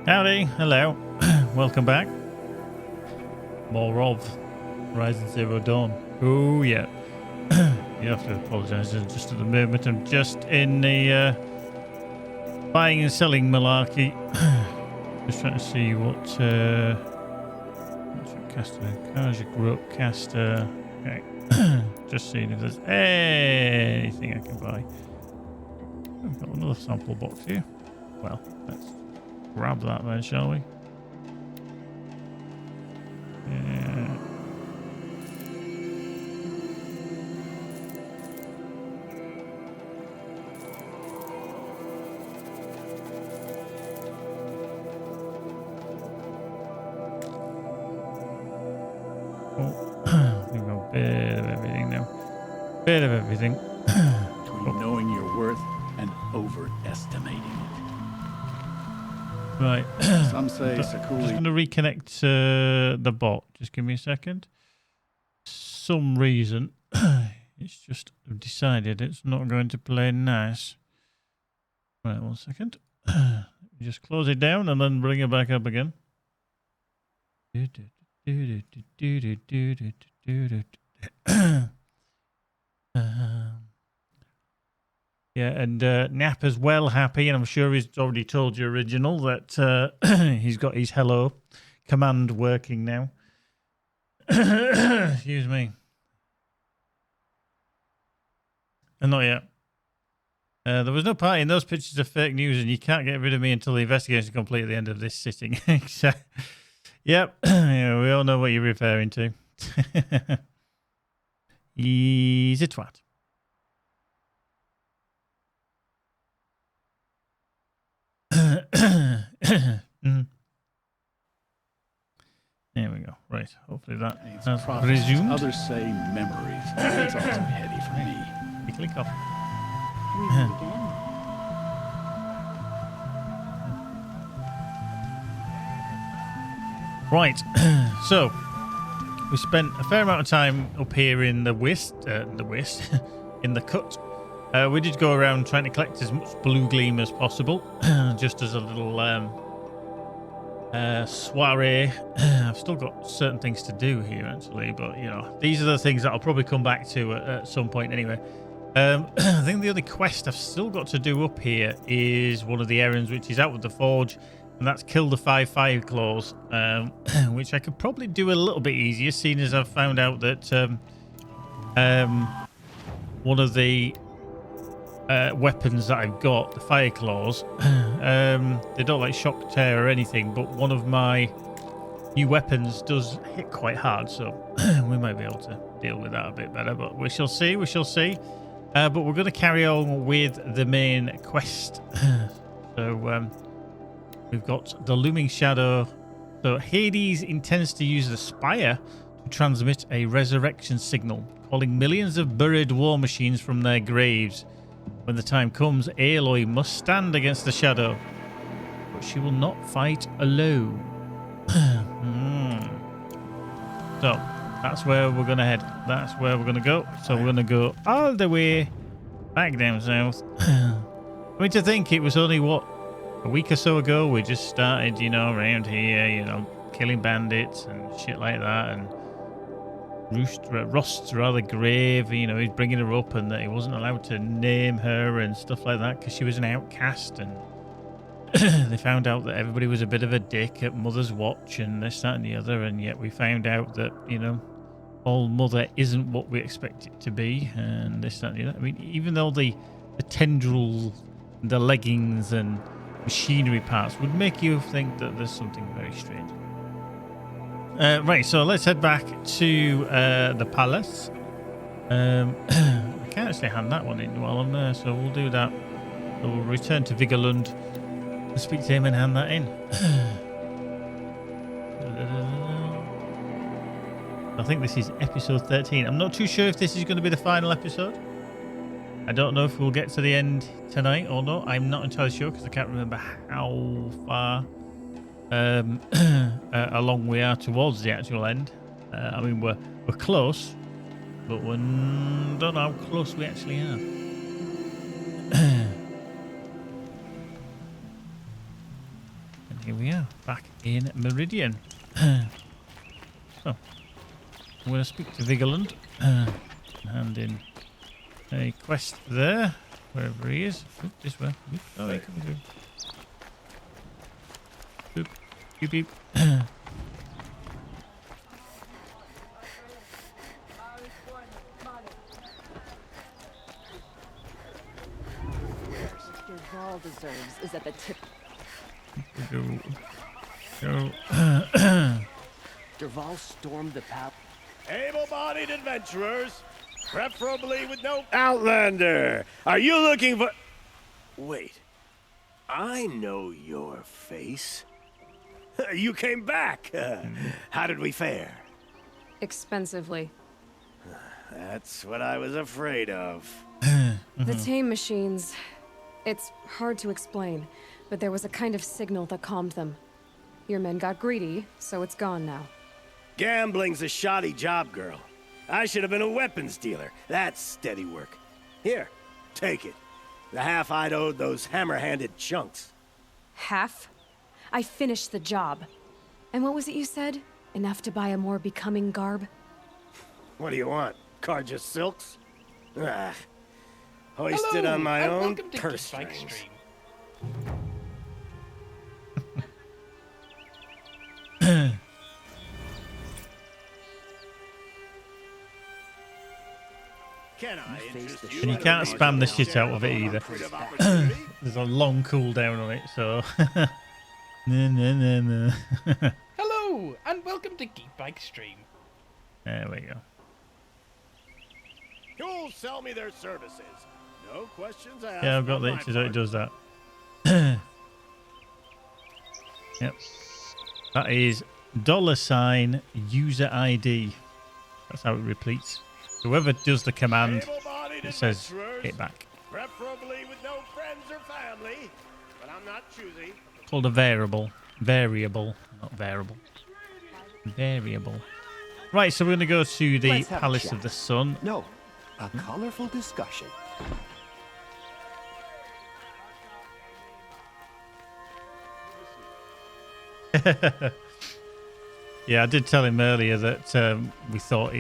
Howdy, hello, welcome back. More of Horizon Zero Dawn. Oh yeah. You have to apologise just at the moment. I'm just in the buying and selling malarkey. Just trying to see what's your caster. How's your growth caster? Okay. Just seeing if there's anything I can buy. I've got another sample box here. Well, let's grab that then, shall we? Yeah. Oh, we've got a bit of everything now. Bit of everything. Between knowing your worth and overestimating it. Right. Some say I'm just Sakuli. going to reconnect the bot. Just give me a second. Some reason it's just decided it's not going to play nice. Right, 1 second. Just close it down and then bring it back up again. Yeah, and Nap is well happy, and I'm sure he's already told you, Original, that he's got his hello command working now. Excuse me. And not yet. There was no party, and those pictures are fake news, and you can't get rid of me until the investigation is complete at the end of this sitting. Yep, yeah, we all know what you're referring to. He's a twat. There we go. Right. Hopefully that has resumed. Others say memories. It's all too heady for me. You click off. We meet again. Right. So we spent a fair amount of time up here in the West, in the cut. We did go around trying to collect as much blue gleam as possible, just as a little soiree. I've still got certain things to do here, actually, but you know, these are the things that I'll probably come back to at some point anyway. I think the only quest I've still got to do up here is one of the errands, which is out with the forge, and that's kill the 5 fire claws, which I could probably do a little bit easier, seeing as I've found out that one of the weapons that I've got, the fire claws, they don't like shock tear or anything, but one of my new weapons does hit quite hard, so we might be able to deal with that a bit better, but we shall see, but we're going to carry on with the main quest. So we've got the looming shadow. So Hades intends to use the spire to transmit a resurrection signal, calling millions of buried war machines from their graves. When the time comes, Aloy must stand against the shadow, but she will not fight alone. So that's where we're going to head. That's where we're going to go. So we're going to go all the way back down south. I mean, to think it was only, what, a week or so ago we just started, you know, around here, you know, killing bandits and shit like that, and Rost's rather grave, you know, he's bringing her up and that he wasn't allowed to name her and stuff like that because she was an outcast, and they found out that everybody was a bit of a dick at Mother's Watch and this, that and the other, and yet we found out that, you know, all Mother isn't what we expect it to be, and this, that and the other. I mean, even though the tendrils, the leggings and machinery parts would make you think that there's something very strange. Right, so let's head back to the palace. I can't actually hand that one in while I'm there, so we'll do that. So we'll return to Vigilund and speak to him and hand that in. I think this is episode 13. I'm not too sure if this is going to be the final episode. I don't know if we'll get to the end tonight or not. I'm not entirely sure because I can't remember how far along we are towards the actual end. I mean, we're close, but we don't know how close we actually are. And here we are, back in Meridian. So, I'm going to speak to Vigeland and hand in a quest there, wherever he is. Oop, this way. Oop, oh, he comes through. Boop, beep, beep. Derval deserves is at the tip. Go. Go. Derval stormed the palace. Able-bodied adventurers, preferably with no Outlander. Are you looking for? Wait, I know your face. You came back. How did we fare? Expensively. That's what I was afraid of. The tame machines. It's hard to explain, but there was a kind of signal that calmed them. Your men got greedy, so it's gone now. Gambling's a shoddy job, girl. I should have been a weapons dealer. That's steady work. Here, take it. The half I'd owed those hammer-handed chunks. Half? I finished the job. And what was it you said? Enough to buy a more becoming garb? What do you want? Carja silks? Ah, hoisted on my and own welcome to purse Geekbyte strings. Stream. Can I interest And you you in can't a spam the reasonable shit out of it share either. of a opportunity? There's a long cooldown on it, so. No. Hello, and welcome to Geekbyte Stream. There we go. You'll sell me their services. No questions asked. Yeah, I've got on the my itches, so it part. does that. Yep. That is $ user ID. That's how it repeats. Whoever does the command, Able-bodied it says adventurers, hit back. preferably with no friends or family, but I'm not choosy. Called a variable. Variable, not variable. Variable. Right, so we're going to go to the Let's have a Palace chat. of the Sun. No, a colorful discussion. Yeah, I did tell him earlier that we thought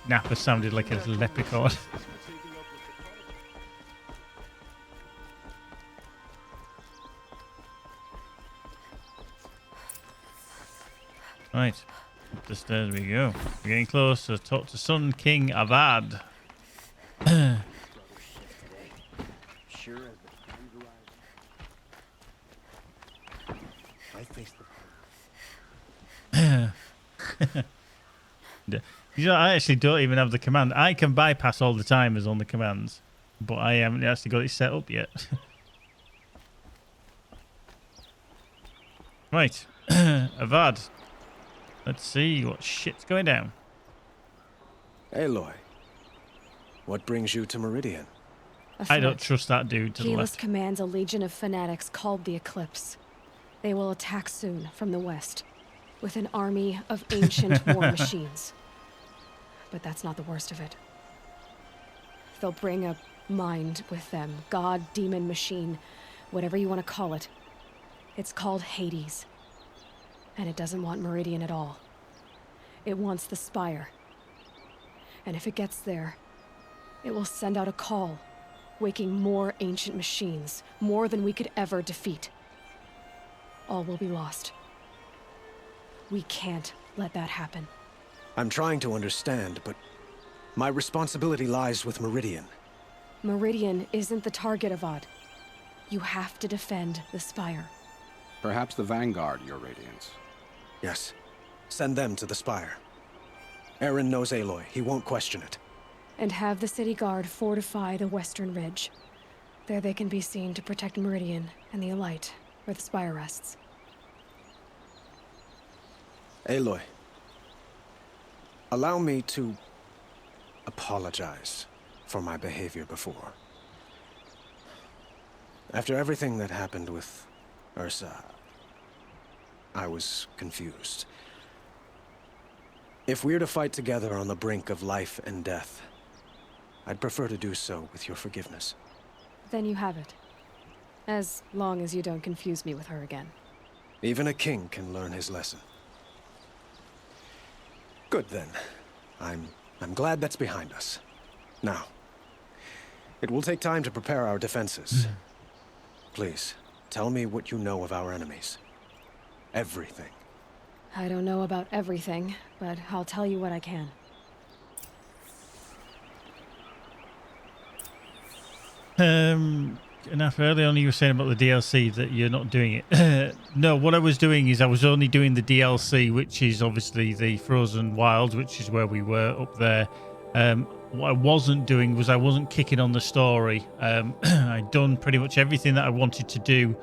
Nappa sounded like a leprechaun. Right, up the stairs we go. We're getting close to talk to Sun King Avad. Sure as the time's arriving. I face the You know, I actually don't even have the command. I can bypass all the timers on the commands, but I haven't actually got it set up yet. Right, Avad. Let's see what shit's going down. Aloy, what brings you to Meridian? I don't trust that dude to the Keyless left. commands a legion of fanatics called the Eclipse. They will attack soon from the west, with an army of ancient war machines. But that's not the worst of it. They'll bring a mind with them, god, demon, machine, whatever you want to call it. It's called Hades. And it doesn't want Meridian at all. It wants the Spire. And if it gets there, it will send out a call, waking more ancient machines, more than we could ever defeat. All will be lost. We can't let that happen. I'm trying to understand, but my responsibility lies with Meridian. Meridian isn't the target, Avad. You have to defend the Spire. Perhaps the Vanguard, Your Radiance. Yes, send them to the Spire. Aaron knows Aloy. He won't question it. And have the city guard fortify the western ridge. There they can be seen to protect Meridian and the Elite, where the Spire rests. Aloy, allow me to apologize for my behavior before. After everything that happened with Ursa, I was confused. If we're to fight together on the brink of life and death, I'd prefer to do so with your forgiveness. Then you have it. As long as you don't confuse me with her again. Even a king can learn his lesson. Good then. I'm glad that's behind us. Now, it will take time to prepare our defenses. Please, tell me what you know of our enemies. Everything. I don't know about everything, but I'll tell you what I can. Enough earlier on you were saying about the DLC that you're not doing it. No, what I was doing is I was only doing the DLC, which is obviously the Frozen Wilds, which is where we were up there. What I wasn't doing was I wasn't kicking on the story. I'd done pretty much everything that I wanted to do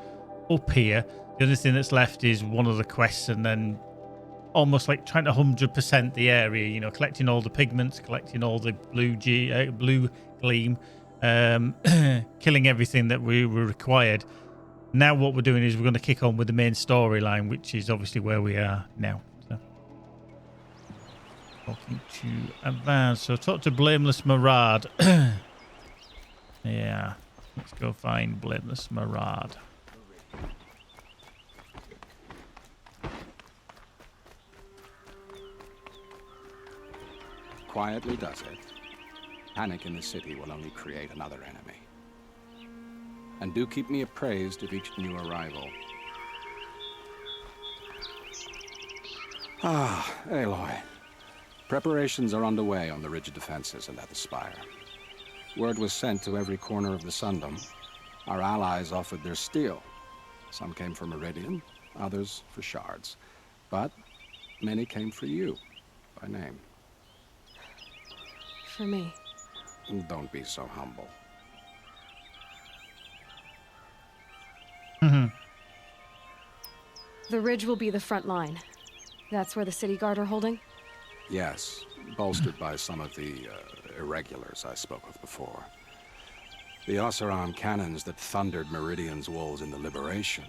up here. The only thing that's left is one of the quests, and then almost like trying to 100% the area, you know, collecting all the pigments, collecting all the blue gleam, killing everything that we were required. Now what we're doing is we're going to kick on with the main storyline, which is obviously where we are now. So, talking to Advance. So talk to Blameless Marad. Yeah, let's go find Blameless Marad. Quietly does it. Panic in the city will only create another enemy. And do keep me appraised of each new arrival. Ah, Aloy. Preparations are underway on the ridge defenses and at the spire. Word was sent to every corner of the Sundom. Our allies offered their steel. Some came for Meridian, others for shards. But many came for you, by name. For me. Don't be so humble. The ridge will be the front line. That's where the city guard are holding? Yes, bolstered by some of the irregulars I spoke of before. The Oseram cannons that thundered Meridian's walls in the Liberation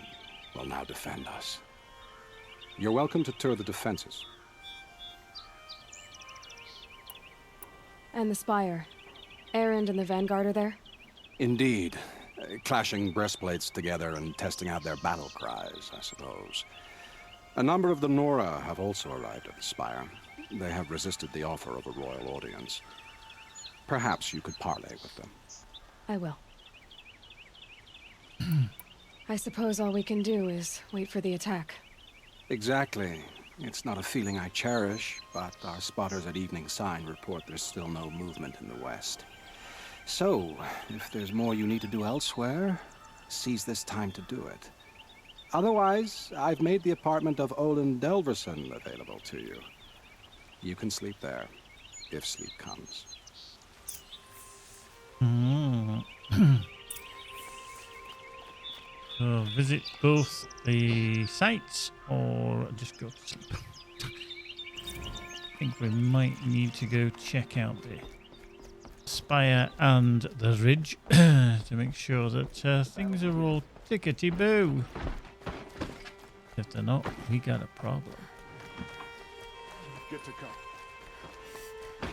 will now defend us. You're welcome to tour the defenses. And the spire. Erend and the Vanguard are there? Indeed. Clashing breastplates together and testing out their battle cries, I suppose. A number of the Nora have also arrived at the spire. They have resisted the offer of a royal audience. Perhaps you could parley with them. I will. I suppose all we can do is wait for the attack. Exactly. It's not a feeling I cherish, but our spotters at Evening Sign report there's still no movement in the west. So, if there's more you need to do elsewhere, seize this time to do it. Otherwise, I've made the apartment of Olin Delverson available to you. You can sleep there, if sleep comes. So visit both the sites or just go to sleep. I think we might need to go check out the spire and the ridge to make sure that things are all tickety-boo. If they're not, we got a problem. Good to go.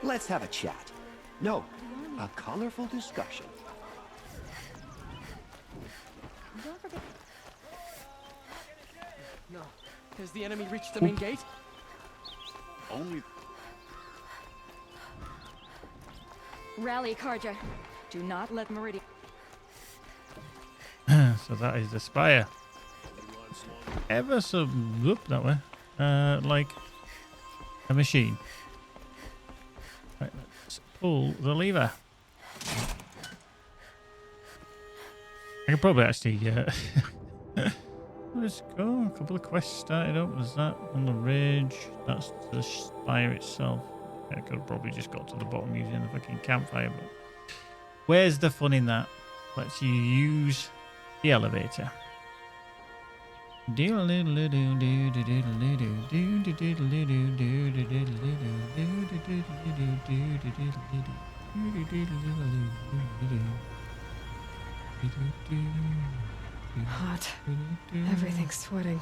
Let's have a chat. No, a colorful discussion. Don't forget. No. Has the enemy reached the main gate? Only Rally, Karja. Do not let Meridian. So that is the spire. Ever so whoop that way. Like a machine. Right, let's pull the lever. I could probably actually let's go. A couple of quests started up. There's that on the ridge. That's the spire itself. I could have probably just got to the bottom using the fucking campfire, but where's the fun in that? Let's use the elevator. Hot. Everything's sweating.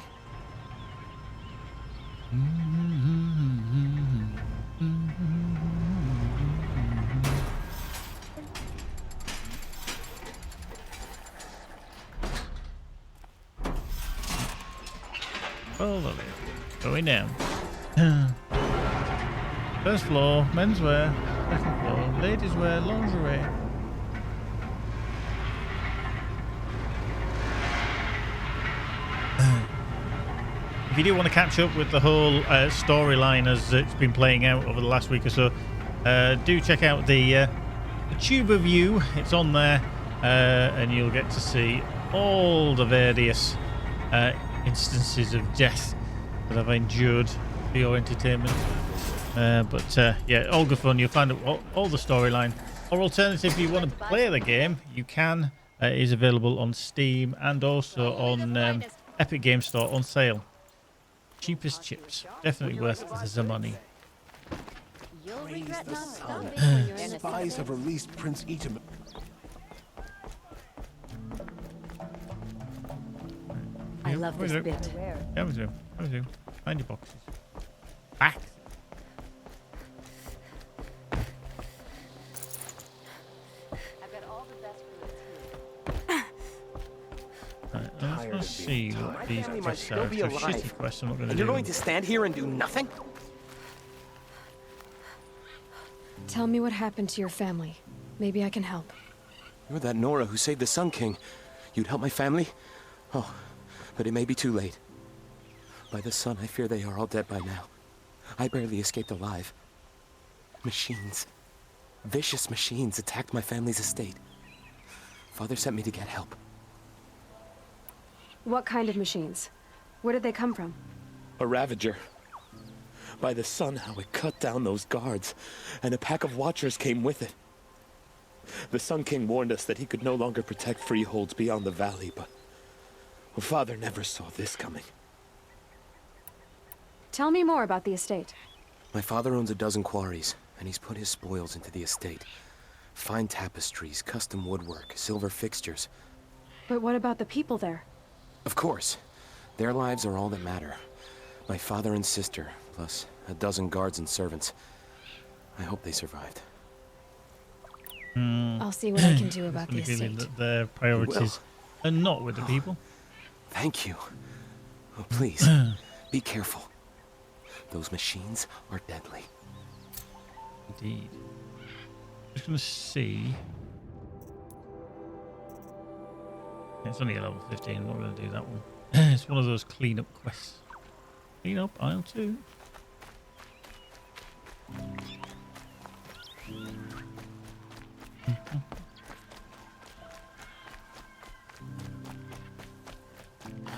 Follow the lift. Going down. First floor, menswear. Second floor, ladies wear, lingerie. If you do want to catch up with the whole storyline as it's been playing out over the last week or so, do check out the tube of view. It's on there, and you'll get to see all the various instances of death that I've endured for your entertainment. Yeah, all good fun. You'll find all the storyline. Or alternatively, if you want to play the game, you can. It is available on Steam and also on Epic Game Store on sale. Cheap as chips. Definitely worth the money. You'll regret not stopping The when you're in the spies have released Prince Etam. I love this bit. Come through. Find your boxes. Back. I've got all the best foods Right, let's go see what these family might quests still are. be So alive. shitty quests I'm not going to And do. you're going to stand here and do nothing? Tell me what happened to your family. Maybe I can help. You're that Nora who saved the Sun King. You'd help my family? Oh, but it may be too late. By the sun, I fear they are all dead by now. I barely escaped alive. Machines. Vicious machines attacked my family's estate. Father sent me to get help. What kind of machines? Where did they come from? A Ravager. By the sun, how it cut down those guards, and a pack of watchers came with it. The Sun King warned us that he could no longer protect freeholds beyond the valley, but Father never saw this coming. Tell me more about the estate. My father owns a dozen quarries, and he's put his spoils into the estate. Fine tapestries, custom woodwork, silver fixtures. But what about the people there? Of course. Their lives are all that matter. My father and sister, plus a dozen guards and servants. I hope they survived. I'll see what I can do about the Funny feeling estate. that their priorities are not with the people. Thank you. Oh, please, be careful. Those machines are deadly. Indeed. Just going to see. It's only a level 15. I'm not going to do that one. It's one of those clean-up quests. Clean up aisle 2.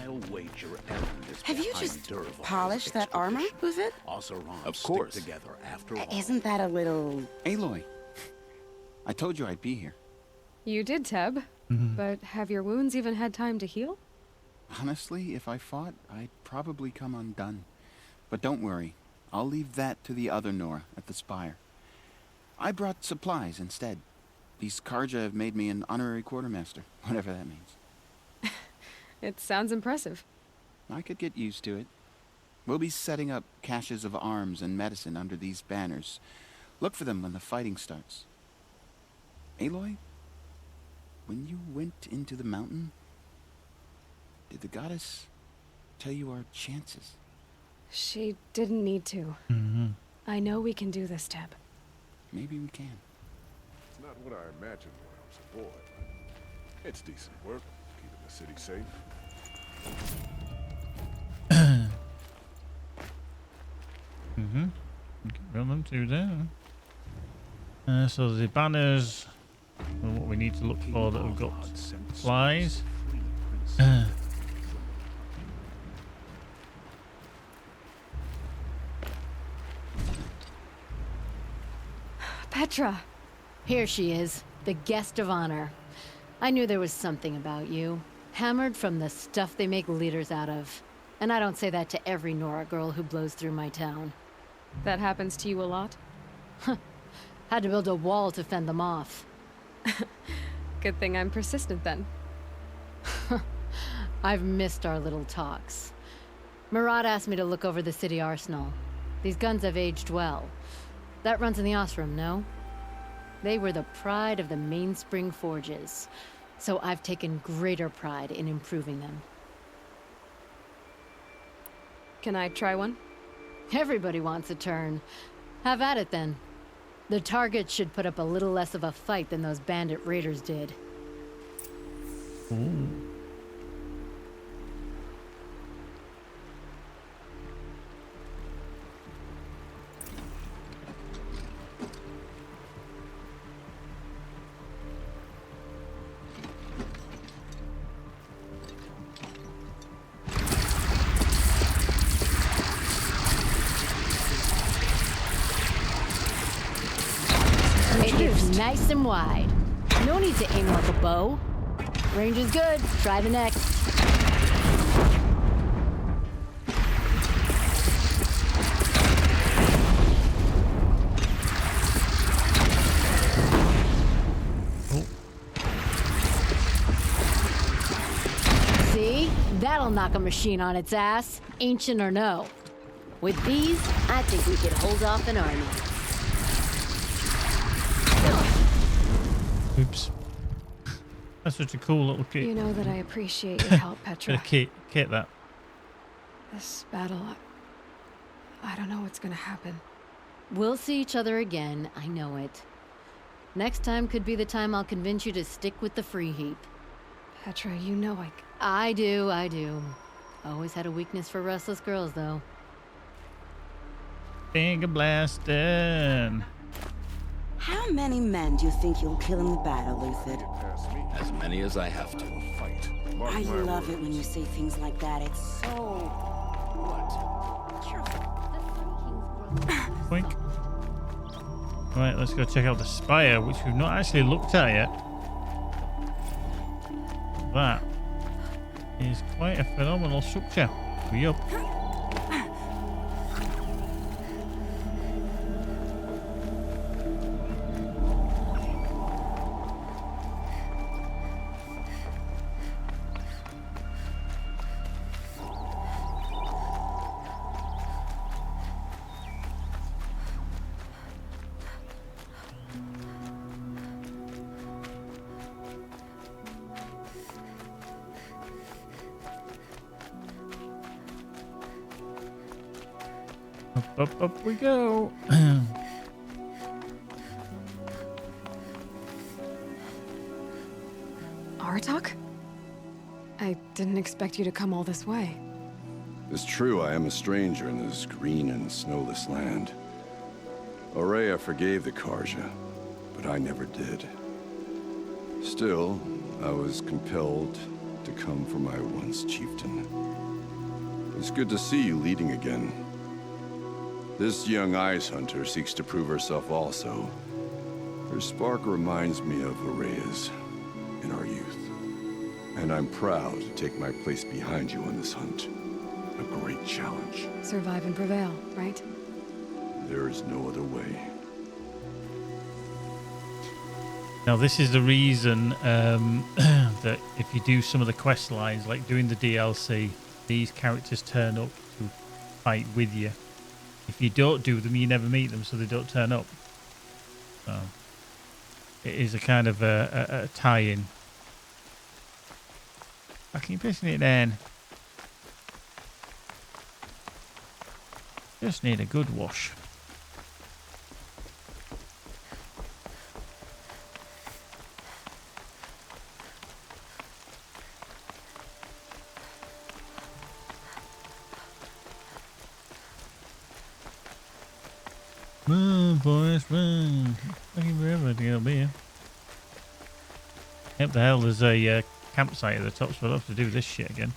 I'll wager Ellen is Have you behind just Dervahl's polished that armor expedition. with it? Oseram Of stick course. together after all. Isn't that a little... Aloy, I told you I'd be here. You did, Teb. But have your wounds even had time to heal? Honestly, if I fought, I'd probably come undone. But don't worry, I'll leave that to the other Nora at the Spire. I brought supplies instead. These Karja have made me an honorary quartermaster, whatever that means. It sounds impressive. I could get used to it. We'll be setting up caches of arms and medicine under these banners. Look for them when the fighting starts. Aloy, when you went into the mountain, did the goddess tell you our chances? She didn't need to. I know we can do this, Teb. Maybe we can. It's not what I imagined when I was a boy, but it's decent work, keeping the city safe. Run them through there. So the banners are what we need to look for that have got flies. Petra! Here she is, the guest of honor. I knew there was something about you. Hammered from the stuff they make leaders out of. And I don't say that to every Nora girl who blows through my town. That happens to you a lot? Had to build a wall to fend them off. Good thing I'm persistent then. I've missed our little talks. Murad asked me to look over the city arsenal. These guns have aged well. That runs in the Osram, no? They were the pride of the Mainspring Forges, so I've taken greater pride in improving them. Can I try one? Everybody wants a turn. Have at it then. The target should put up a little less of a fight than those bandit raiders did. Ooh. It is nice and wide. No need to aim like a bow. Range is good. Try the next. See? That'll knock a machine on its ass, ancient or no. With these, I think we could hold off an army. Oops. That's such a cool little kit. You know that I appreciate your help, Petra. Kit that. This battle, I don't know what's gonna happen. We'll see each other again, I know it. Next time could be the time I'll convince you to stick with the free heap. Petra, you know I do. Always had a weakness for restless girls, though. Finger blasting. How many men do you think you'll kill in the battle, Lucid? As many as I have to. I love it when you say things like that. It's so... Boink. Right, let's go check out the spire, which we've not actually looked at yet. That is quite a phenomenal structure. Yup. Up we go. Aratak? I didn't expect you to come all this way. It's true, I am a stranger in this green and snowless land. Aurea forgave the Karja, but I never did. Still, I was compelled to come for my once chieftain. It's good to see you leading again. This young ice hunter seeks to prove herself also. Her spark reminds me of Aurea's in our youth. And I'm proud to take my place behind you on this hunt. A great challenge. Survive and prevail, right? There is no other way. Now this is the reason that if you do some of the quest lines, like doing the DLC, these characters turn up to fight with you. If you don't do them, you never meet them, so they don't turn up. So it is a kind of a tie-in. I keep pressing it down. Just need a good wash. Run, boys, run. Taking forever to get up here. Yep, the hell, there's a campsite at the top, so we'll have to do this shit again.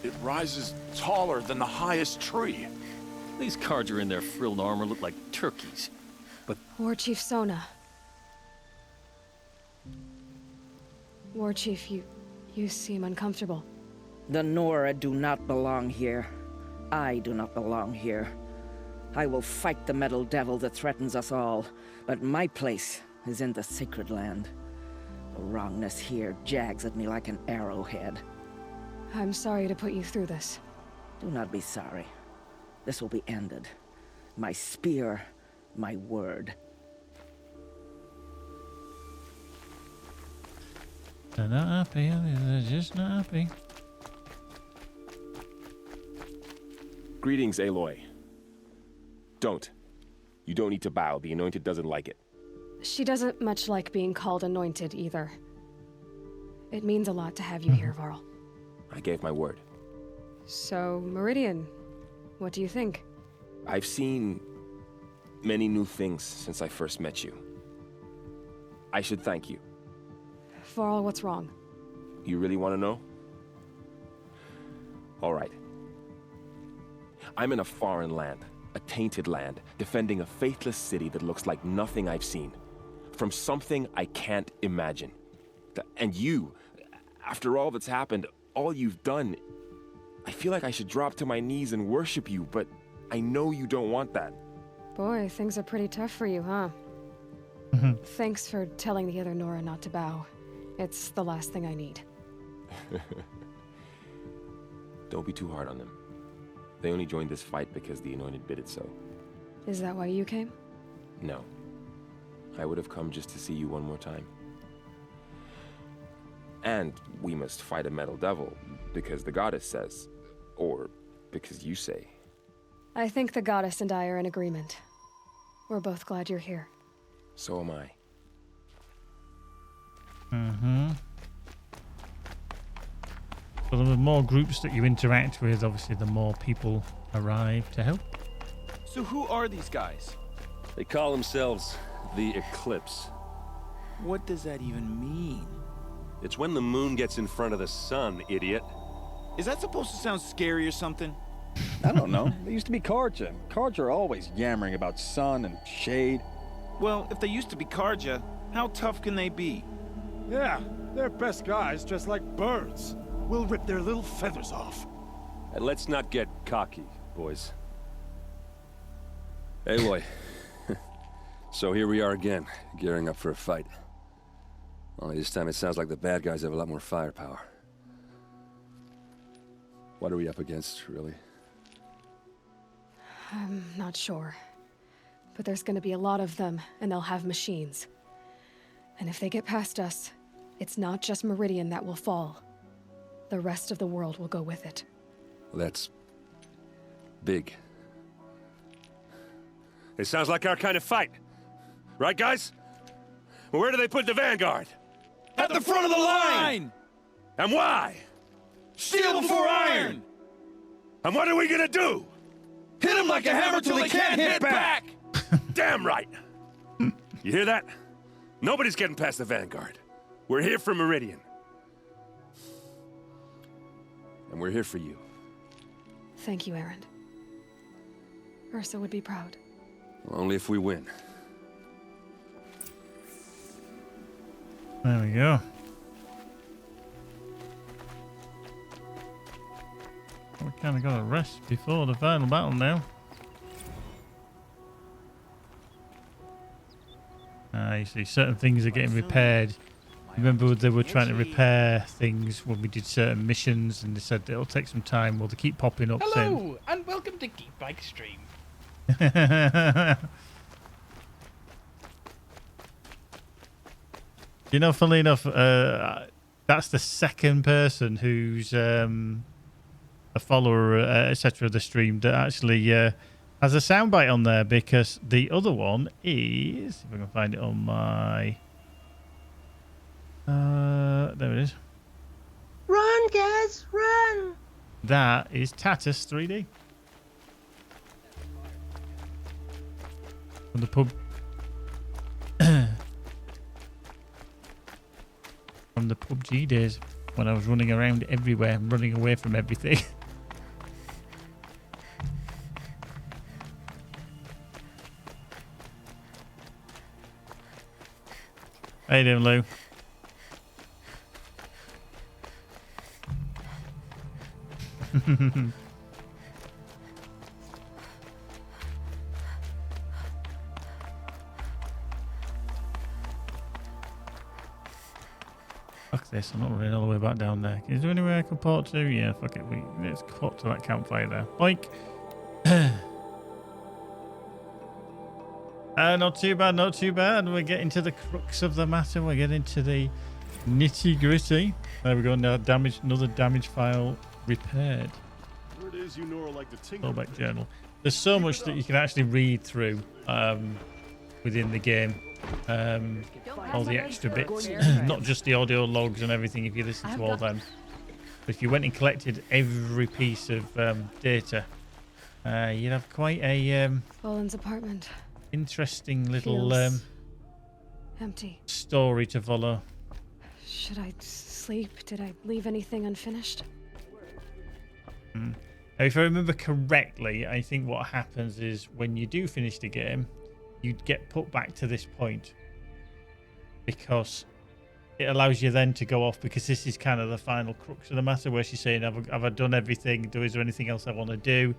It rises taller than the highest tree. These Karja in their frilled armor look like turkeys. But War Chief Sona. War Chief, you seem uncomfortable. The Nora do not belong here. I do not belong here. I will fight the metal devil that threatens us all, but my place is in the sacred land. The wrongness here jags at me like an arrowhead. I'm sorry to put you through this. Do not be sorry. This will be ended. My spear, my word. They're not happy, they're just not happy. Greetings, Aloy. Don't. You don't need to bow. The Anointed doesn't like it. She doesn't much like being called anointed either. It means a lot to have you here, Varl. I gave my word. So, Meridian, what do you think? I've seen many new things since I first met you. I should thank you. Varl, what's wrong? You really want to know? All right. I'm in a foreign land, a tainted land, defending a faithless city that looks like nothing I've seen. From something I can't imagine. And you, after all that's happened, all you've done, I feel like I should drop to my knees and worship you, but I know you don't want that. Boy, things are pretty tough for you, huh? Thanks for telling the other Nora not to bow. It's the last thing I need. Don't be too hard on them. They only joined this fight because the Anointed bid it so. Is that why you came? No. I would have come just to see you one more time. And we must fight a metal devil, because the goddess says. Or because you say. I think the goddess and I are in agreement. We're both glad you're here. So am I. So the more groups that you interact with, obviously the more people arrive to help. So who are these guys? They call themselves the Eclipse. What does that even mean? It's when the moon gets in front of the sun, idiot. Is that supposed to sound scary or something? I don't know. They used to be Karja. Karja are always yammering about sun and shade. Well, if they used to be Karja, how tough can they be? Yeah, they're best guys dressed like birds. We'll rip their little feathers off. And let's not get cocky, boys. Aloy. So here we are again, gearing up for a fight. Only this time it sounds like the bad guys have a lot more firepower. What are we up against, really? I'm not sure. But there's gonna be a lot of them, and they'll have machines. And if they get past us, it's not just Meridian that will fall. The rest of the world will go with it. Well, that's big. It sounds like our kind of fight. Right, guys? Well, where do they put the vanguard? At the front of the line! And why? Steel before iron! And what are we gonna do? Hit him like a hammer till he can't hit back! Damn right! You hear that? Nobody's getting past the vanguard. We're here for Meridian. And we're here for you. Thank you, Erend. Ursa would be proud. Well, only if we win. There we go. We kind of got to rest before the final battle now. You see, certain things are getting repaired. Remember, they were trying to repair things when we did certain missions, and they said it'll take some time. Well, they keep popping up. Hello, and welcome to Geekbyte Stream. You know, funnily enough, that's the second person who's a follower, etc. of the stream that actually has a soundbite on there, because the other one is, if I can find it on my, there it is. Run, guys, run! That is Tatus 3D from the pub. From the PUBG days when I was running around everywhere, running away from everything. How you doing, Lou? Fuck this, I'm not running all the way back down there. Is there anywhere I can port to? Yeah, fuck it. Let's port to that campfire there. Like, not too bad, not too bad. We're getting to the crux of the matter. We're getting to the nitty gritty. There we go. Now, another damage file repaired. Word is you Nora like to tinker. Callback journal. There's so much that you can actually read through within the game. All the extra bits, not just the audio logs and everything. If you listen to all them, but if you went and collected every piece of data, you'd have quite a Boland's apartment. Interesting little Empty. story to follow. Should I sleep? Did I leave anything unfinished? Now, if I remember correctly, I think what happens is when you do finish the game, you'd get put back to this point because it allows you then to go off, because this is kind of the final crux of the matter where she's saying, have I done everything? Is there anything else I want to do?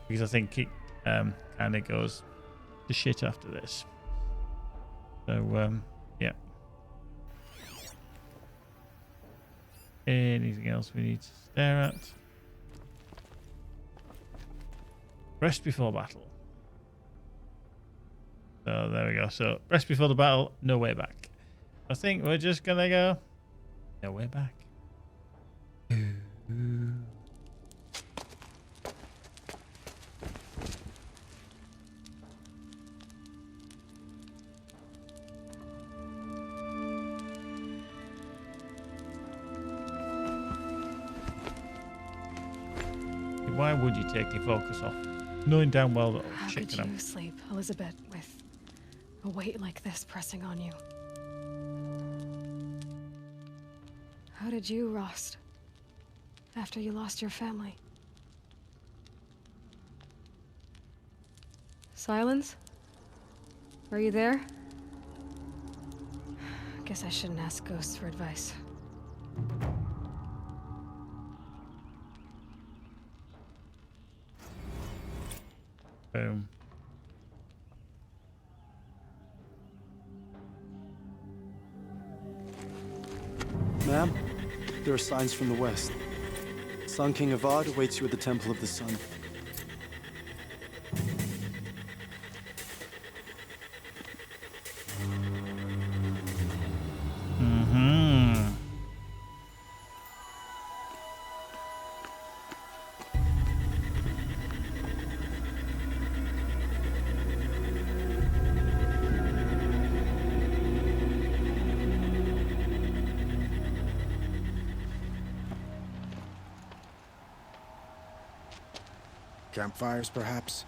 Because I think it kind of goes to shit after this. So, yeah. Anything else we need to stare at? Rest before battle. So there we go. So rest before the battle, no way back. I think we're just gonna go no way back. Why would you take your focus off, knowing damn well that How could you sleep, Elizabeth, with a weight like this pressing on you? How did you, Rost, after you lost your family? Silence? Are you there? Guess I shouldn't ask ghosts for advice. Boom. Ma'am, there are signs from the west. Sun King Avad awaits you at the Temple of the Sun. Campfires, perhaps?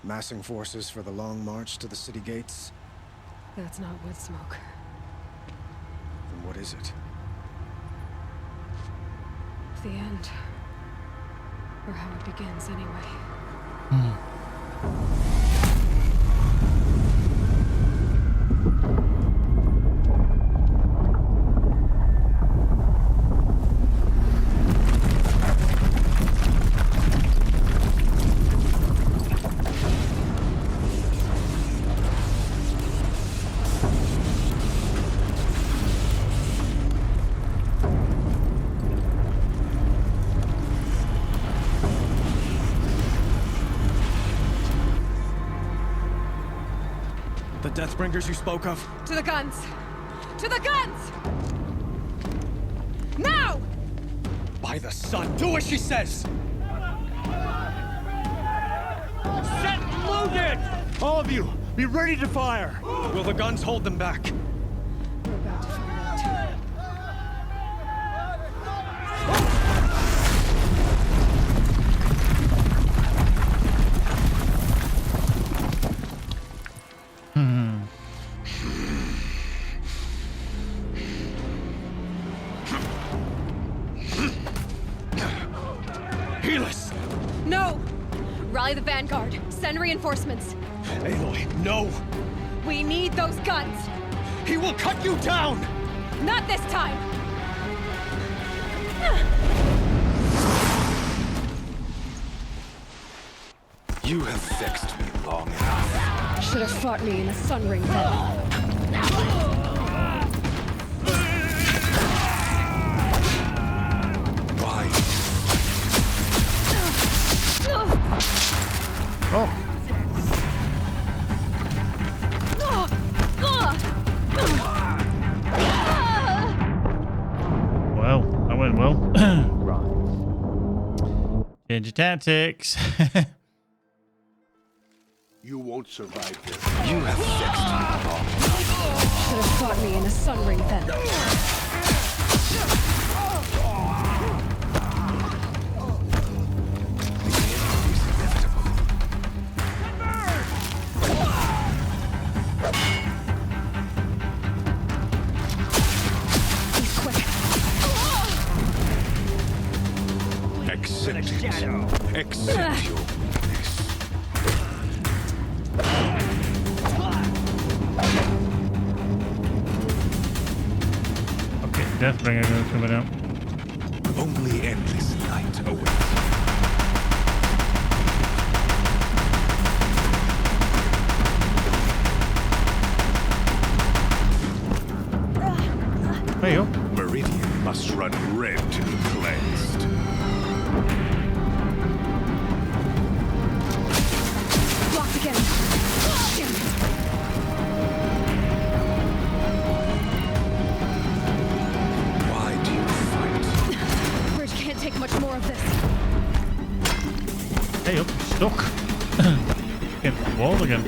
Massing forces for the long march to the city gates? That's not wood smoke. Then what is it? The end. Or how it begins, anyway. Deathbringers you spoke of? To the guns! To the guns! Now! By the sun, do as she says! Set loaded! All of you, be ready to fire! Will the guns hold them back? We're about to find out. No! Rally the vanguard. Send reinforcements. Aloy, no! We need those guns! He will cut you down! Not this time! You have vexed me long enough. Should have fought me in the Sun Ring then. went well. Change of tactics. You won't survive this. You have fixed Should have caught me in the sun ring then. Accept it. Accept your weakness. Okay, Deathbringer coming out. Only endless night awaits. There you go. Meridian must run red to be cleansed. Blocked again. Damn it. Why do you fight? Bridge can't take much more of this. Hey up, stuck. Against the wall again.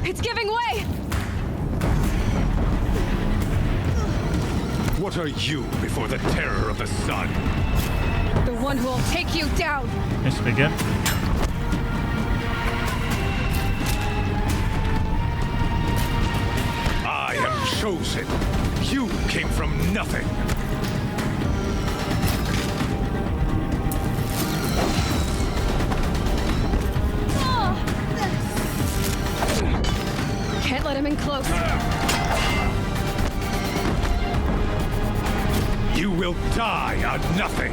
It's giving way! What are you before the terror of the sun? The one who will take you down! Let's begin. I am chosen. You came from nothing. Can't let him in close. You will die on nothing.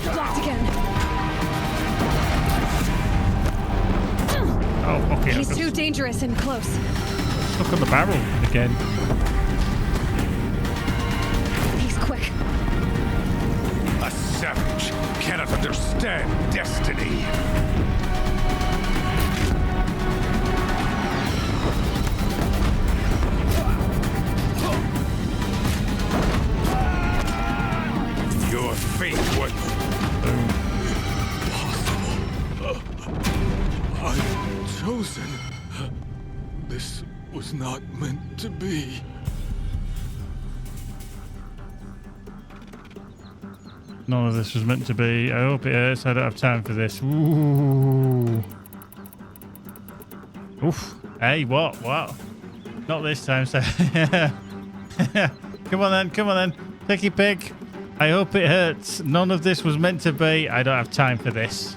Blocked again. Oh, okay. He's too dangerous and close. Stuck on the barrel again. He's quick. A savage cannot understand destiny. Your fate was impossible. I'm chosen. This was not meant to be. None of this was meant to be. I hope it hurts. I don't have time for this. Ooh. Oof. Hey, what? What? Not this time, sir. Come on then. Come on then. Picky pig. I hope it hurts. None of this was meant to be. I don't have time for this.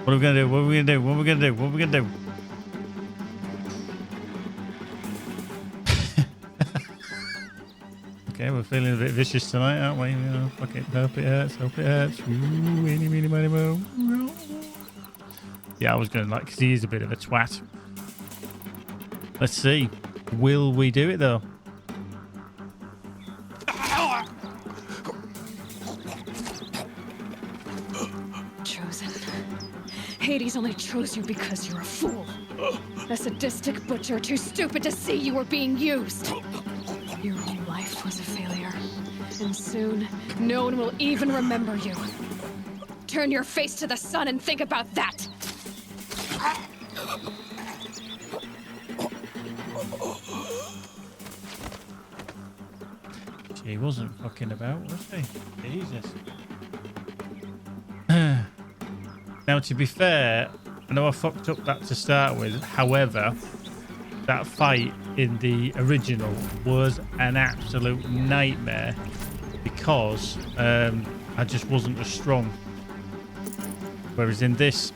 What are we going to do? What are we going to do? What are we going to do? What are we going to do? Okay, we're feeling a bit vicious tonight, aren't we? Fuck it. Hope it hurts. Hope it hurts. Ooh, eeny, meeny, miny, moe. Yeah, I was going to because he is a bit of a twat. Let's see. Will we do it, though? Chosen. Hades only chose you because you're a fool. A sadistic butcher too stupid to see you were being used. Your whole life was a failure. And soon, no one will even remember you. Turn your face to the sun and think about that! She wasn't fucking about, was she? Jesus. Now, to be fair, I know I fucked up that to start with. However, that fight in the original was an absolute nightmare because I just wasn't as strong. Whereas in this,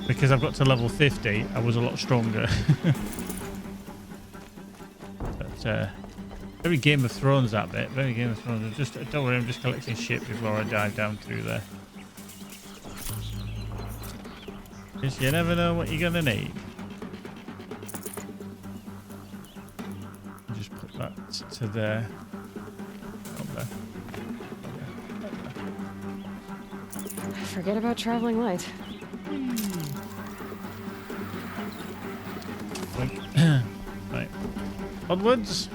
because I've got to level 50, I was a lot stronger. But very Game of Thrones that bit. Very Game of Thrones. Just don't worry, I'm just collecting shit before I dive down through there. Because you never know what you're gonna need. just put that to there. Up there. Forget about traveling light. Right. Onwards.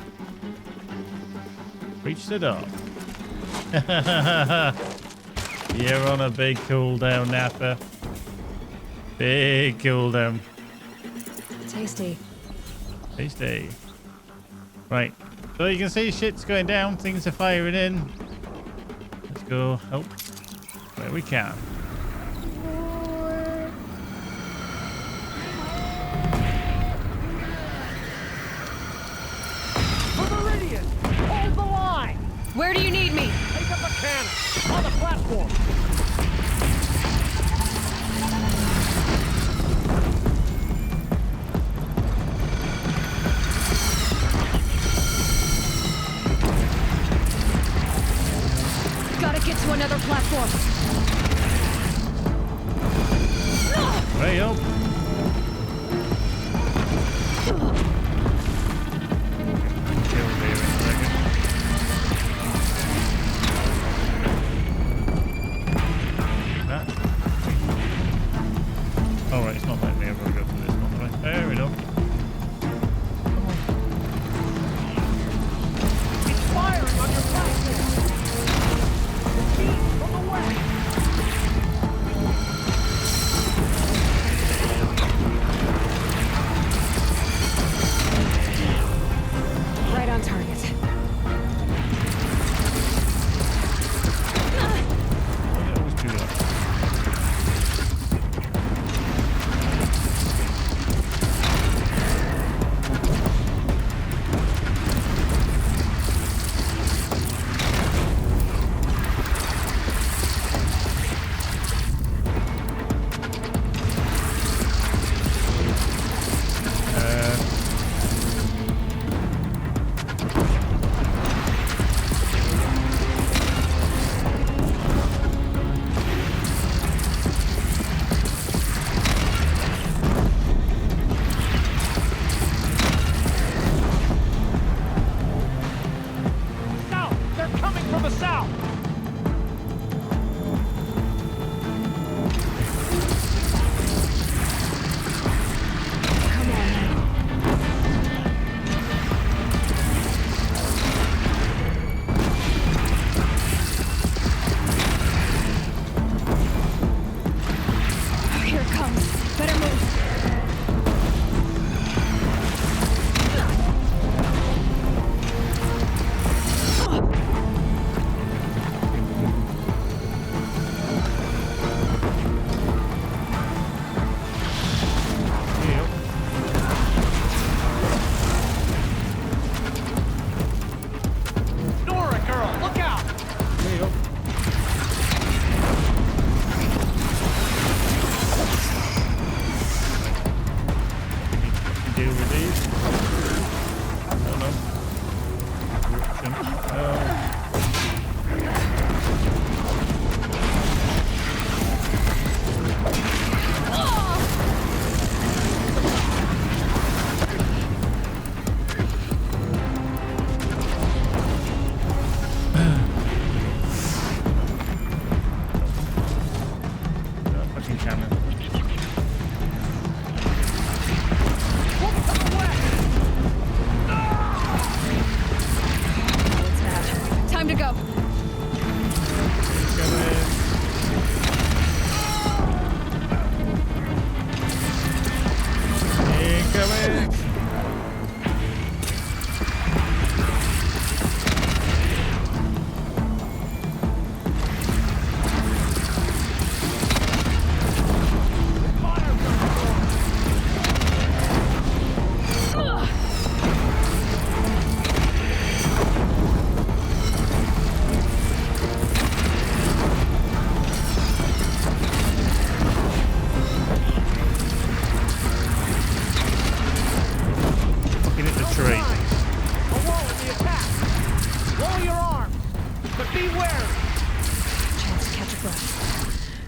Reach the door. You're on a big cooldown, Napper. Big cooldown. Tasty. Tasty. Right. So you can see shit's going down. Things are firing in. Let's go help where we can. Meridian! Hold the line! Where do you need me? Take up a cannon! On the platform! Gotta get to another platform. Way up. Oh, right, it's not letting me ever go for this one, right? Fair enough. It's firing on your platform! From the west! Right on target.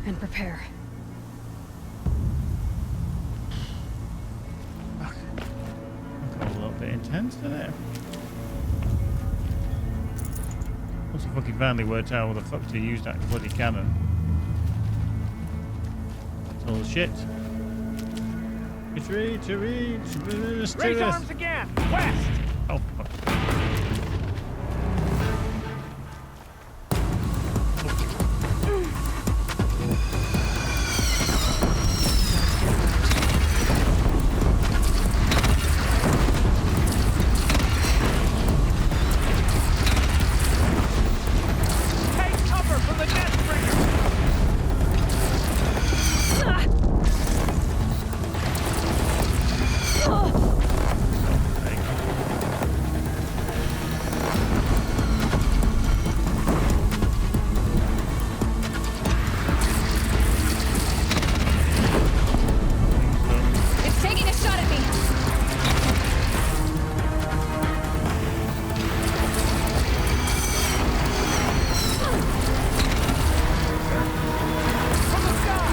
and prepare. Got a little bit intense, didn't it? Once I fucking finally worked out how the fuck to use that bloody cannon. That's all the shit. Retreat. Raise arms again! West! Oh, fuck. Take cover from the Deathbringer! It's taking a shot at me. From the sky!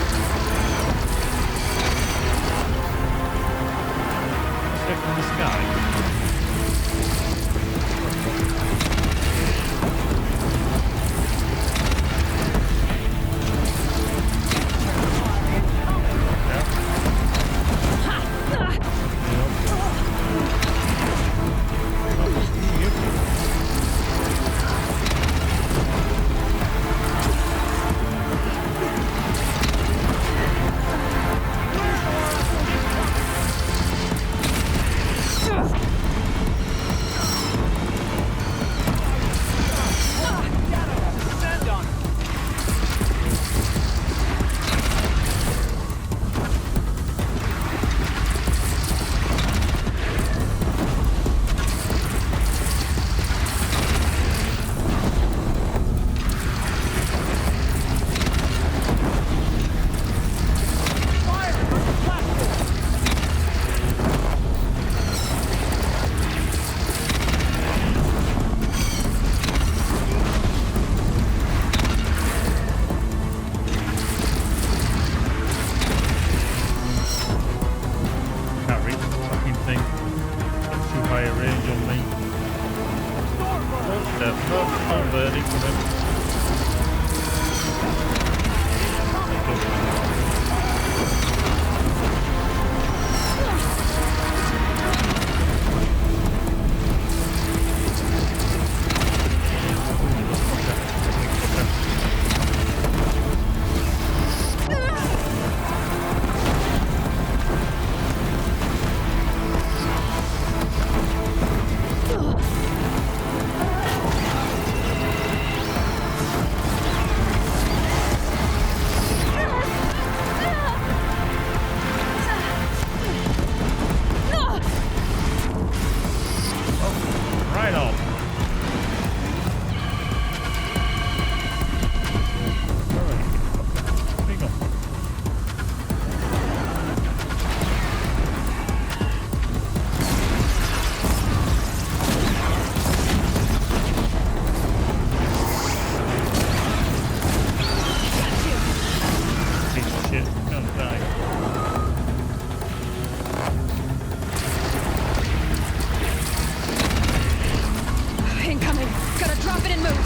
Straight from the sky. Descend on it! Fire on the platform! Can't reach the fucking thing. Got too high a range on me. What the fuck? I'm burning for them. Right on. Where you go? Piece of shit. Gonna die. Incoming. Gotta drop it and move.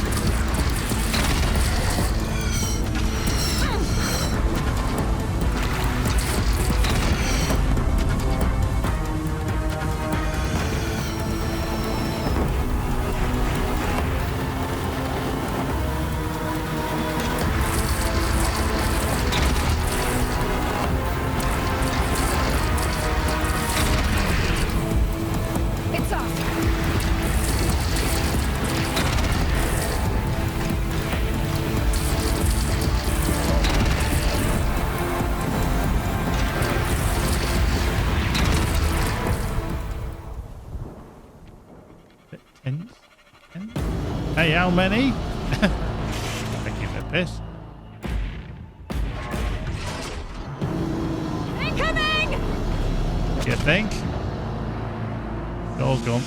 It's off. Tense? Hey, how many? Thank you for this. Incoming! You think? Door's gone.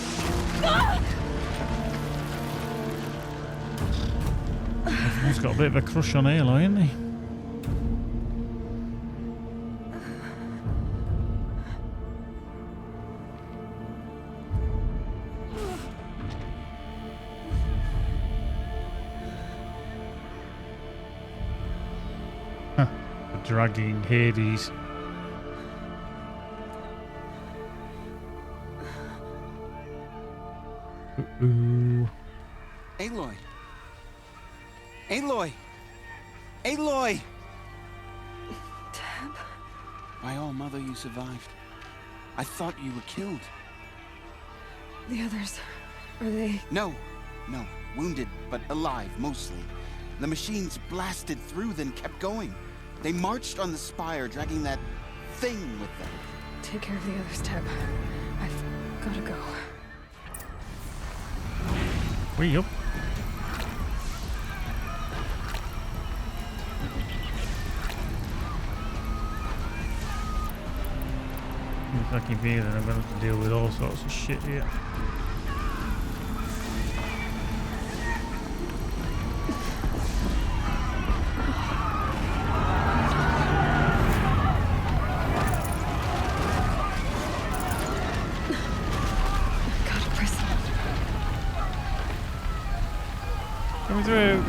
He's got a bit of a crush on Aloy, hasn't he? dragging Hades. Ooh. Aloy! Aloy! Aloy! Tab? My all mother, you survived. I thought you were killed. The others, are they? No. Wounded, but alive, mostly. The machines blasted through, then kept going. They marched on the spire, dragging that thing with them. Take care of the others, Tab. I've gotta go. Wait up. If I keep here, then I'm going to have to deal with all sorts of shit here.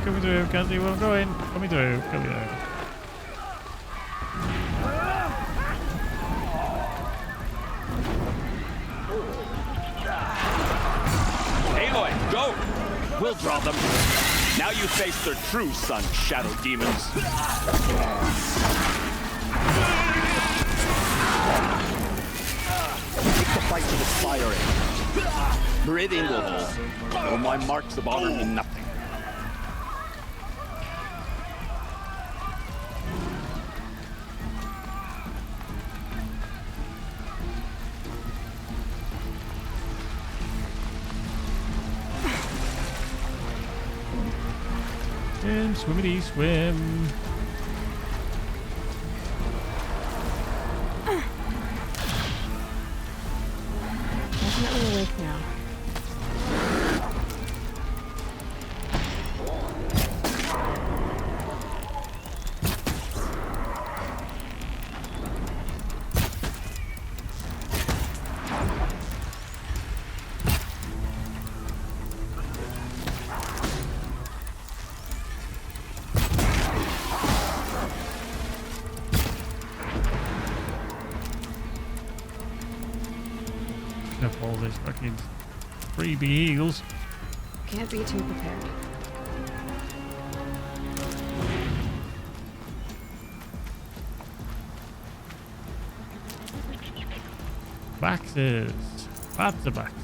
Coming through, can't see where I'm going. Coming through. Aloy, go! We'll draw them. Now you face their true son, shadow demons. Take the fight to the spire end. Meridian will hold. Though my marks of honor mean nothing. Swimmity swim. Definitely awake now. All these fucking freebie eagles. Can't be too prepared. Boxes. Lots of boxes.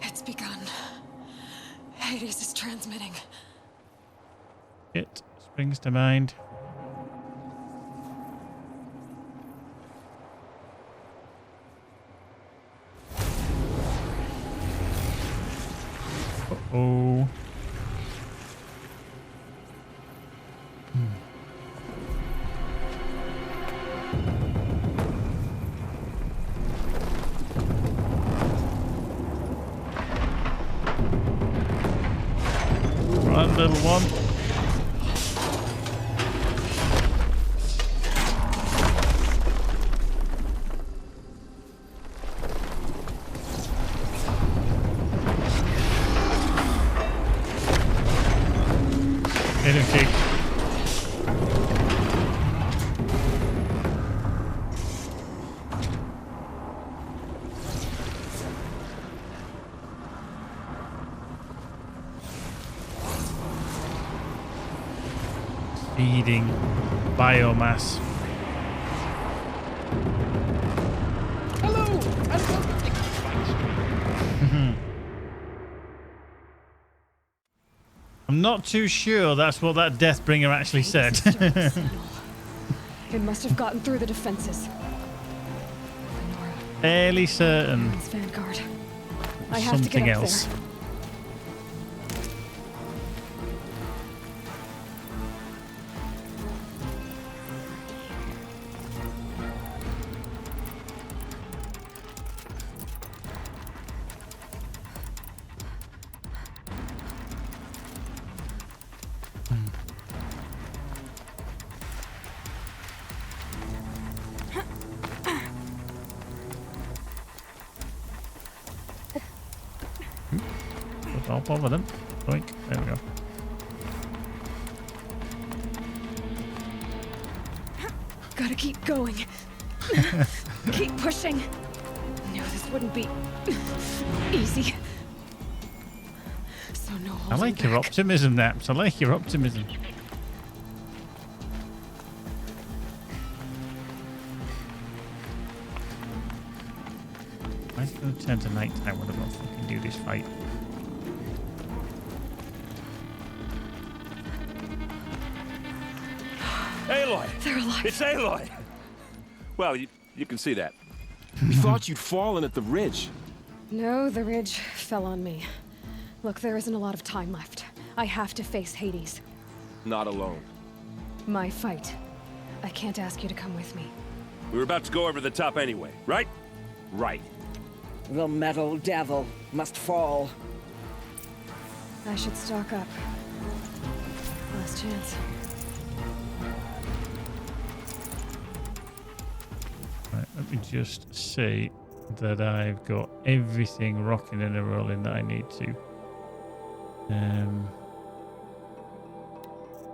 It's begun. Hades is transmitting. It springs to mind. Uh-oh. Run, little one. Hit him, kick. Feeding biomass. Hello, and welcome to Geekbyte Stream. I'm not too sure that's what that Deathbringer actually said. It must have gotten through the defenses. Fairly certain. It's Vanguard. I have to get Something up else. there. I'll bother them. Boink. There we go. Gotta keep going. Keep pushing. Knew this wouldn't be easy. So no holding I like your optimism, Naps. I like your optimism. Why is it going to turn to night time when I don't fucking do this fight? Aloy! They're alive. It's Aloy! Well, you can see that. We thought you'd fallen at the ridge. No, the ridge fell on me. Look, there isn't a lot of time left. I have to face Hades. Not alone. My fight. I can't ask you to come with me. We were about to go over the top anyway, right? Right. The metal devil must fall. I should stock up. Last chance. Right, let me just say that I've got everything rocking and rolling that I need to.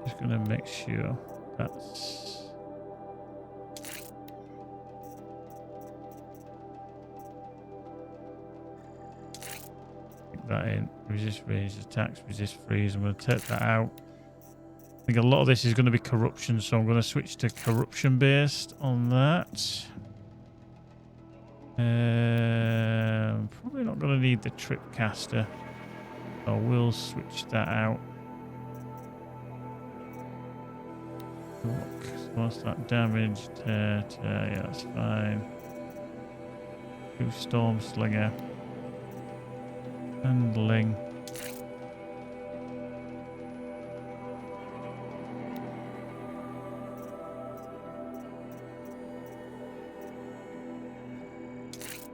Just gonna make sure that's that in. Resist range attacks, resist freeze. I'm going to take that out. I think a lot of this is going to be corruption, so I'm going to switch to corruption based on that. Probably not going to need the trip caster. I will switch that out. Look, so what's that damage? Yeah, that's fine. 2 Storm Slinger. Handling.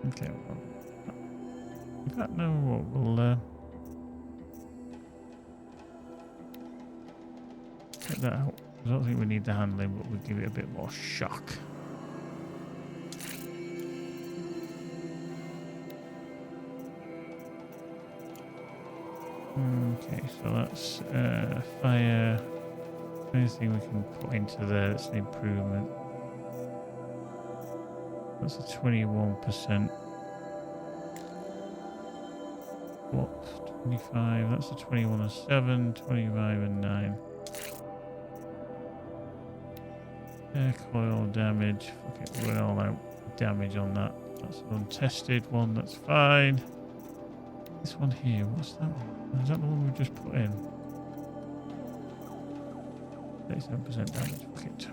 Okay, well, I don't know what we'll get that out. I don't think we need the handling, but we'll give it a bit more shock. Okay, so that's fire. Anything we can put into there that's an improvement. That's a 21%. What? 25. That's a 21 and 7, 25 and 9. Air coil damage. Fuck it, we're all out damage on that. That's an untested one, that's fine. This one here, what's that one? Is that the one we just put in? 37% damage. Fuck it.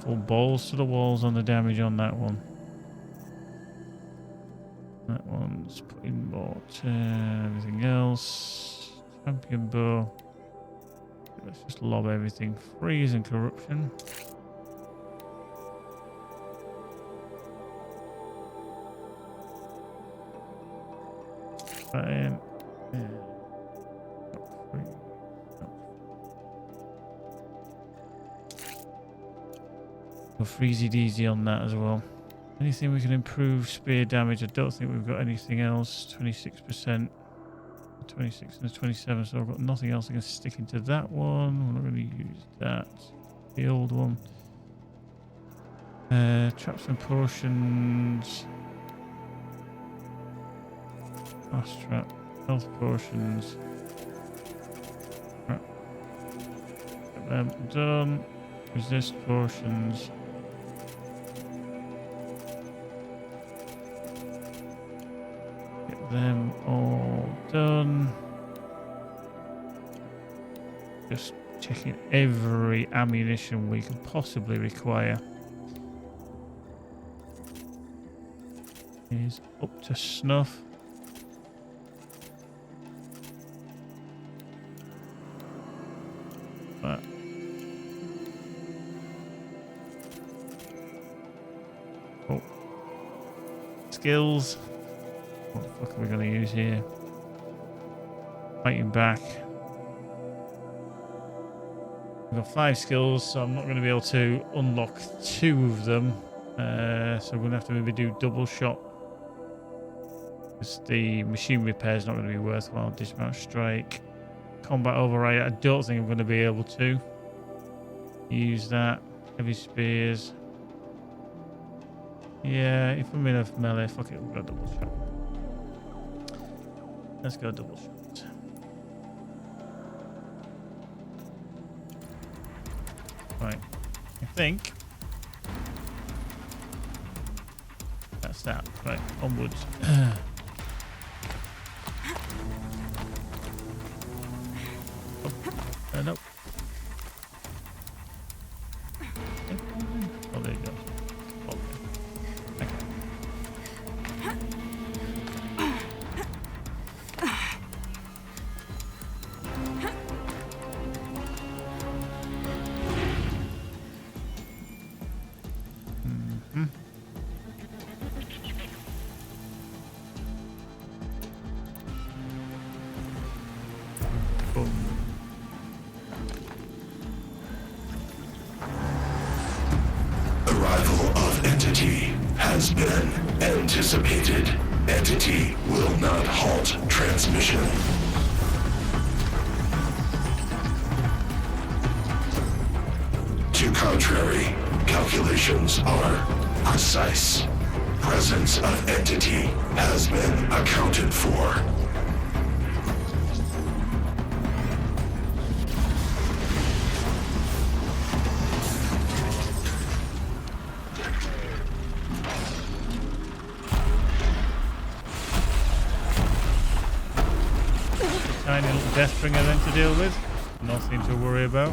Full balls to the walls on the damage on that one. That one's putting more to everything else. Champion bow. Let's just lob everything. Freeze and corruption. That in. Yeah. Go freezy deezy on that as well. Anything we can improve spear damage? I don't think we've got anything else. 26%, 26 and 27. So I've got nothing else I can stick into that one. We're not going to use that. The old one. Traps and potions. Fast trap. Health potions. Right. Get them done. Resist potions. Get them all done. Just checking every ammunition we can possibly require is up to snuff. That. Oh. Skills. What the fuck are we going to use here? Fighting back. We've got 5 skills, so I'm not going to be able to unlock 2 of them. So we're going to have to maybe do double shot. Because the machine repair is not going to be worthwhile. Dismount strike. Combat override. I don't think I'm going to be able to use that. Heavy spears. Yeah, if I'm in a melee, fuck it, we'll go double shot. Let's go double shot. Right, I think that's that. Right, onwards. Nope. Oh, there you go. Okay. Arrival of Entity has been anticipated. Entity will not halt transmission. To contrary, calculations are precise. Presence of Entity has been accounted for. Tiny little Deathbringer then to deal with. Nothing to worry about.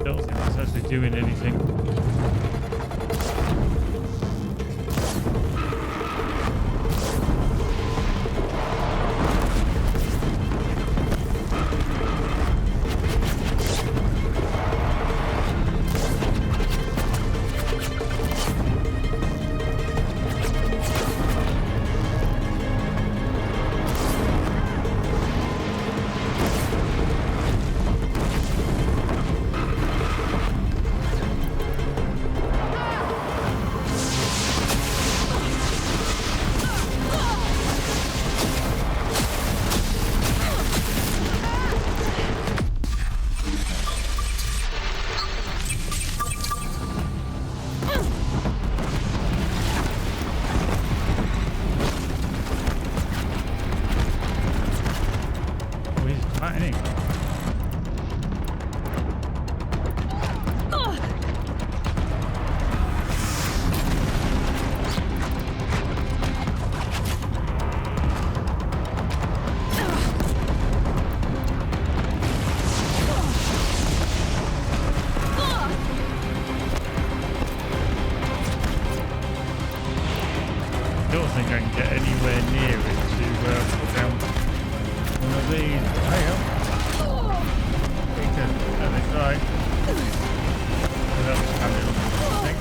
Don't think that's actually doing anything. I don't think I can get anywhere near it to put down one of these. Hang on. Let me try. Without standing on the thing.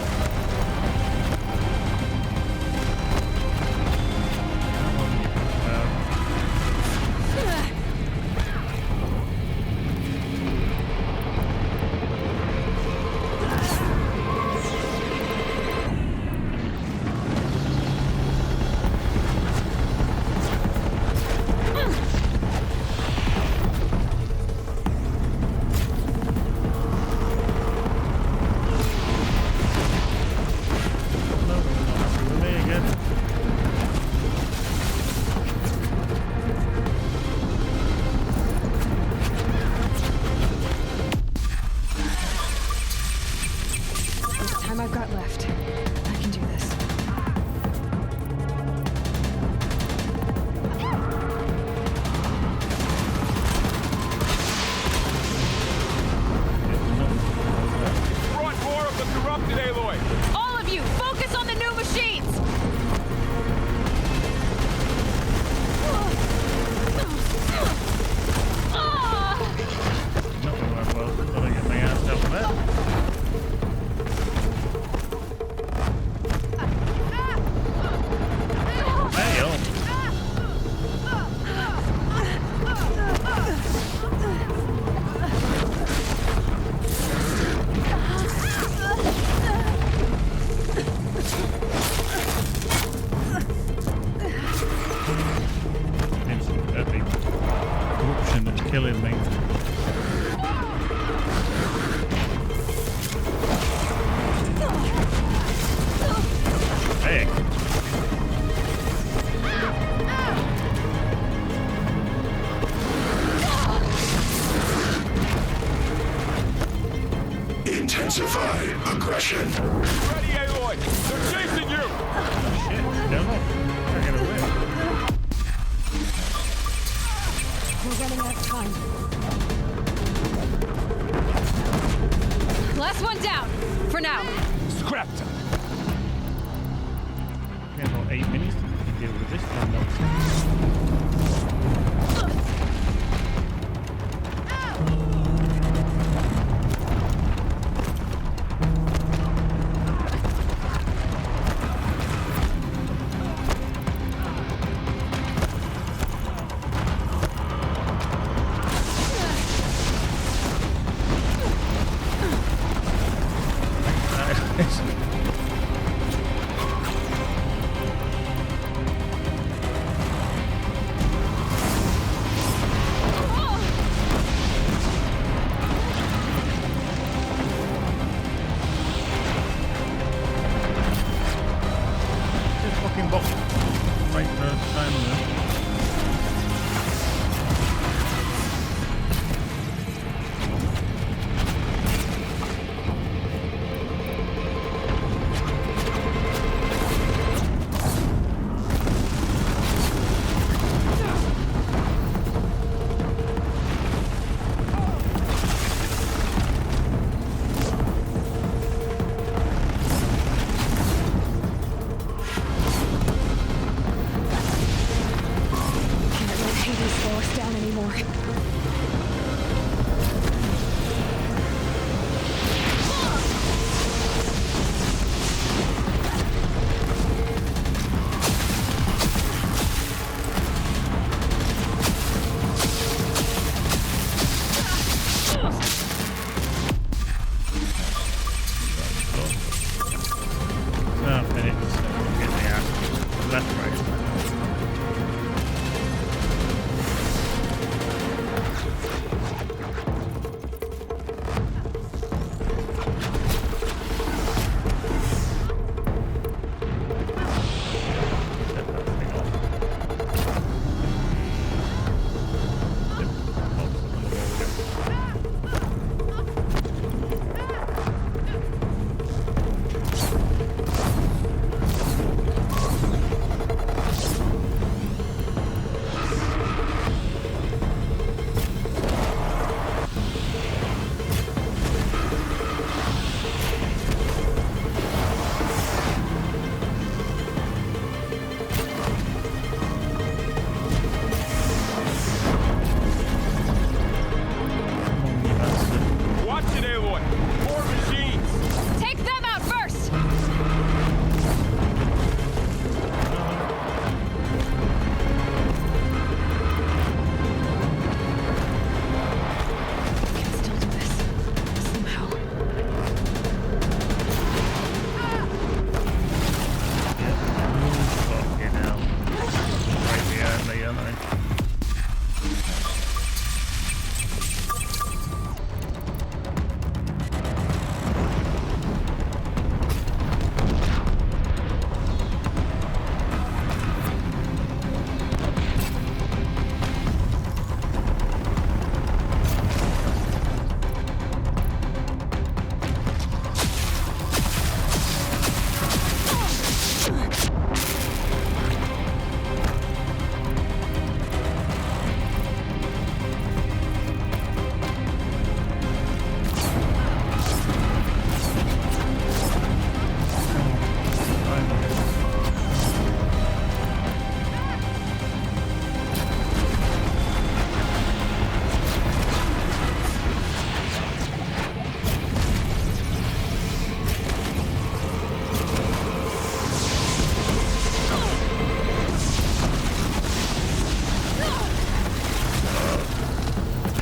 killing me. Hey. Intensify aggression. Ready, Aloy! They're chasing you! Shit, don't know. They're gonna win. We're running out of time. Last one down. For now. Scrapped him. We have about 8 minutes to deal with this damn nonsense. Fucking box right first time there.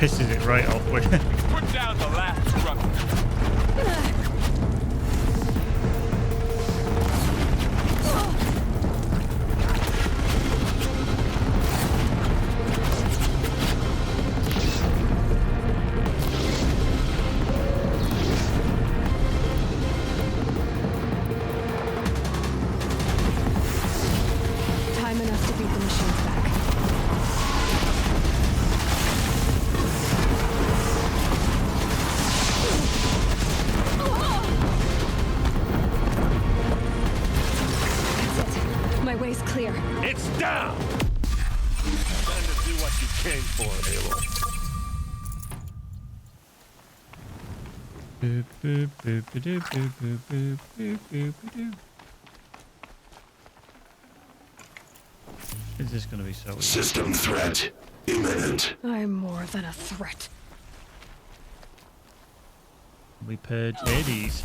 pisses it right off with. Put down the last truck. came for, Halo. Boop, boop, boop, boop, boop, boop, boop, boop, boop, boop. Is this gonna be so easy? System threat imminent. I'm more than a threat. We purge Hades.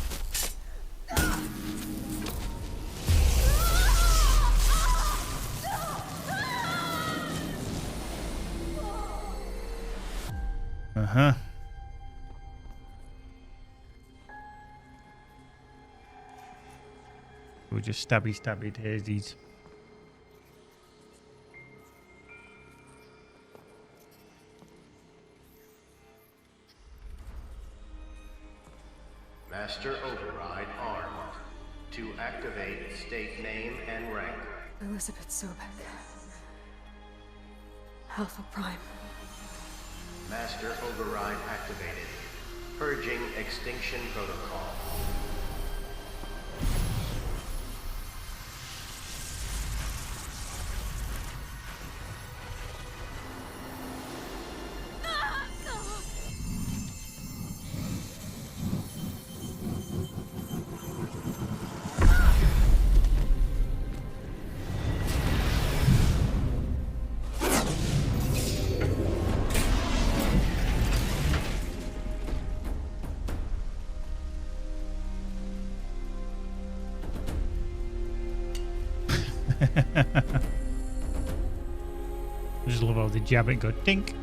Uh-huh. We just stabby Hades. Master Override armed. To activate, state name and rank. Elizabeth Sobek. Alpha Prime. Master Override activated. Purging Extinction Protocol. I just love how they jab it and go dink.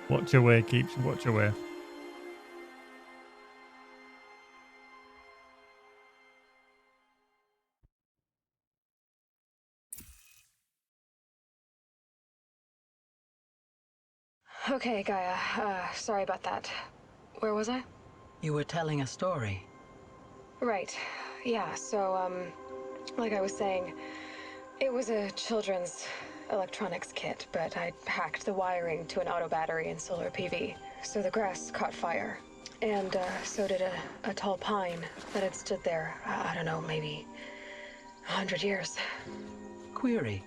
Watch your way, keeps watch your way. Okay, Gaia. Sorry about that. Where was I? You were telling a story. Right. Yeah, so, like I was saying, it was a children's electronics kit, but I hacked the wiring to an auto battery and solar PV. So the grass caught fire. And, so did a tall pine that had stood there, I don't know, maybe 100 years. Query.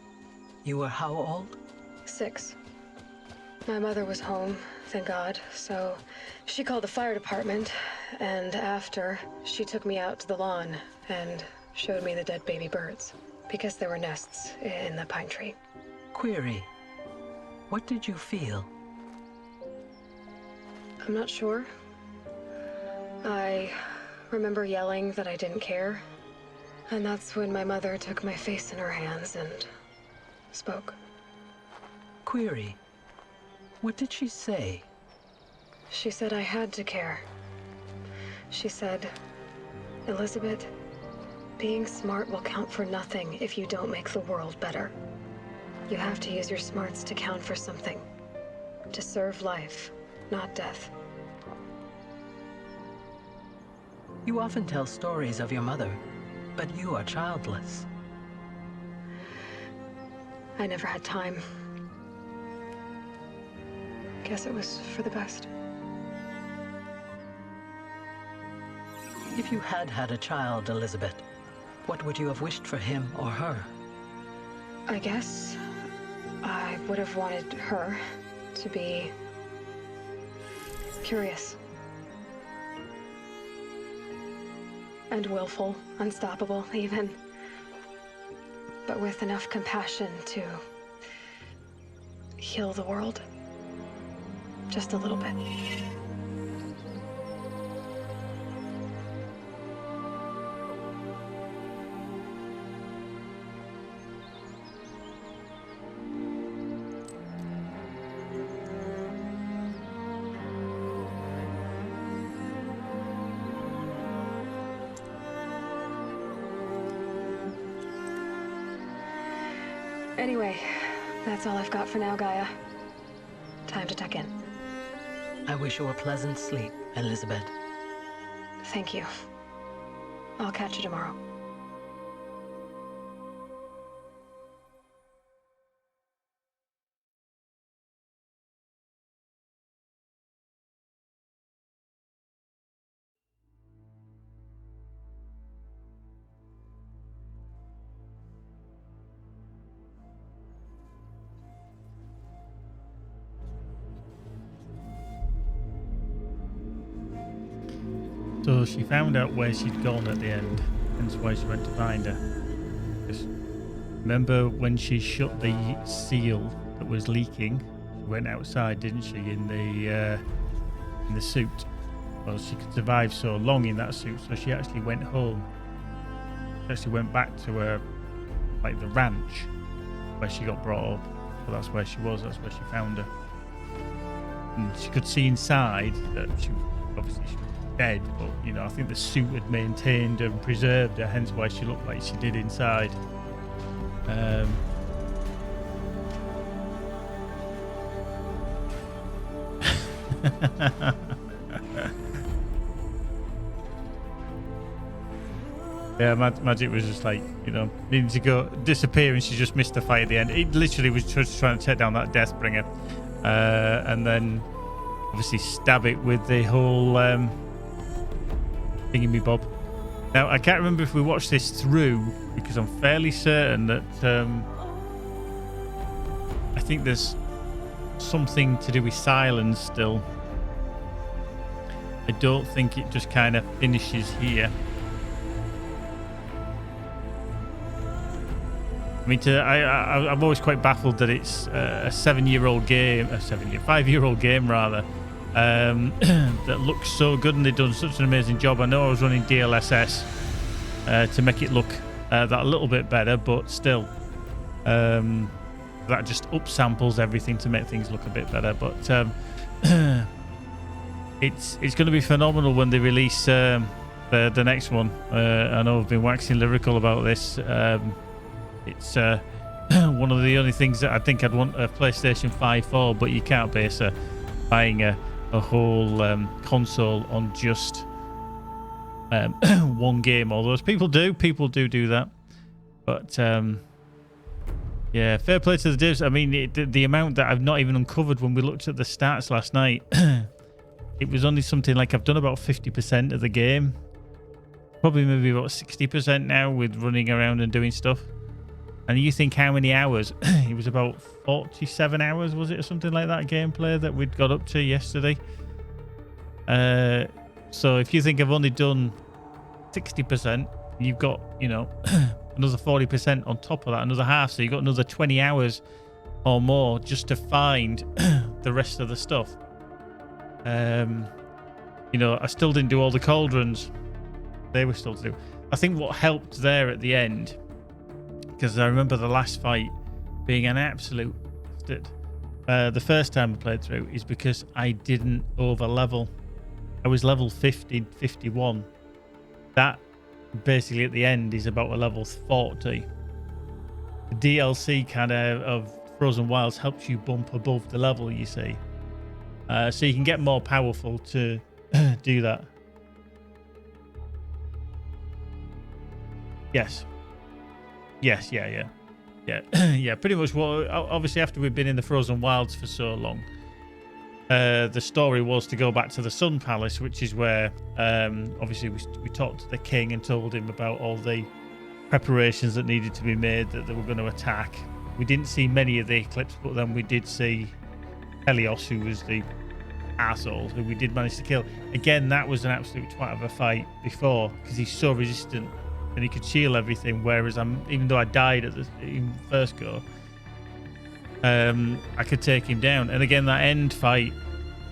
You were how old? 6. My mother was home, thank God, so she called the fire department, and after, she took me out to the lawn and showed me the dead baby birds, because there were nests in the pine tree. Query. What did you feel? I'm not sure. I remember yelling that I didn't care, and that's when my mother took my face in her hands and spoke. Query. What did she say? She said I had to care. She said, Elizabeth, being smart will count for nothing if you don't make the world better. You have to use your smarts to count for something. To serve life, not death. You often tell stories of your mother, but you are childless. I never had time. Guess it was for the best. If you had had a child, Elizabeth, what would you have wished for him or her? I guess I would have wanted her to be curious. And willful, unstoppable, even. But with enough compassion to heal the world. Just a little bit. Anyway, that's all I've got for now, Gaia. Time to tuck in. I wish you a pleasant sleep, Elizabeth. Thank you. I'll catch you tomorrow. So she found out where she'd gone at the end, hence why she went to find her. Just remember when she shut the seal that was leaking? She went outside, didn't she, in the suit? Well, she could survive so long in that suit, so she actually went home. She actually went back to her, like the ranch, where she got brought up. So that's where she was. That's where she found her. And she could see inside that she was dead, but you know, I think the suit had maintained and preserved her, hence why she looked like she did inside. Yeah, Magic was just like, you know, needing to go disappear, and she just missed the fight at the end. It literally was just trying to take down that Deathbringer, and then obviously stab it with the whole thingy-me-bob. Now, I can't remember if we watched this through, because I'm fairly certain that I think there's something to do with silence still. I don't think it just kind of finishes here. I mean, I'm always quite baffled that it's a 5-year-old game rather, that looks so good, and they've done such an amazing job. I know I was running DLSS to make it look that a little bit better, but still, that just upsamples everything to make things look a bit better. But it's going to be phenomenal when they release the next one. I know I've been waxing lyrical about this. It's one of the only things that I think I'd want a PlayStation 5 for, but you can't base buying a whole console on just one game. Although people do that. But yeah, fair play to the devs. I mean, the amount that I've not even uncovered when we looked at the stats last night, it was only something like I've done about 50% of the game. Probably maybe about 60% now with running around and doing stuff. And you think how many hours? It was about 47 hours, was it, or something like that, gameplay that we'd got up to yesterday. So if you think I've only done 60%, you've got, you know, another 40% on top of that, another half. So you've got another 20 hours or more just to find the rest of the stuff. You know, I still didn't do all the cauldrons. They were still to do. I think what helped there at the end, because I remember the last fight being an absolute bastard, the first time I played through, is because I didn't over level. I was level 50, 51. That basically at the end is about a level 40. The DLC kind of Frozen Wilds helps you bump above the level, you see. So you can get more powerful to do that. Yes. Yes, yeah. Yeah, pretty much. Well, obviously after we've been in the Frozen Wilds for so long, the story was to go back to the Sun Palace, which is where obviously we talked to the king and told him about all the preparations that needed to be made, that they were going to attack. We didn't see many of the Eclipse, but then we did see Helios, who was the arsehole, who we did manage to kill. Again, that was an absolute twat of a fight before, because he's so resistant and he could shield everything, whereas even though I died at the first go, I could take him down. And again, that end fight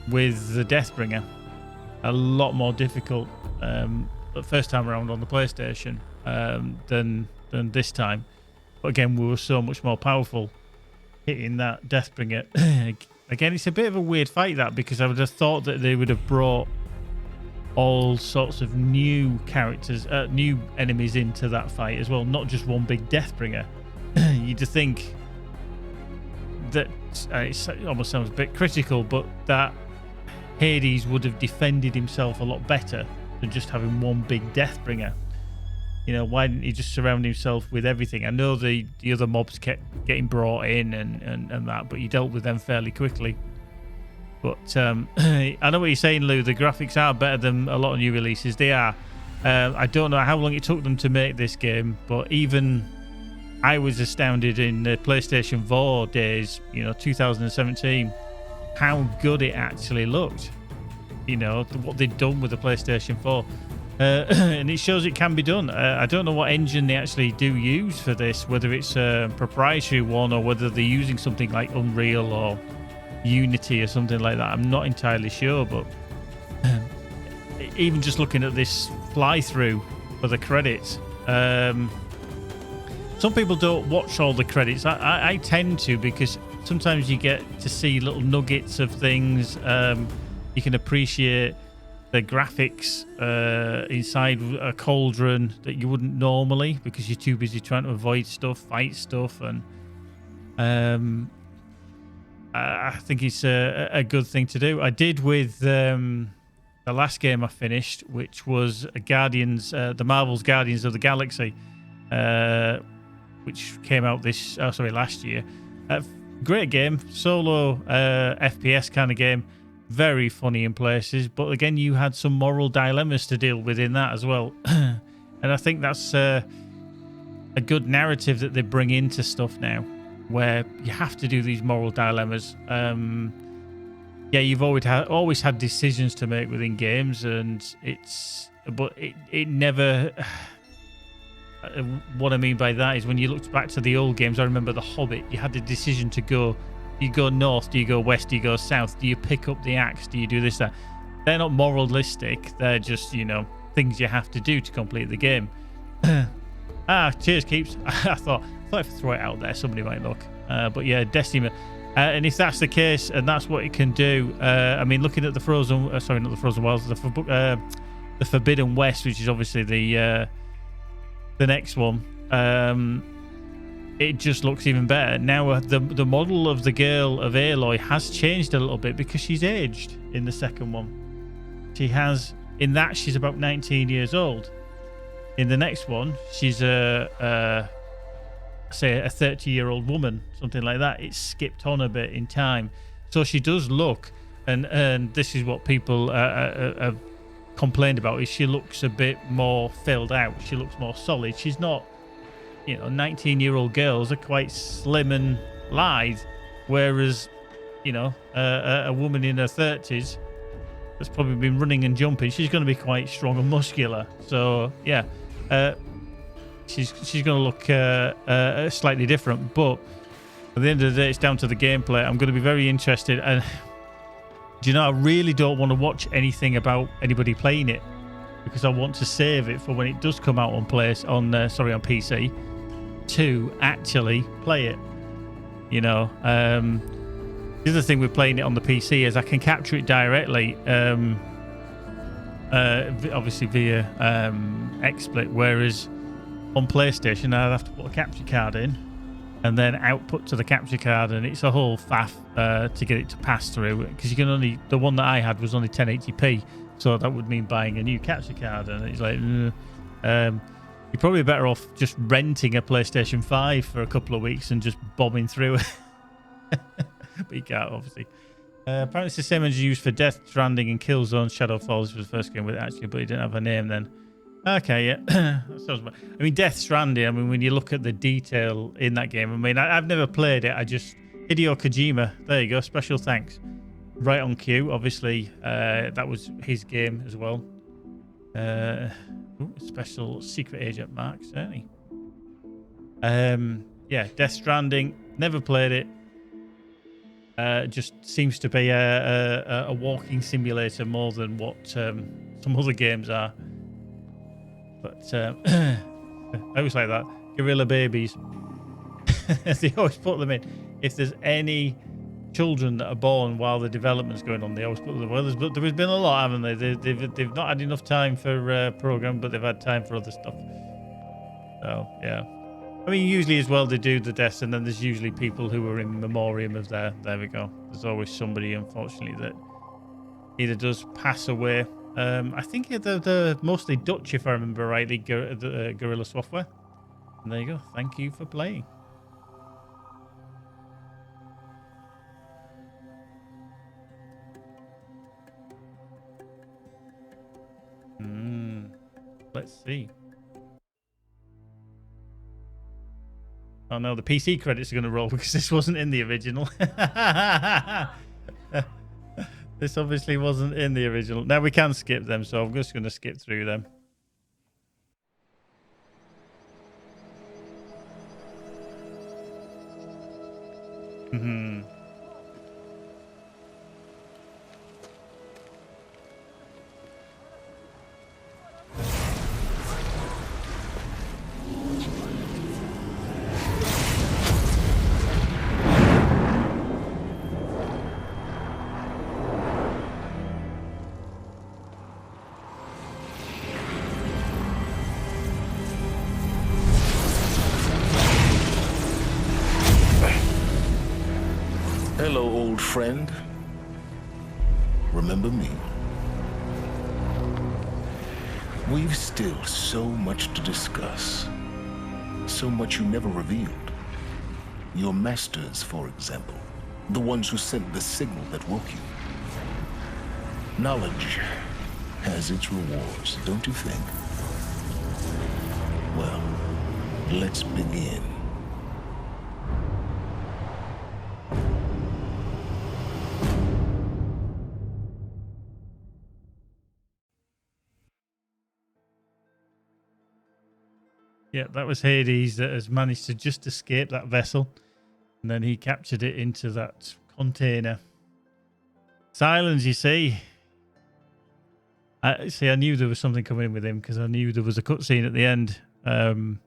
with the Deathbringer, a lot more difficult the first time around on the PlayStation than this time. But again, we were so much more powerful hitting that Deathbringer. Again, it's a bit of a weird fight, that, because I would have thought that they would have brought all sorts of new characters, new enemies into that fight as well, not just one big Deathbringer. You'd just think that it almost sounds a bit critical, but that Hades would have defended himself a lot better than just having one big Deathbringer. You know, why didn't he just surround himself with everything? I know the other mobs kept getting brought in and that, but you dealt with them fairly quickly. But I know what you're saying, Lou. The graphics are better than a lot of new releases. They are. I don't know how long it took them to make this game, but even I was astounded in the PlayStation 4 days, 2017, how good it actually looked. What they'd done with the PlayStation 4. And it shows it can be done. I don't know what engine they actually do use for this, whether it's a proprietary one or whether they're using something like Unreal or Unity or something like that. I'm not entirely sure, but even just looking at this fly-through for the credits, some people don't watch all the credits. I tend to, because sometimes you get to see little nuggets of things. You can appreciate the graphics inside a cauldron that you wouldn't normally, because you're too busy trying to avoid stuff, fight stuff, and I think it's a good thing to do. I did with the last game I finished, which was the Marvel's Guardians of the Galaxy, which came out last year. Great game, solo FPS kind of game. Very funny in places, but again, you had some moral dilemmas to deal with in that as well. And I think that's a good narrative that they bring into stuff now, where you have to do these moral dilemmas. You've always had decisions to make within games, and it never. What I mean by that is when you looked back to the old games, I remember The Hobbit. You had the decision to go. Do you go north? Do you go west? Do you go south? Do you pick up the axe? Do you do this, that? They're not moralistic. They're just, things you have to do to complete the game. Cheers, Keeps. I thought if I throw it out there, somebody might look. But yeah, Destiny. And if that's the case, and that's what it can do, looking at the Frozen... not the Frozen Wilds, the Forbidden West, which is obviously the next one, it just looks even better. Now, the model of the girl of Aloy has changed a little bit because she's aged in the second one. She has... In that, she's about 19 years old. In the next one, she's a 30-year-old woman, something like that. It's skipped on a bit in time. So she does look, and this is what people have complained about, is she looks a bit more filled out. She looks more solid. She's not... 19-year-old girls are quite slim and lithe, whereas, a woman in her 30s that's probably been running and jumping, she's going to be quite strong and muscular. So, yeah, she's going to look slightly different. But at the end of the day, it's down to the gameplay. I'm going to be very interested. And, I really don't want to watch anything about anybody playing it, because I want to save it for when it does come out on PC to actually play it. The other thing with playing it on the PC is I can capture it directly, obviously via XSplit, whereas on PlayStation I'd have to put a capture card in and then output to the capture card, and it's a whole faff to get it to pass through, because the one that I had was only 1080p. So that would mean buying a new capture card, and it's like, you're probably better off just renting a PlayStation 5 for a couple of weeks and just bombing through it. But you can't, obviously. Apparently it's the same engine used for Death Stranding and Killzone Shadow Falls for the first game with it, actually, but he didn't have a name then. Okay, yeah. That sounds about- I mean, Death Stranding, I mean, when you look at the detail in that game, I mean, I've never played it. I just... Hideo Kojima, there you go. Special thanks. Right on cue. Obviously, that was his game as well. Special secret agent mark, certainly. Yeah, Death Stranding. Never played it. Just seems to be a walking simulator more than what some other games are. But I always like that. Gorilla babies. They always put them in. If there's any children that are born while the development's going on, they always put them. Well, but there has been a lot, haven't they? They've not had enough time for program, but they've had time for other stuff. So yeah, I mean, usually as well they do the deaths, and then there's usually people who are in memoriam of their. There we go. There's always somebody, unfortunately, that either does pass away. I think they're mostly Dutch, if I remember rightly. Guerrilla Software. And there you go. Thank you for playing. Let's see. Oh no, the PC credits are going to roll because this wasn't in the original. This obviously wasn't in the original. Now we can skip them, so I'm just going to skip through them. Hello, old friend. Remember me? We've still so much to discuss. So much you never revealed. Your masters, for example. The ones who sent the signal that woke you. Knowledge has its rewards, don't you think? Well, let's begin. Yeah, that was Hades that has managed to just escape that vessel. And then he captured it into that container. Silence, you see. I knew there was something coming in with him because I knew there was a cutscene at the end. And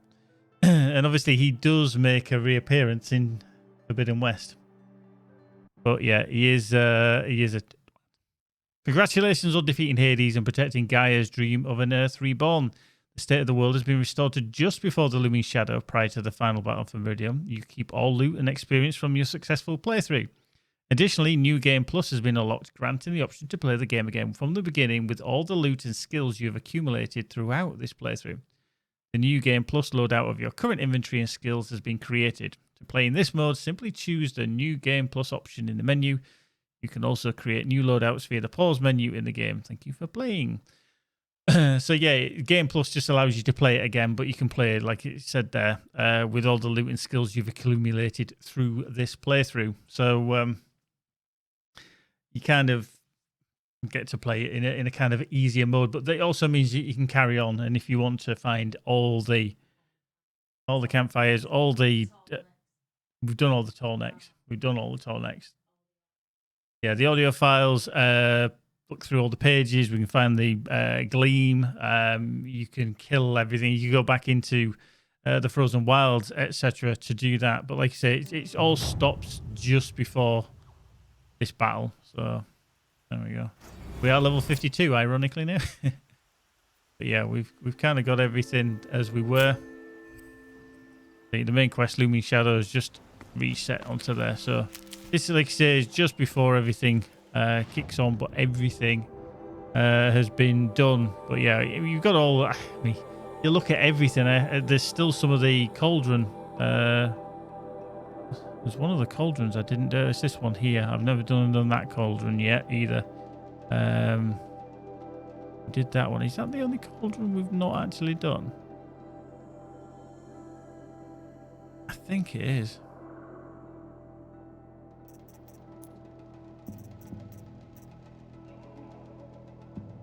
obviously he does make a reappearance in Forbidden West. But yeah, he is a... Congratulations on defeating Hades and protecting Gaia's dream of an Earth reborn. The state of the world has been restored to just before the looming shadow prior to the final battle for Meridian. You keep all loot and experience from your successful playthrough. Additionally, New Game Plus has been unlocked, granting the option to play the game again from the beginning with all the loot and skills you have accumulated throughout this playthrough. The New Game Plus loadout of your current inventory and skills has been created. To play in this mode, simply choose the New Game Plus option in the menu. You can also create new loadouts via the pause menu in the game. Thank you for playing. So yeah, Game Plus just allows you to play it again, but you can play it, like it said there, with all the loot and skills you've accumulated through this playthrough. So you kind of get to play it in a kind of easier mode, but that also means that you can carry on. And if you want to find all the campfires, we've done all the tall necks. We've done all the tall necks. Yeah, the audio files. Look through all the pages. We can find the gleam. You can kill everything. You can go back into the frozen wilds, etc. to do that. But like I say, it all stops just before this battle. So there we go. We are level 52, ironically now. But yeah, we've kind of got everything as we were. The main quest, Looming Shadow, is just reset onto there. So this, like I say, is just before everything kicks on, but everything has been done. But yeah, you've got all... I mean, you look at everything. There's still some of the cauldron. There's one of the cauldrons I didn't do. It's this one here. I've never done that cauldron yet either. We did that one. Is that the only cauldron we've not actually done? I think it is.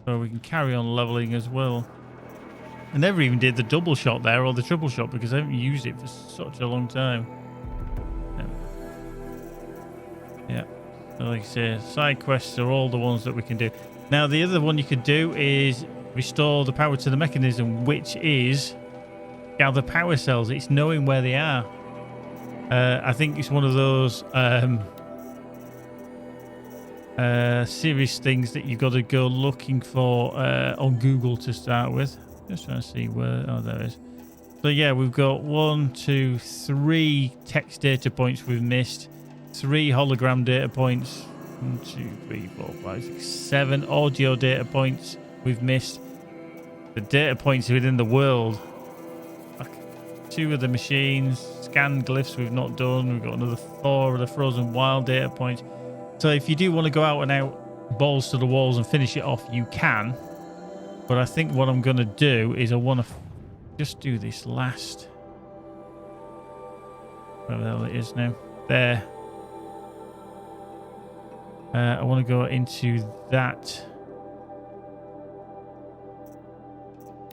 So we can carry on leveling as well. I never even did the double shot there or the triple shot because I haven't used it for such a long time. Yeah. So like I say, side quests are all the ones that we can do. Now the other one you could do is restore the power to the mechanism, which is gather power cells. It's knowing where they are. I think it's one of those serious things that you've got to go looking for on Google to start with. Just trying to see where. Oh, there it is. So yeah, we've got 1, 2, 3 text data points we've missed, 3 hologram data points, 1, 2, 3, 4, 5, 6, 7 audio data points we've missed. The data points within the world. 2 of the machines, scan glyphs we've not done. We've got another 4 of the frozen wild data points. So if you do want to go out and out, balls to the walls and finish it off, you can. But I think what I'm going to do is I want to just do this last. Where the hell it is now? There. I want to go into that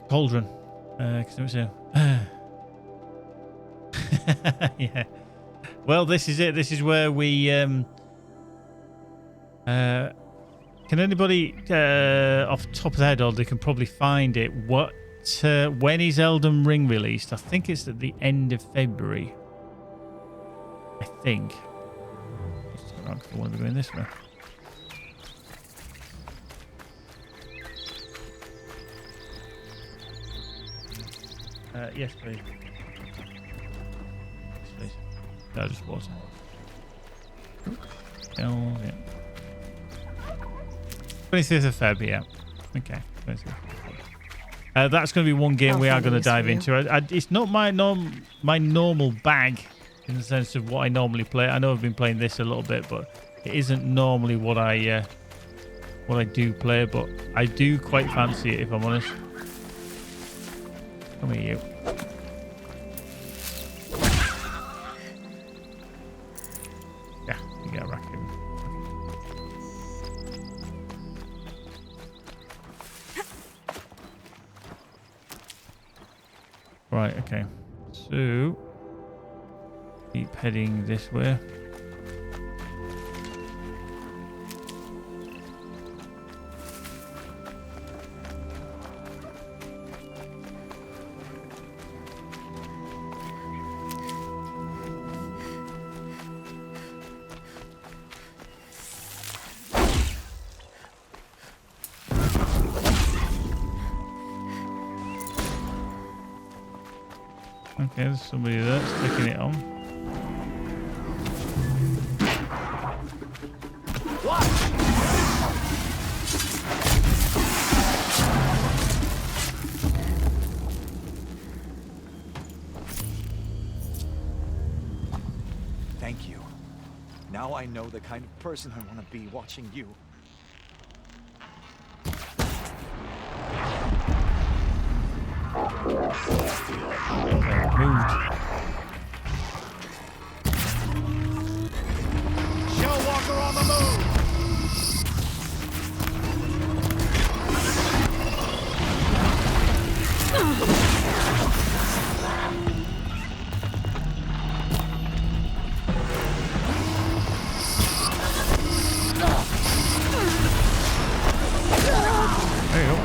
cauldron. Because it was yeah. Well, this is it. This is where we can anybody off the top of their head, or they can probably find it, what when is Elden Ring released? I think it's at the end of February. I think. Just turn around 'cause I want to be going this way. Yes, please. Yes, please. No, just water. Oh, yeah. 25th of Feb, yeah. Okay. 25th. That's going to be one game we are going to dive into. It's not my normal bag in the sense of what I normally play. I know I've been playing this a little bit, but it isn't normally what I do play. But I do quite fancy it, if I'm honest. Come here, you. Yeah, you get a raccoon. Right, okay. So, keep heading this way. Okay, there's somebody there sticking it on. Thank you. Now I know the kind of person I want to be watching you. Moved. Shell Walker on the move! There you go.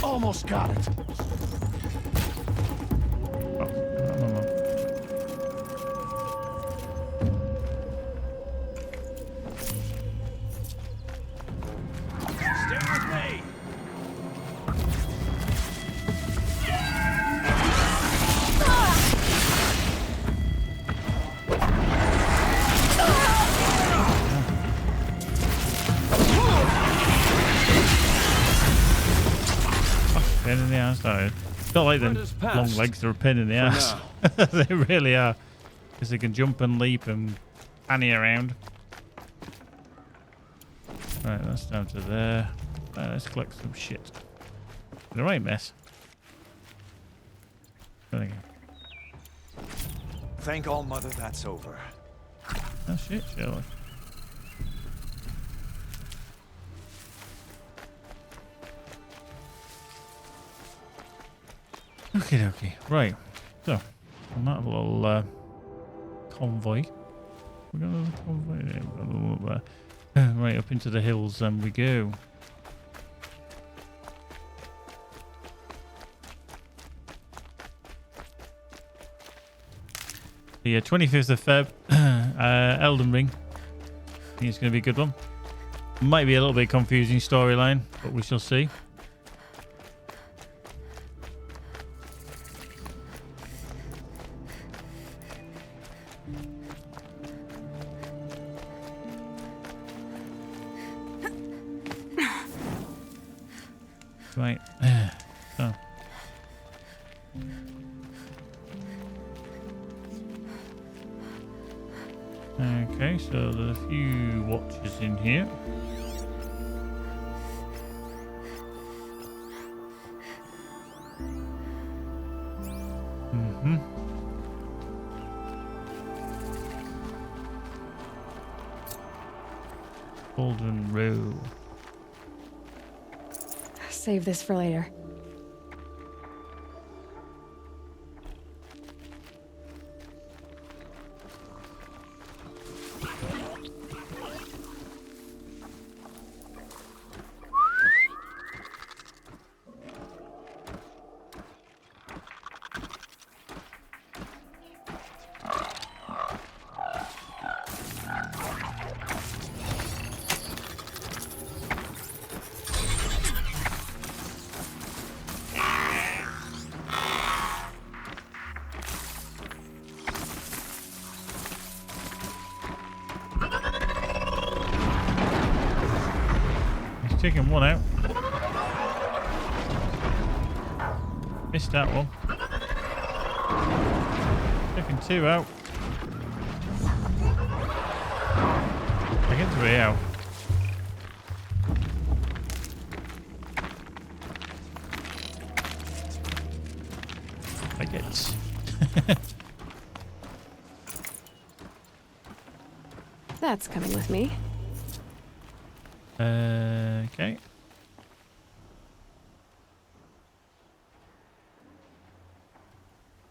Almost got it. Pain in the ass, though. Not like them long legs are a pain in the ass. They really are. Because they can jump and leap and panny around. Right, that's down to there. Right, let's collect some shit. In the right mess. There we go. Thank All Mother that's over. Oh shit, Sherlock. Okay. Right. So, we might have a little convoy. We're going to have a convoy. Yeah, we've got a little right up into the hills, and we go. The 25th of Feb, Elden Ring. I think it's going to be a good one. Might be a little bit confusing storyline, but we shall see. Right. So. Okay, so there's a few watches in here. Golden Row. Save this for later. Taking one out. Missed that one. Taking two out. Taking three out. I get. That's coming with me. Okay.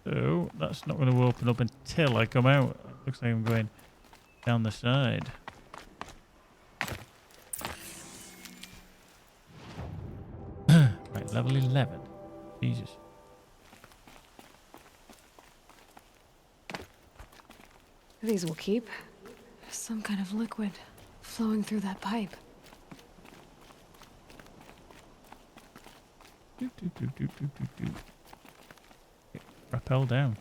So that's not going to open up until I come out. Looks like I'm going down the side. Right, level 11. Jesus. These will keep. Some kind of liquid flowing through that pipe. Rappel down.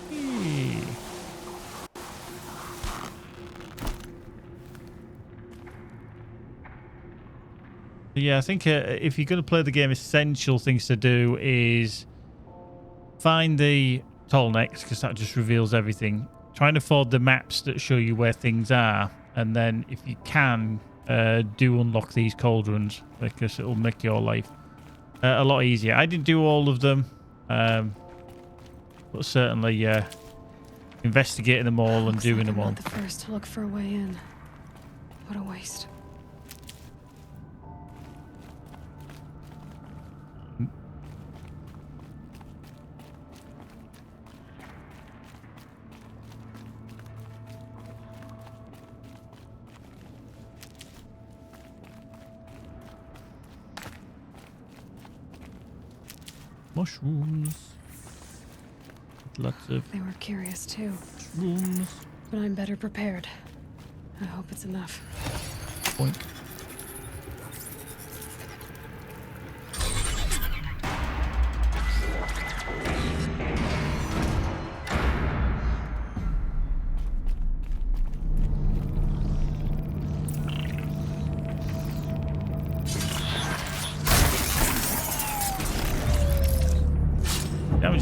Hey. Yeah, I think if you're going to play the game, essential things to do is find the tall necks, because that just reveals everything. Try and afford the maps that show you where things are, and then if you can, do unlock these cauldrons, because it'll make your life a lot easier. I didn't do all of them, but certainly investigating them all and doing them all. I'm not the first to look for a way in. What a waste. Mushrooms. Lots of. They were curious too. Mushrooms. But I'm better prepared. I hope it's enough. Point.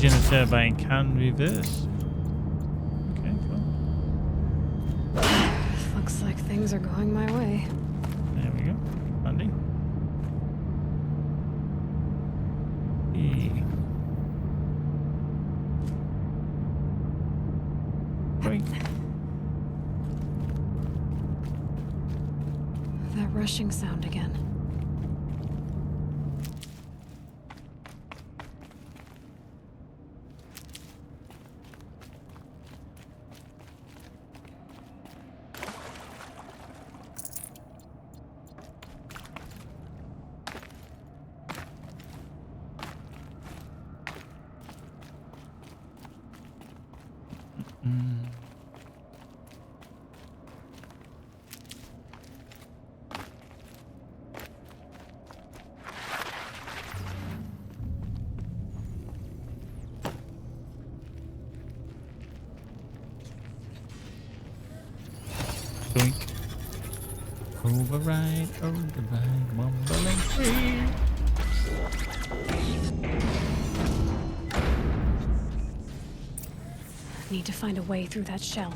damage in a turbine can reverse. Okay, cool. Looks like things are going my way. There we go. Handy. E. Break. That rushing sound again. Doink. Override, mumbling free. Need to find a way through that shell.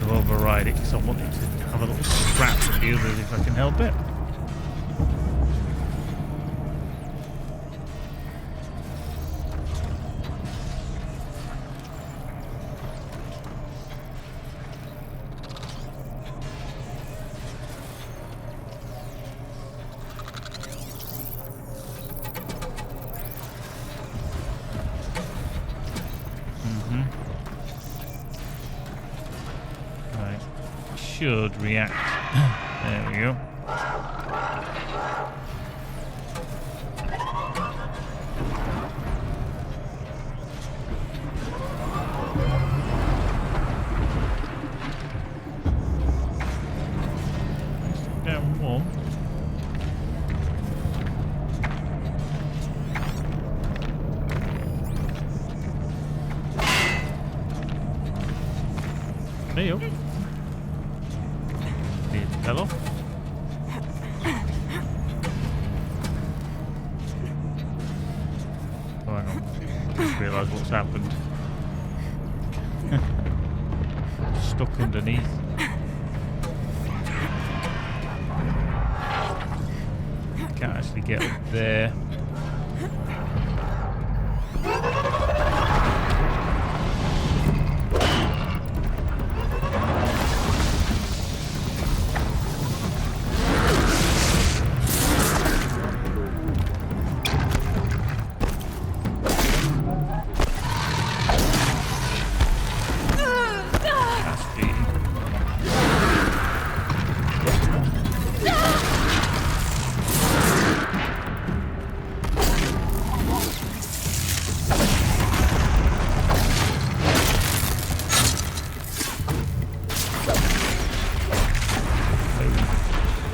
I'll override it because I want it to have a little scrap with the others if I can help it. Should react. There we go. Down one. There you go. Hello? Oh, hang on. I just realised what's happened. Stuck underneath. Can't actually get up there.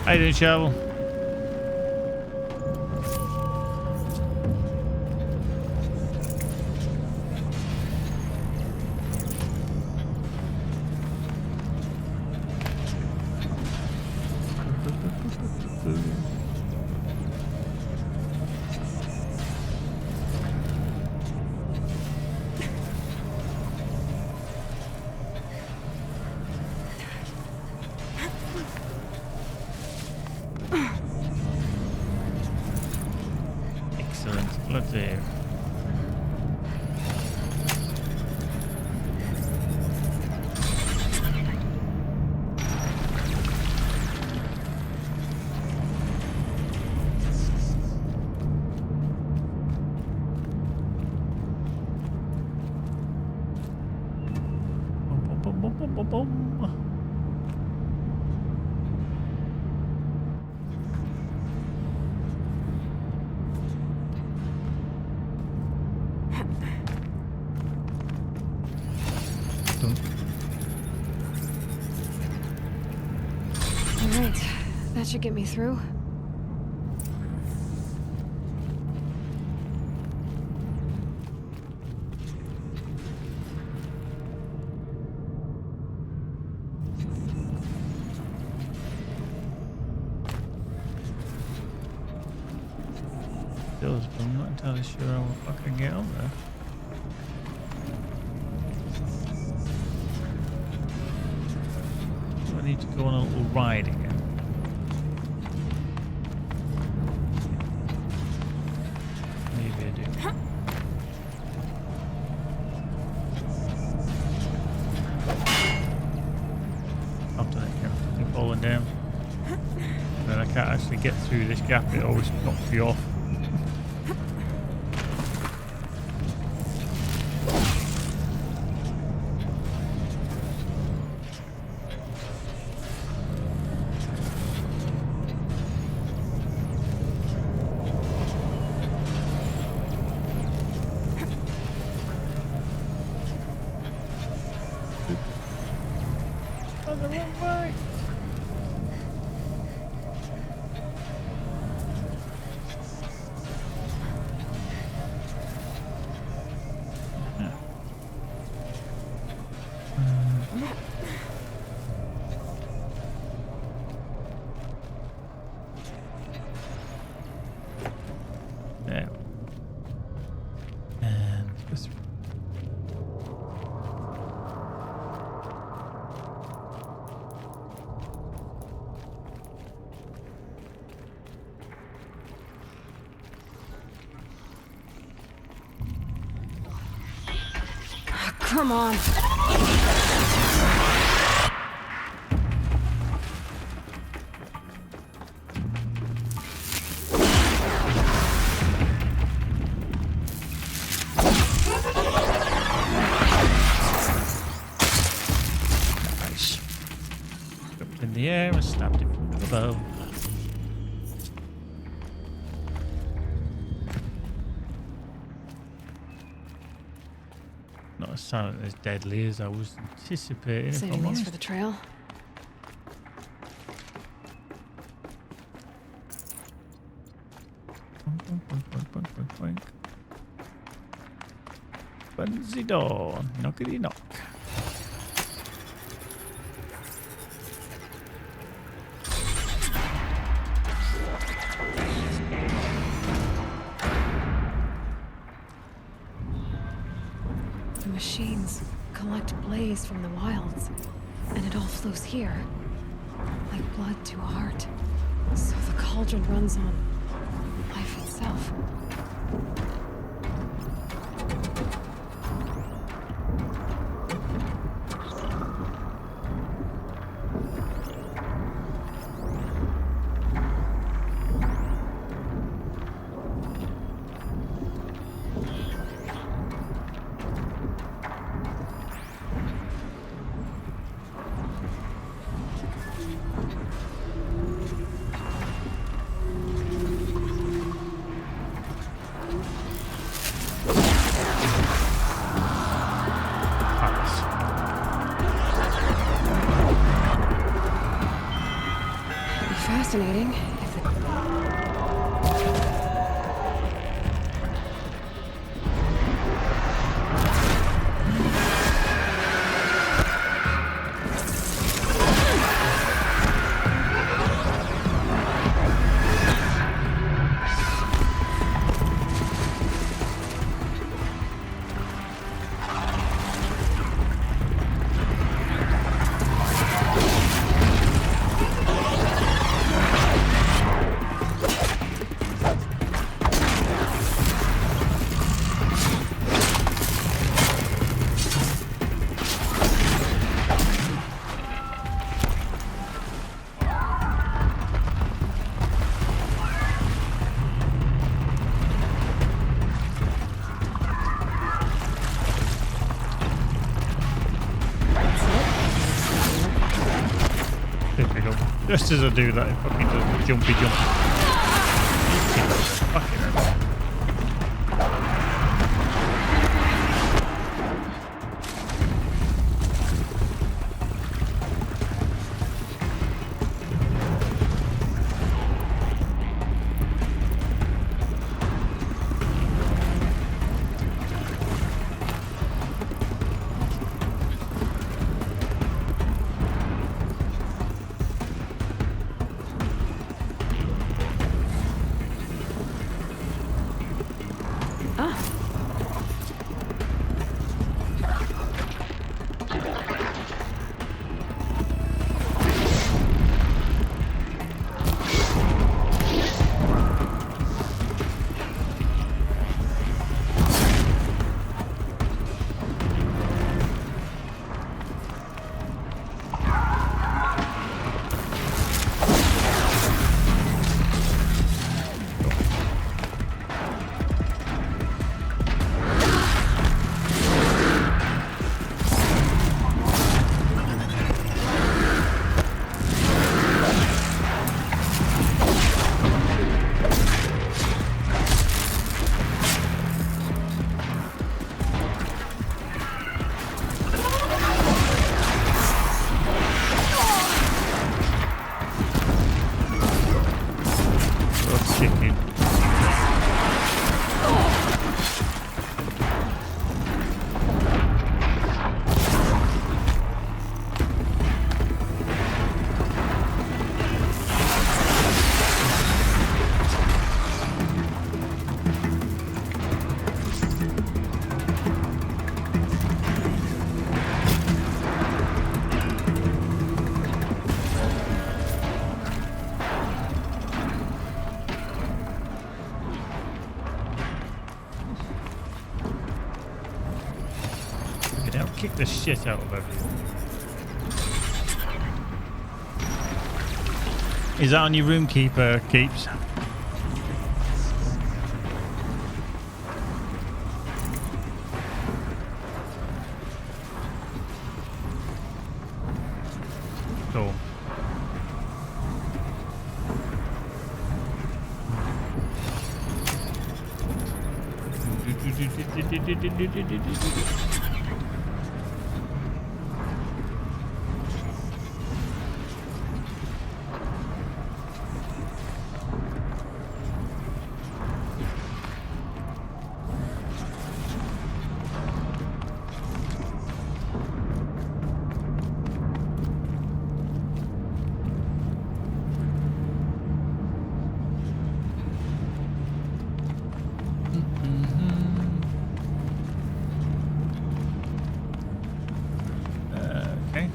How you doing, Shovel? Excellent. Blood there. Alright, that should get me through. entirely sure how I can get on there. Do I need to go on a little ride again? Maybe I do. I've done it again. I've fallen down. Then I can't actually get through this gap. It always knocks me off. On the wrong way. There. And this. Come on. Nice. Jumped in the air and stabbed it from above. Not as silent as deadly as I was anticipating. If Saving I'm these honest. for the trail. Boink. Opens the door. Knockity knock. The machines collect blaze from the wilds, and it all flows here, like blood to a heart. So the cauldron runs on life itself. Fascinating. Just as I do that, it fucking does the jumpy jump. Fucking hell. the shit out of everyone. Is that on your room keeper, Keeps? Cool. Okay.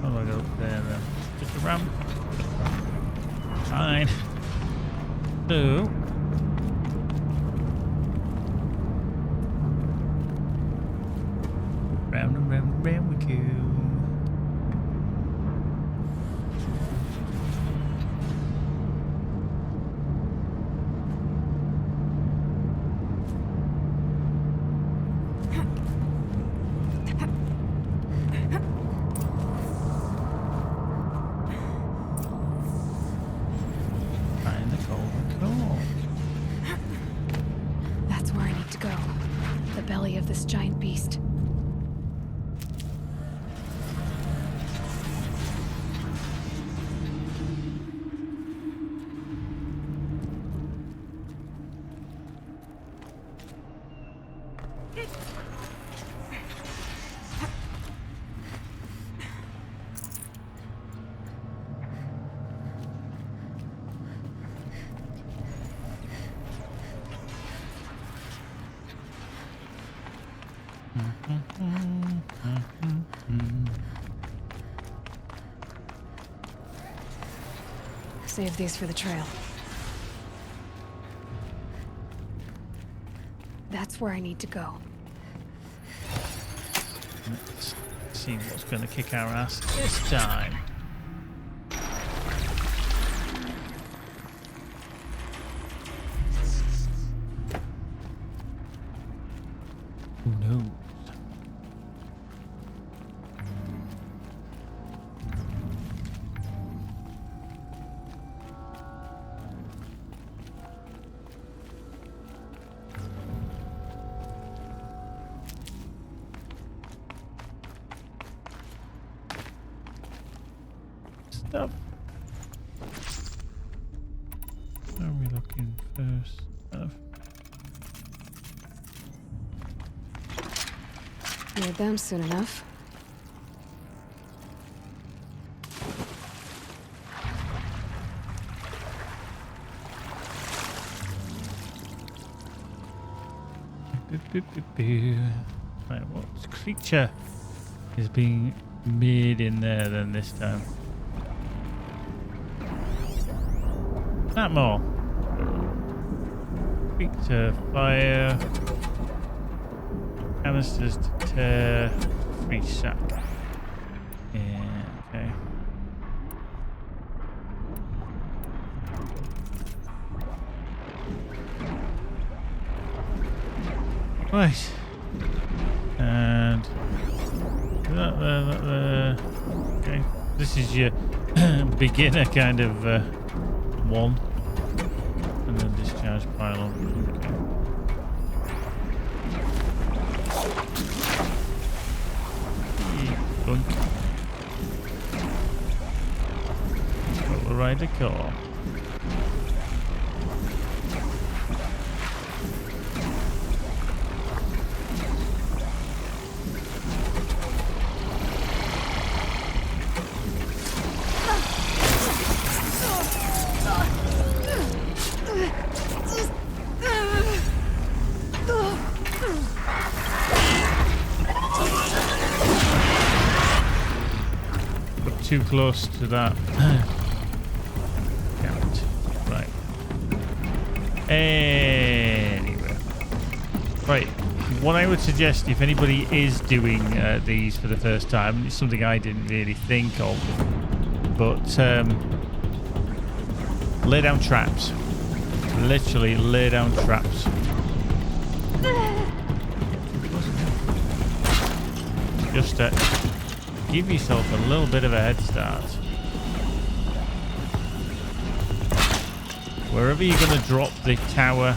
How do I go up there then? Just a ramp. Fine. So. Round and round and round we go. Find the golden core. That's where I need to go. The belly of this giant beast. Save these for the trail. That's where I need to go. Let's see what's going to kick our ass this time. Who knows? Stuff. Where are we looking first? Need them soon enough. Right, what creature is being made in there then this time? That more. Creature, fire, canisters to tear, free sack. Yeah, okay. Right. And that there. Okay. This is your beginner kind of one. And then discharge pylon. Okay. Boink. Got the rider core. too close to that. Can't. Right. Anyway. Right. What I would suggest, if anybody is doing these for the first time, it's something I didn't really think of, but lay down traps. Literally lay down traps. Just give yourself a little bit of a head start. Wherever you're going to drop the tower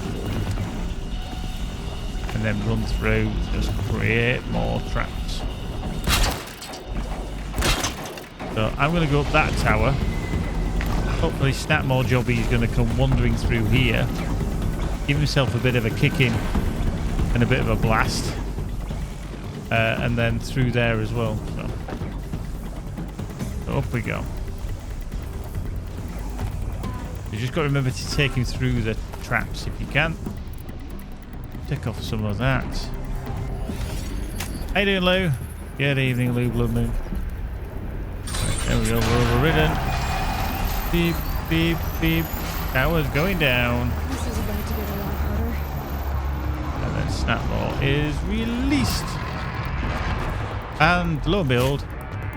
and then run through, just create more traps. So I'm going to go up that tower. Hopefully Snapmore Jobby is going to come wandering through here, give himself a bit of a kick in and a bit of a blast, and then through there as well. So up we go. You just got to remember to take him through the traps if you can. Take off some of that. How you doing, Lou? Good evening, Lou Blood Moon. Right, there we go, we're overridden. Beep, beep, beep. Tower's going down. This is about to get a lot harder. And then Snapmore is released. And lo and behold,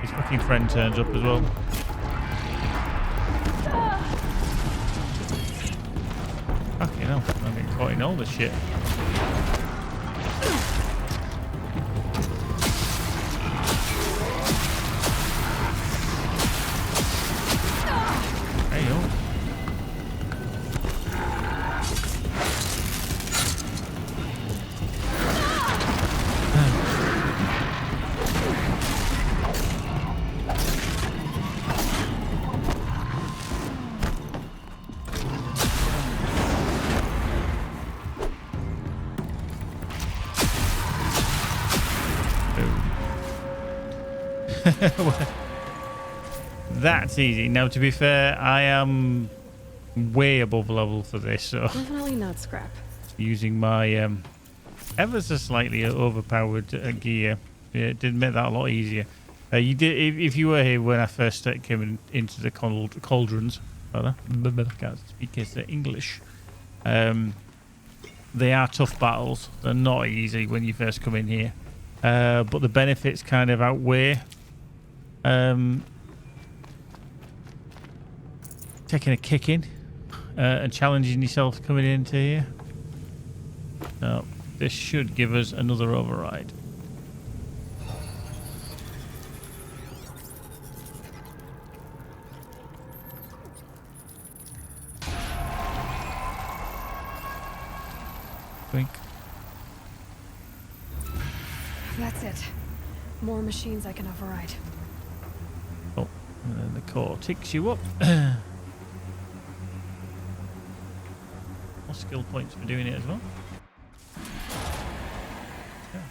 his fucking friend turns up as well. Fucking hell, I'm getting caught in all this shit. There you go. That's easy. Now, to be fair, I am way above level for this, so Definitely not scrap. using my ever so slightly overpowered gear, yeah, it did make that a lot easier. You did if you were here when I first came into the cauldrons. I can't speak English. They are tough battles. They're not easy when you first come in here, but the benefits kind of outweigh taking a kick in and challenging yourself coming into here. So this should give us another override. Twink. That's it. More machines I can override. Oh, and then the core ticks you up. More skill points for doing it as well. Yeah.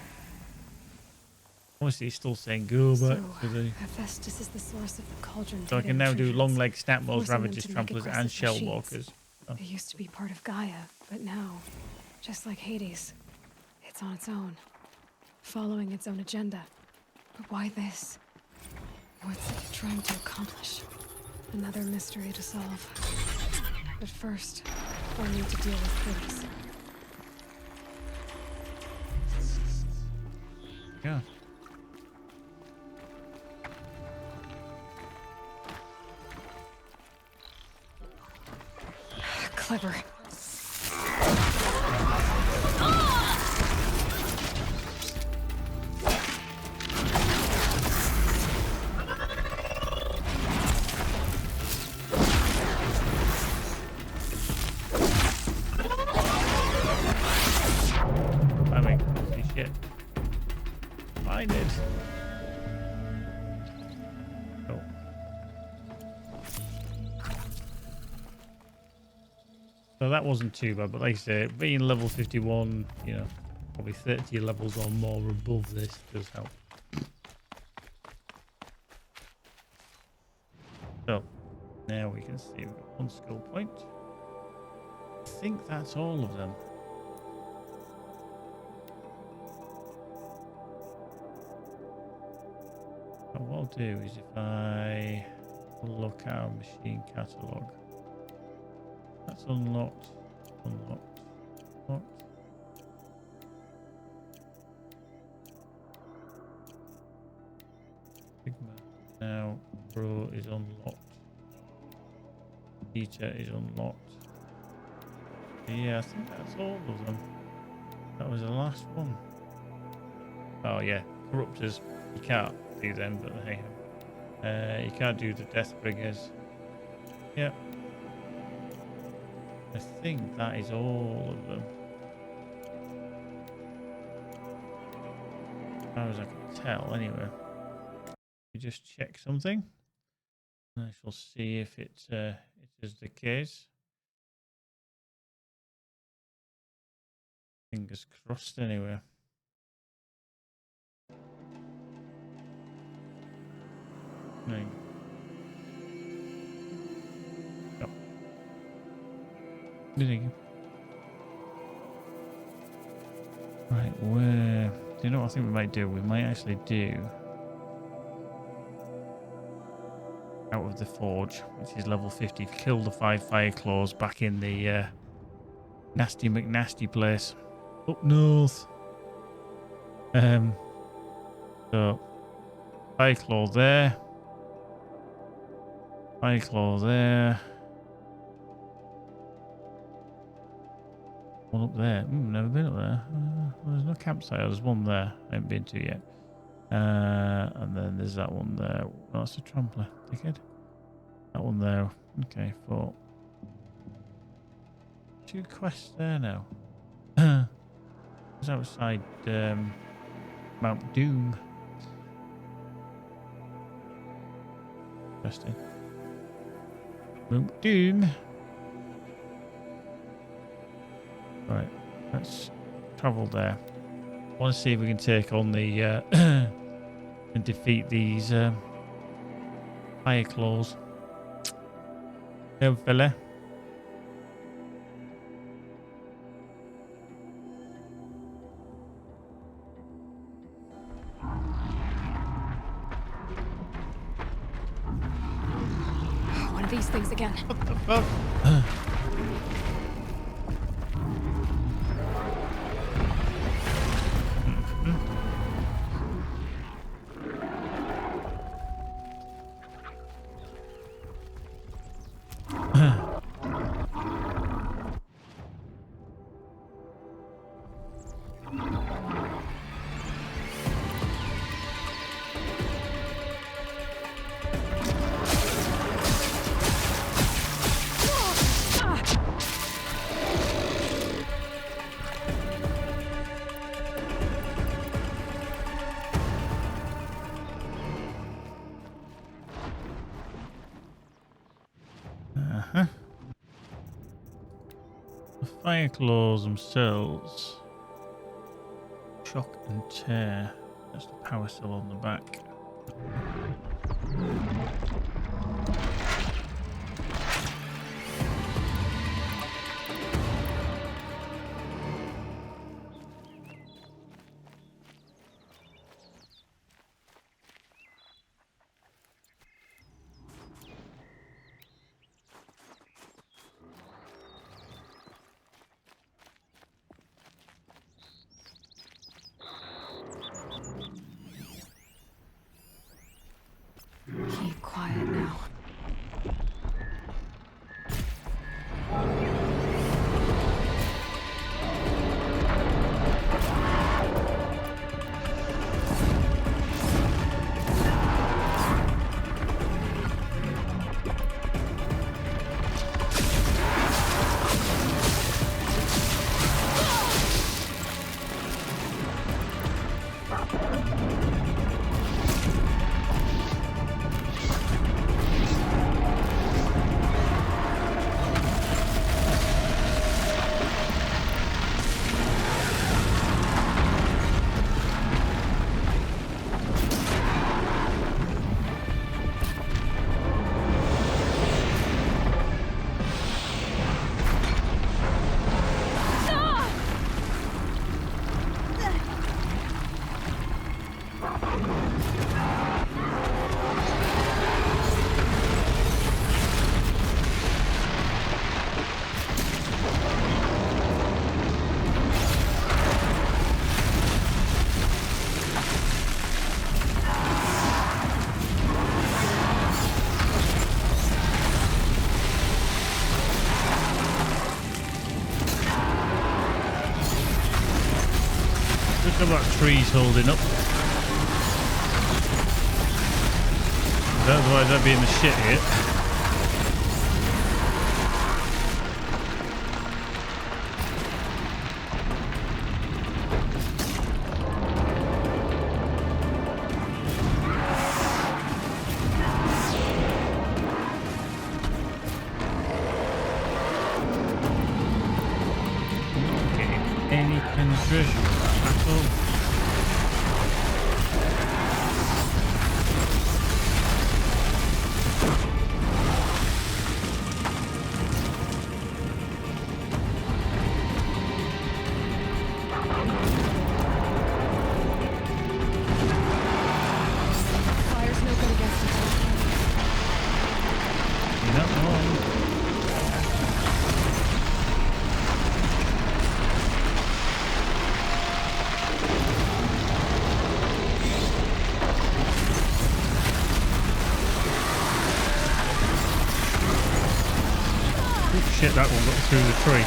Obviously, he's still saying go back to the. Hephaestus is the source of the cauldron. So I can now do long leg Snapmores, forcing them Ravagers, to make Tramplers, and aggressive Shell machines. Walkers. Oh. They used to be part of Gaia, but now, just like Hades, it's on its own, following its own agenda. But why this? What's it trying to accomplish? Another mystery to solve. But first, I need to deal with Hades. Yeah. Clever. So that wasn't too bad, but like I say, being level 51, you know, probably 30 levels or more above this does help. So, now we can see we've got one skill point. I think that's all of them. That I'll do is if I look at our machine catalog, that's unlocked, unlocked, unlocked. Sigma now Pro is unlocked. Beta is unlocked. Yeah, I think that's all of them. That was the last one. Oh yeah, Corruptors. You can't do them, but hey, you can't do the Deathbringers. Yep. I think that is all of them. As far as I can tell, anyway. You just check something. I shall see if it is the case. Fingers crossed, anyway. No. Yep. There you go. Right, where? Do you know what I think we might do? We might actually do out of the forge, which is level 50. Kill the 5 fire claws back in the nasty McNasty place up north. So fire claw there, fire claw there, one up there. Never been up there. Well, there's no campsite. There's one there I haven't been to yet. And then there's that one there. Oh, that's a trampler, dickhead. That one there. Okay, 4. 2 quests there now. It's outside Mount Doom. Interesting. Mount Doom. Right, let's travel there. I want to see if we can take on the and defeat these fire claws. Hey, fella. One of these things again. What the fuck? The fire claws themselves shock and tear. That's the power cell on the back. Look at that tree's holding up. Otherwise I'd be in the shit here. Not getting any penetration at all. Fire's no good against it. You're not wrong. Oh, shit, that one got through the tree.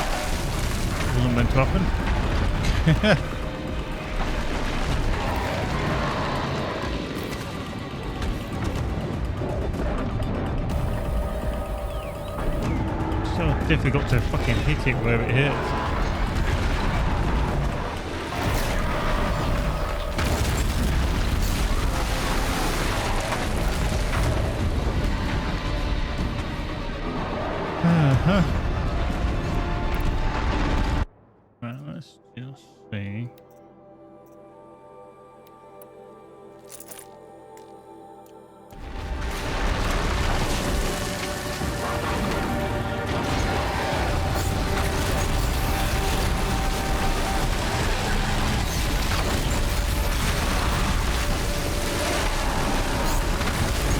Wasn't meant to happen. So difficult to fucking hit it where it hits. Right, let's just see.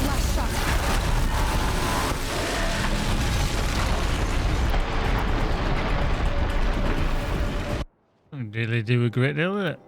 Last shot. Doesn't really do a great deal, does it?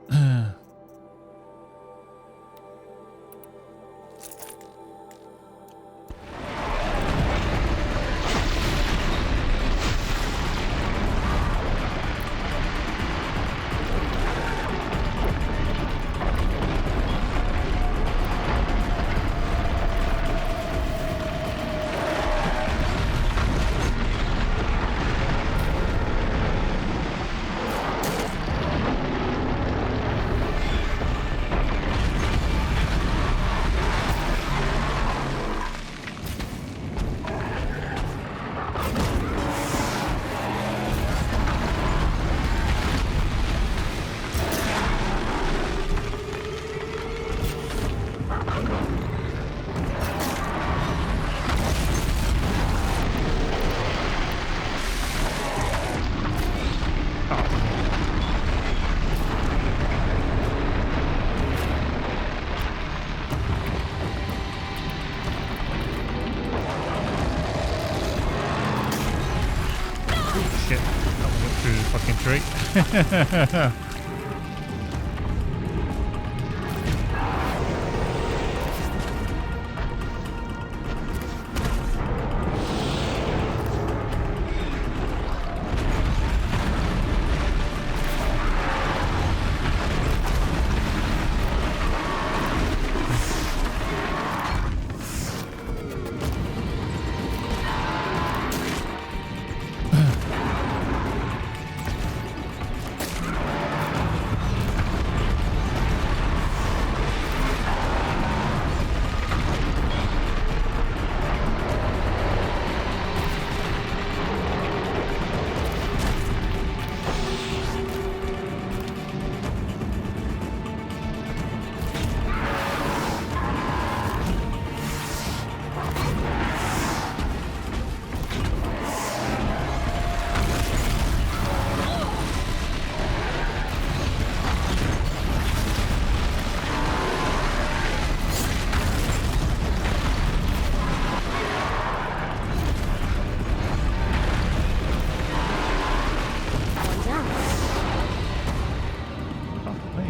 Shit, that one went through the fucking tree.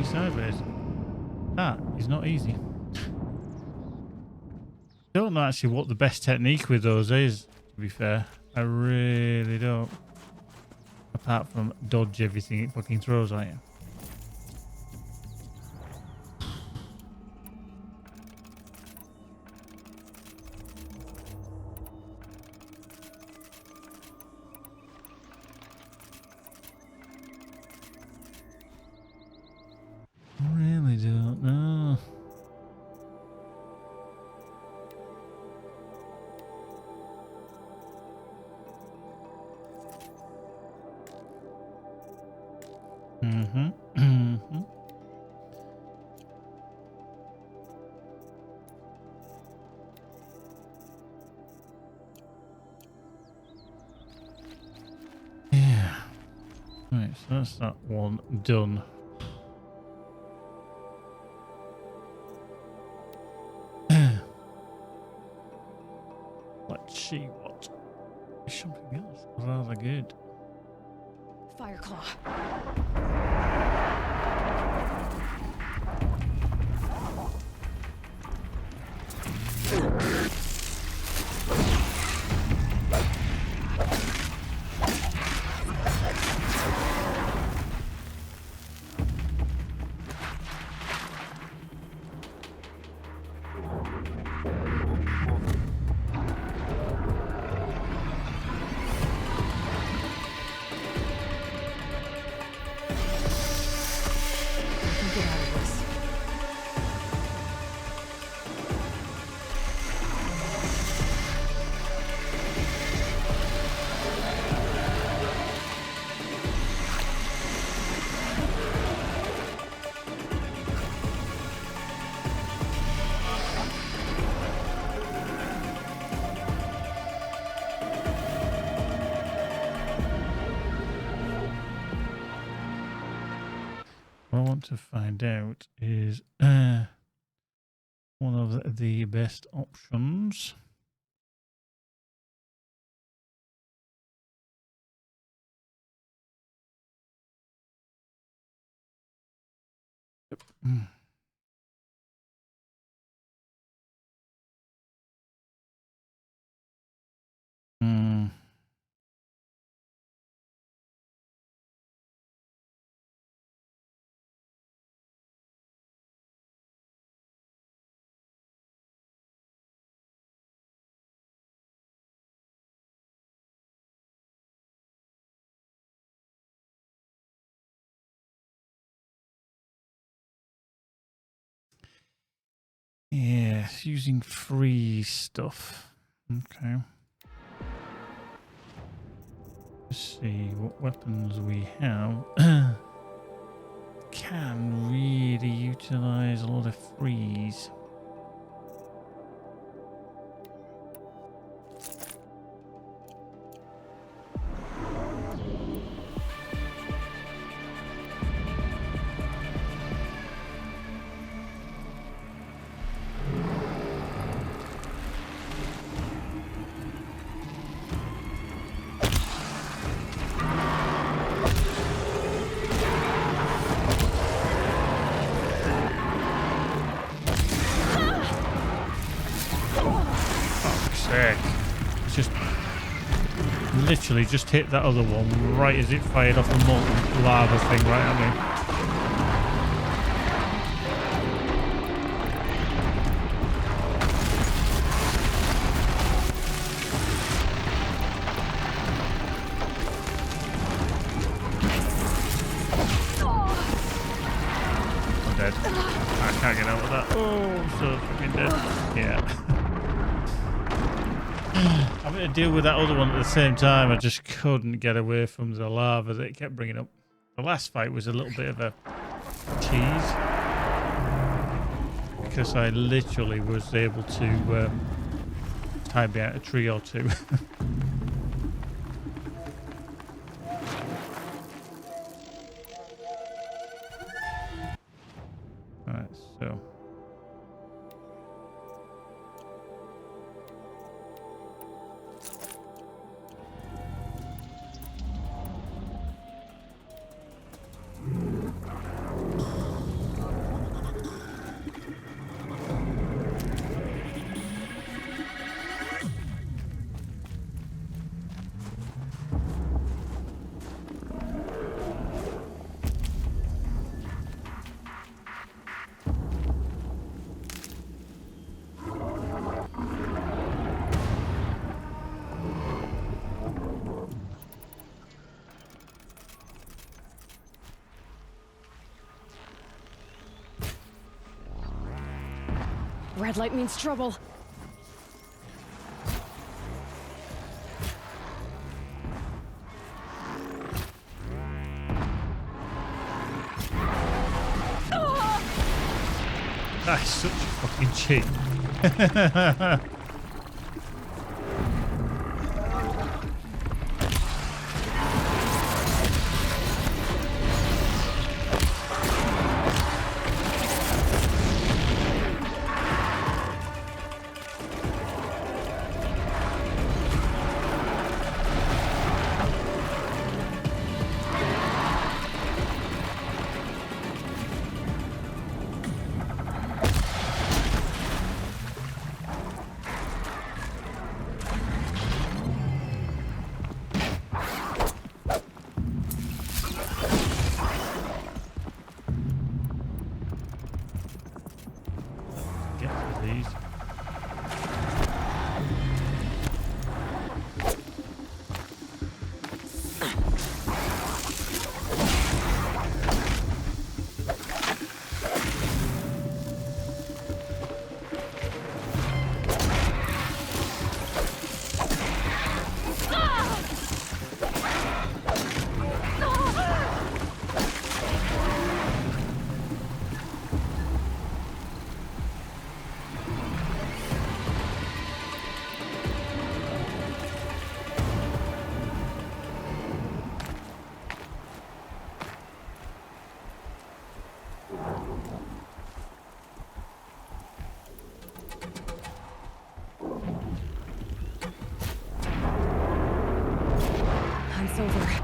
Sideways. That is not easy. Don't know actually what the best technique with those is, to be fair. I really don't. Apart from dodge everything it fucking throws at you. Mm-hmm. Mm-hmm. Yeah. Right, so that's that one done. Let's see what something else rather good. Fireclaw. Get out of this. What I want to find out is one of the best options. Yep. Hmm. Yes, using free stuff. Okay. Let's see what weapons we have. Can really utilize a lot of freeze. Just literally just hit that other one right as it fired off the molten lava thing right at me. I'm dead. I can't get out of that. Oh, I'm so fucking dead. Yeah. Having to deal with that other one at the same time, I just couldn't get away from the lava that it kept bringing up. The last fight was a little bit of a tease because I literally was able to tie me out a tree or two. Alright, so. Red light means trouble. That is such a fucking cheat. Hunt's over.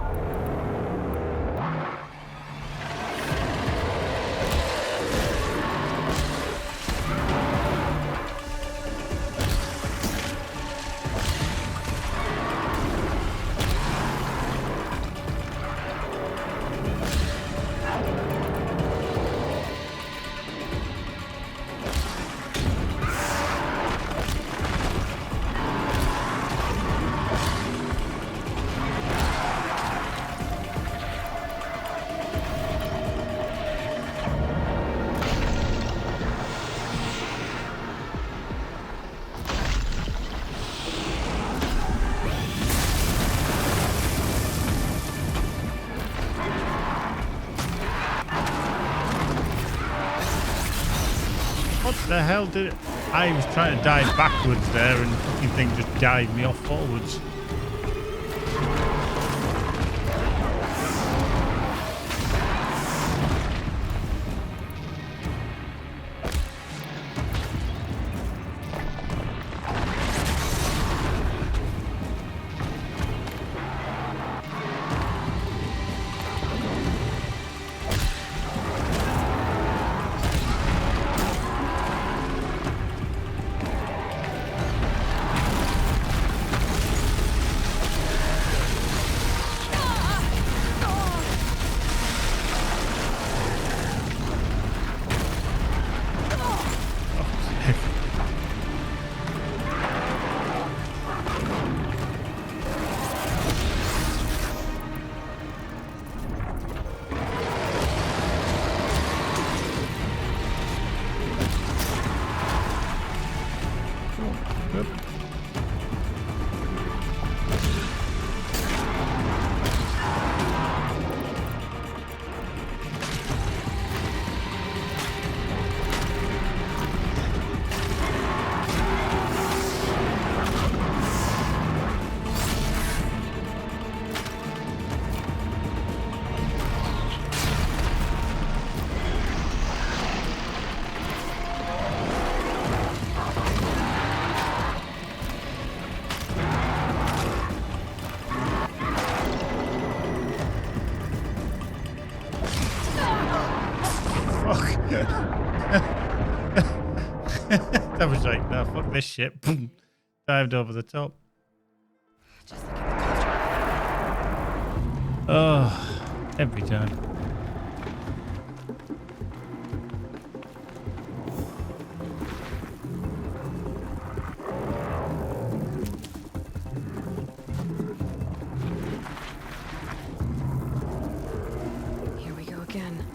What the hell did it? I was trying to dive backwards there and the fucking thing just dived me off forwards. That was like, no, fuck this shit. Boom. Dived over the top. Oh, every time. Here we go again.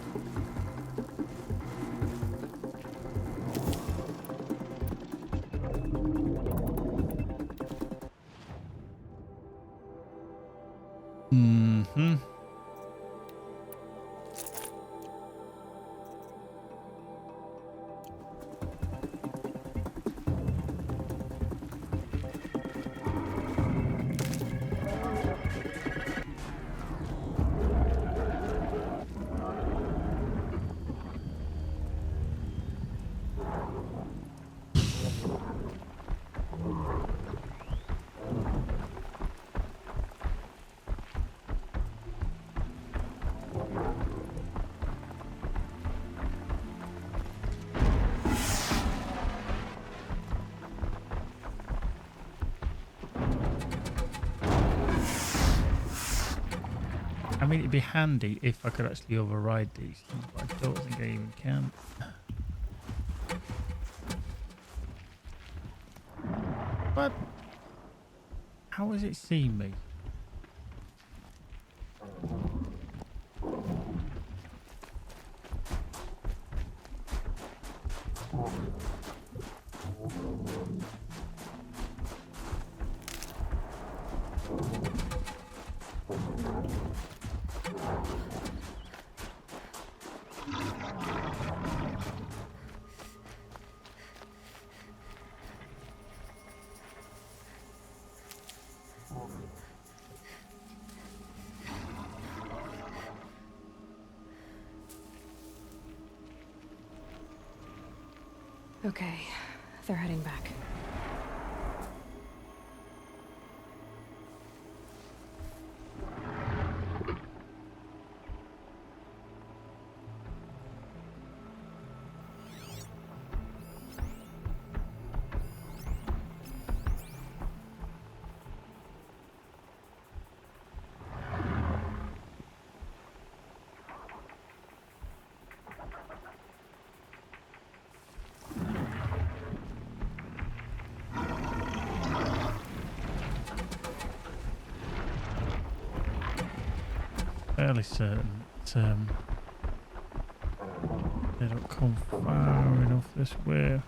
mean, it'd be handy if I could actually override these things, but I don't think I even can. But how has it seen me? Okay, they're heading back. Fairly certain that they don't come far enough this way.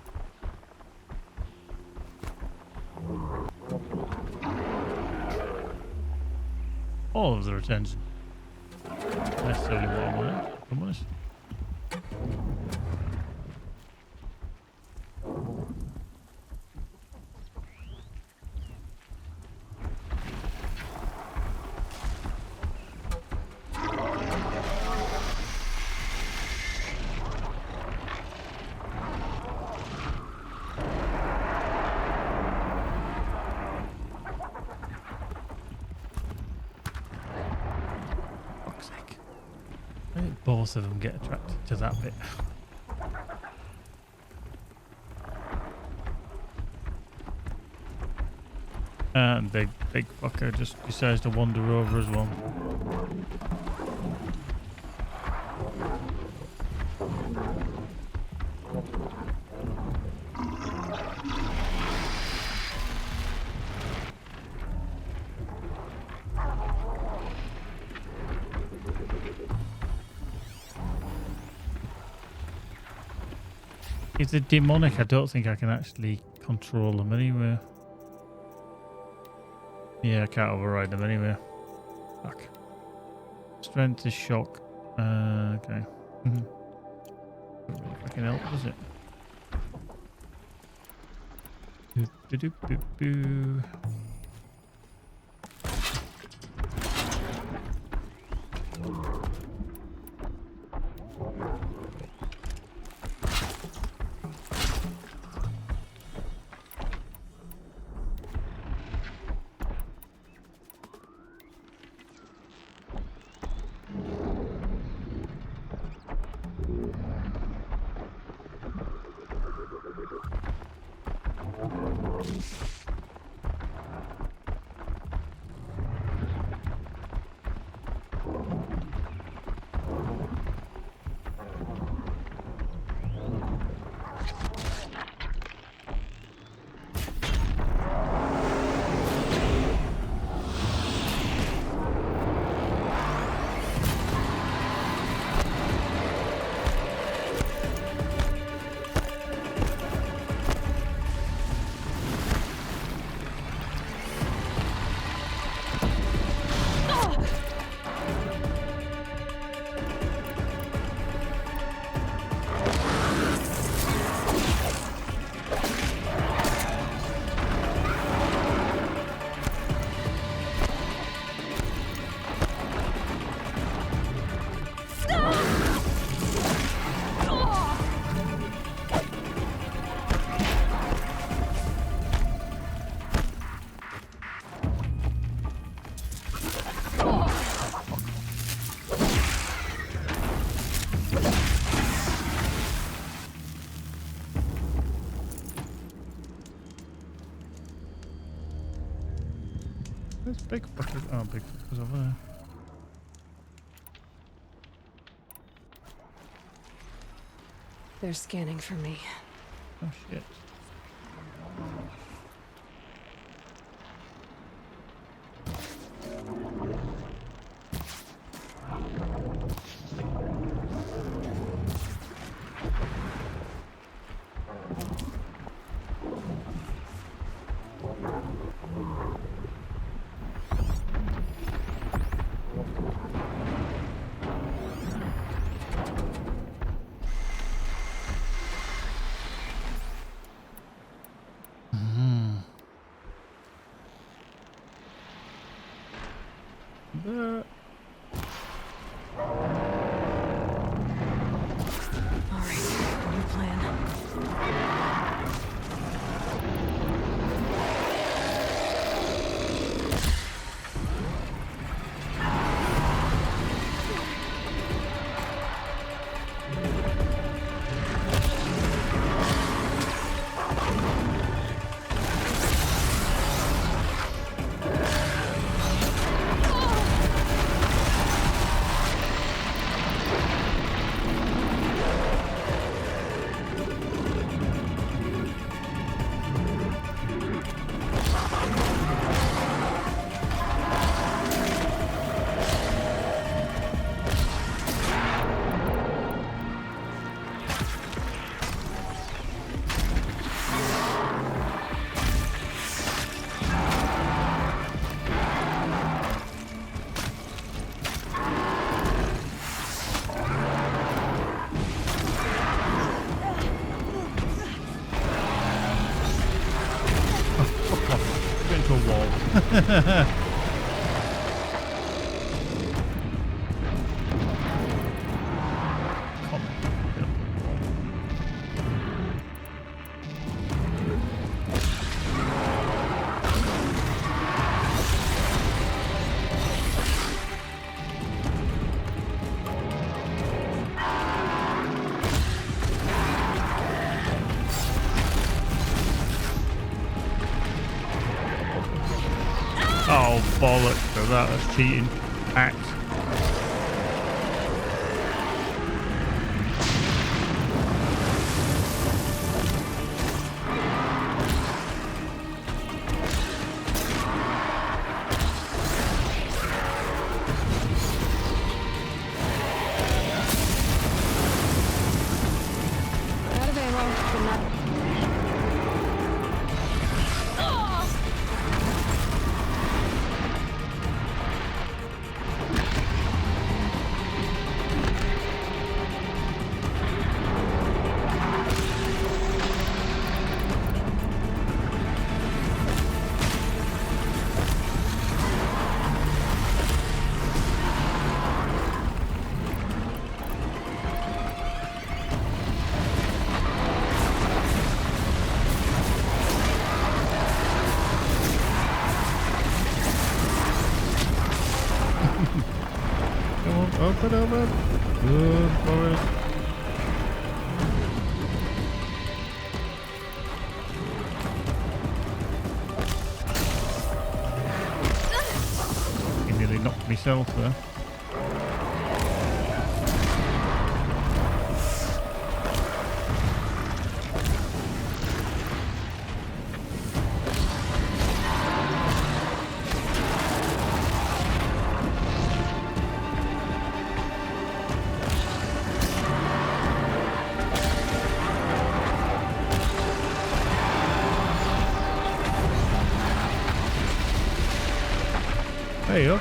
All of their attention. Necessarily what I wanted, if I'm honest. I think both of them get attracted to that bit. And big fucker just decides to wander over as well. If they're demonic, I don't think I can actually control them anyway. Yeah, I can't override them anyway. Fuck. Strength is shock. Okay. Don't really fucking help, does it? Boo. There's big fuckers. Oh, big fuckers over there. They're scanning for me. Oh shit. Oh, bollocks for that. That's cheating. Act. Out of ammo, but not... Open, open. Good boy. I nearly knocked myself there. There you go.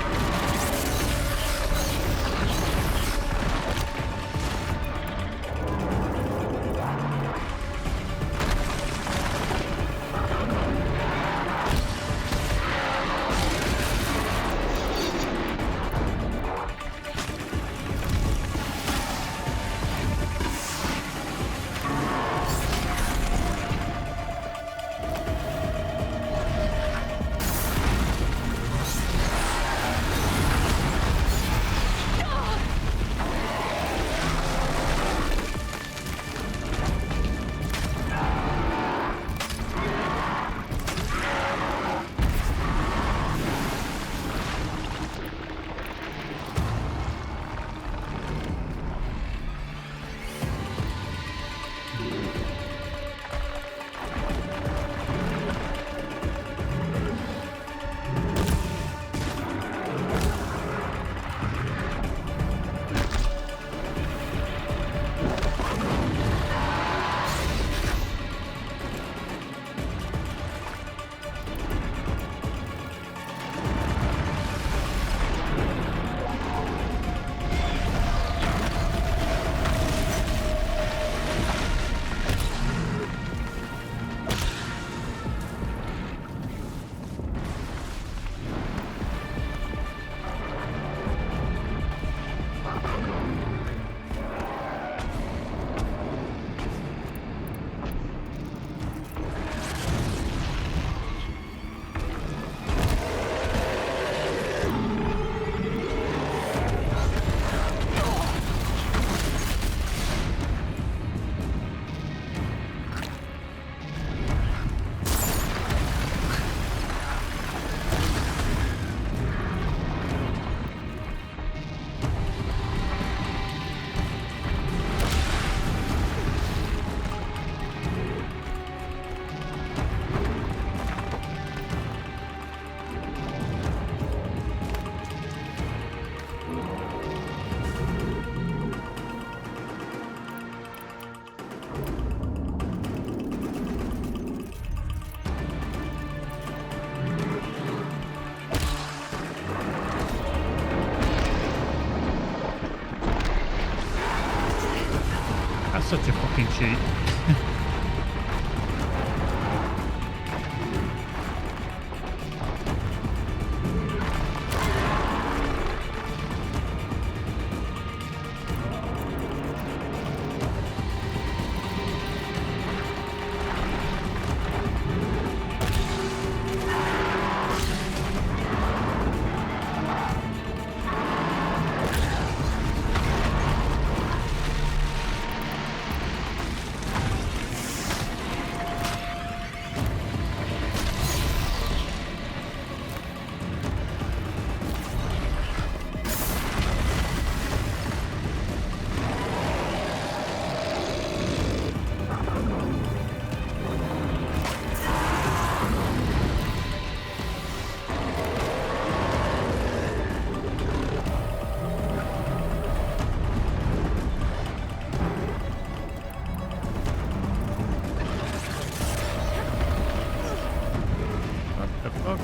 That's such a fucking cheat.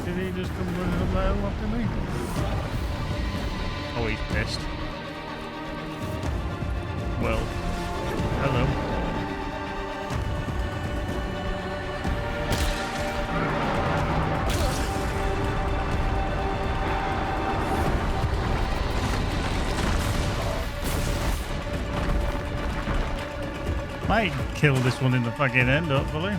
Did he just come running up that hill after me? Oh, he's pissed. Well, hello. Might kill this one in the fucking end, hopefully.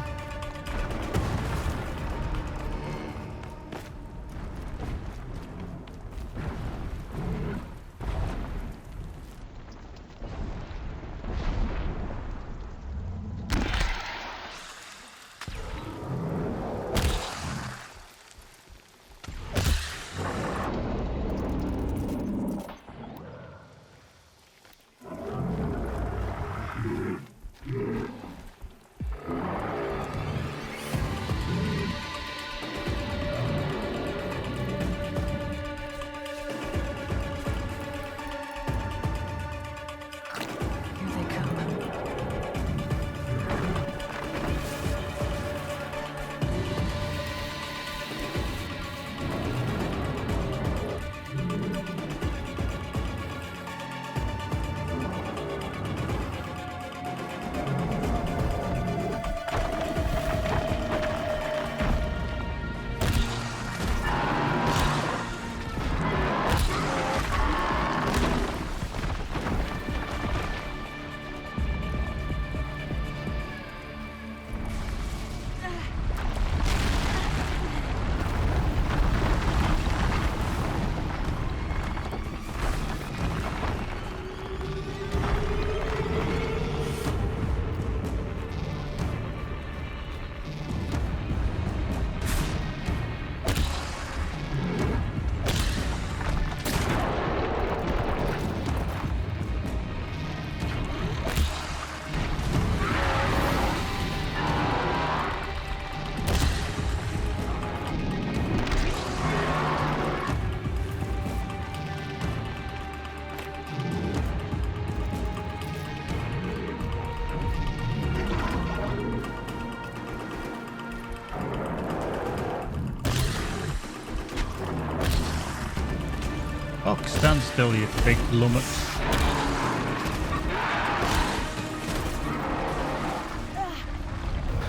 Fuck, stand still, you big lummox.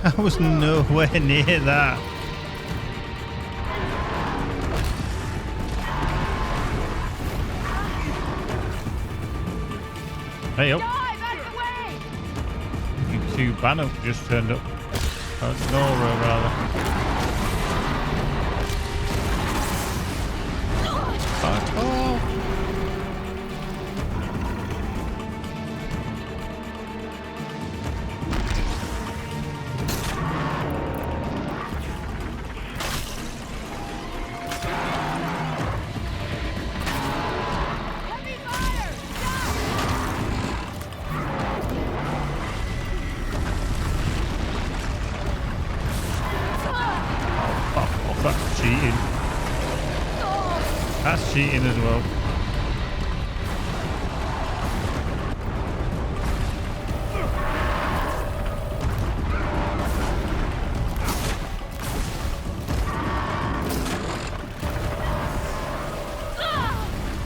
I was nowhere near that. Hey up. You two Bannock just turned up. Nora, rather. Fuck off. That's cheating. That's cheating as well.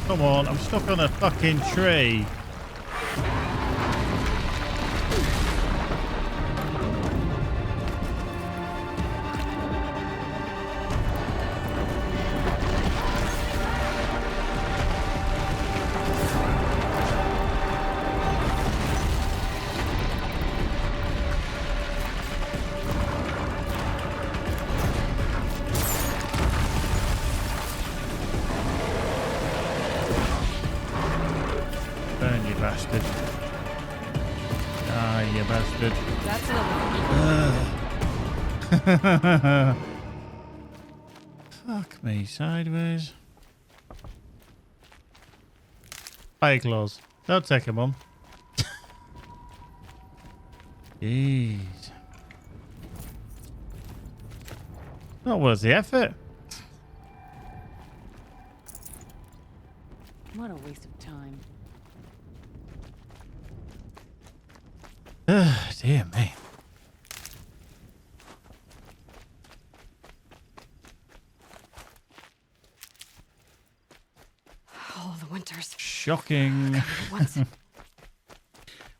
Come on, I'm stuck on a fucking tree. Burn, you bastard. Ah, you bastard. That's another. Fuck me, sideways. Fire claws. Don't take them on. Jeez. Not worth the effort. What a waste of time. Dear me. All the winters. Shocking.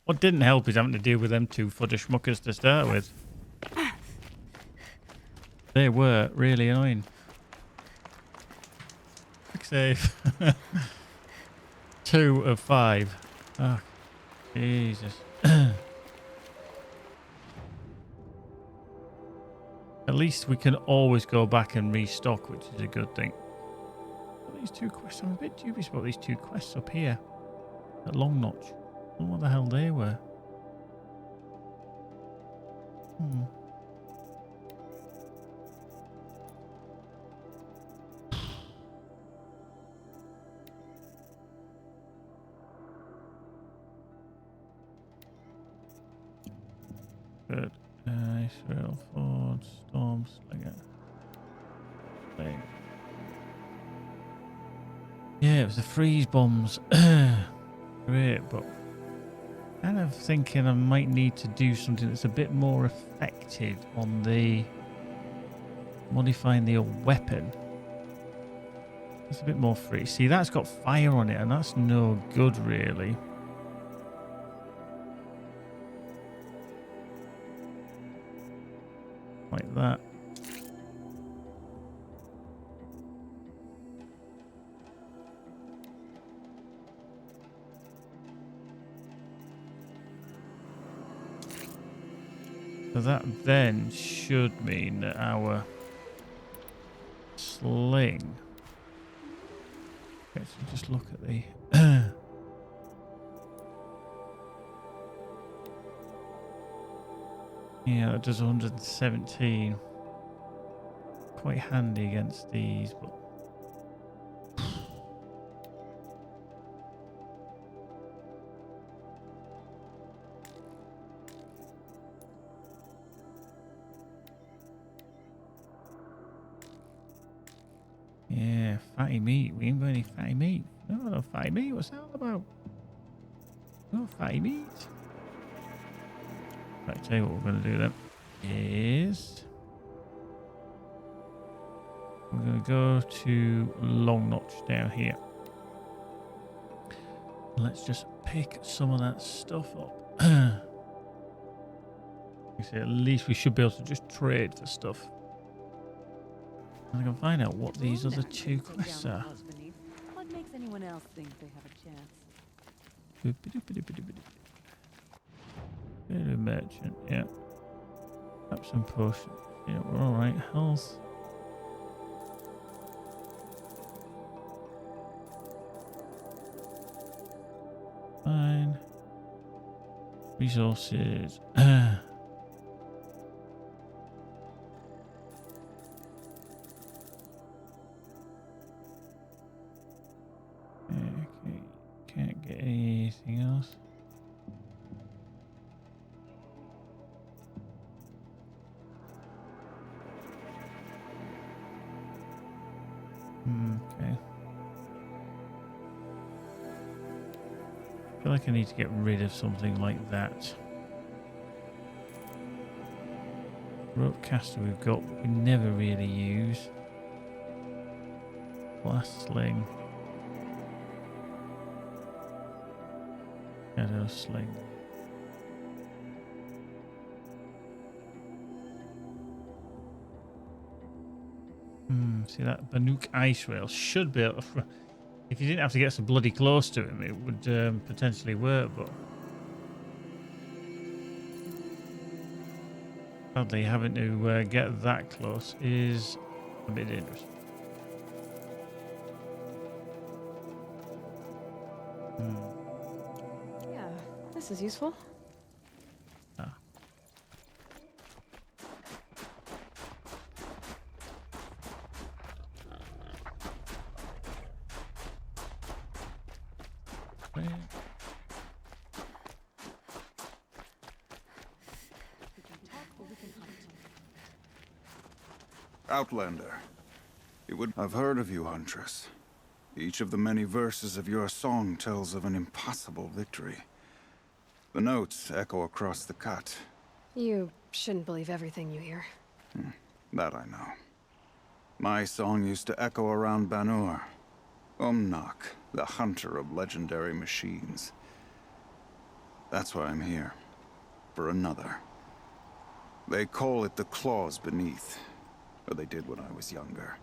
What didn't help is having to deal with them two fudder schmuckers to start with. They were really annoying. Quick save. 2 of 5. Oh, Jesus. At least we can always go back and restock, which is a good thing. These 2 quests, I'm a bit dubious about these 2 quests up here at Long Notch. I don't know what the hell they were. Good. Israel Ford, Storm Slinger. Thing. Yeah, it was the freeze bombs. Great, but kind of thinking I might need to do something that's a bit more effective on the modifying the weapon. It's a bit more free. See, that's got fire on it, and that's no good, really. Like that. So that then should mean that our sling. Okay, so just look at the yeah, that does 117. Quite handy against these, but yeah, fatty meat. We ain't got any fatty meat. No fatty meat. What's that all about? No fatty meat. Right, tell you what we're going to do then is we're going to go to Long Notch down here. Let's just pick some of that stuff up. You see, at least we should be able to just trade for stuff. And I can find out what these other 2 quests are. What makes anyone else think they have a chance? Merchant, yeah. Perhaps some potions. Yeah, we're alright. Health. Fine. Resources. Okay, can't get anything else. Okay. I feel like I need to get rid of something like that. Rope caster we've got, but we never really use. Blast sling. Shadow sling. See that Banuk ice rail should be able to, if you didn't have to get so bloody close to him, it would potentially work, but sadly having to get that close is a bit dangerous. This is useful. Ah. Where? Outlander. I've heard of you, Huntress. Each of the many verses of your song tells of an impossible victory. The notes echo across the cut. You shouldn't believe everything you hear. That I know. My song used to echo around Banur. Umnak, the hunter of legendary machines. That's why I'm here. For another. They call it the claws beneath. Or they did when I was younger.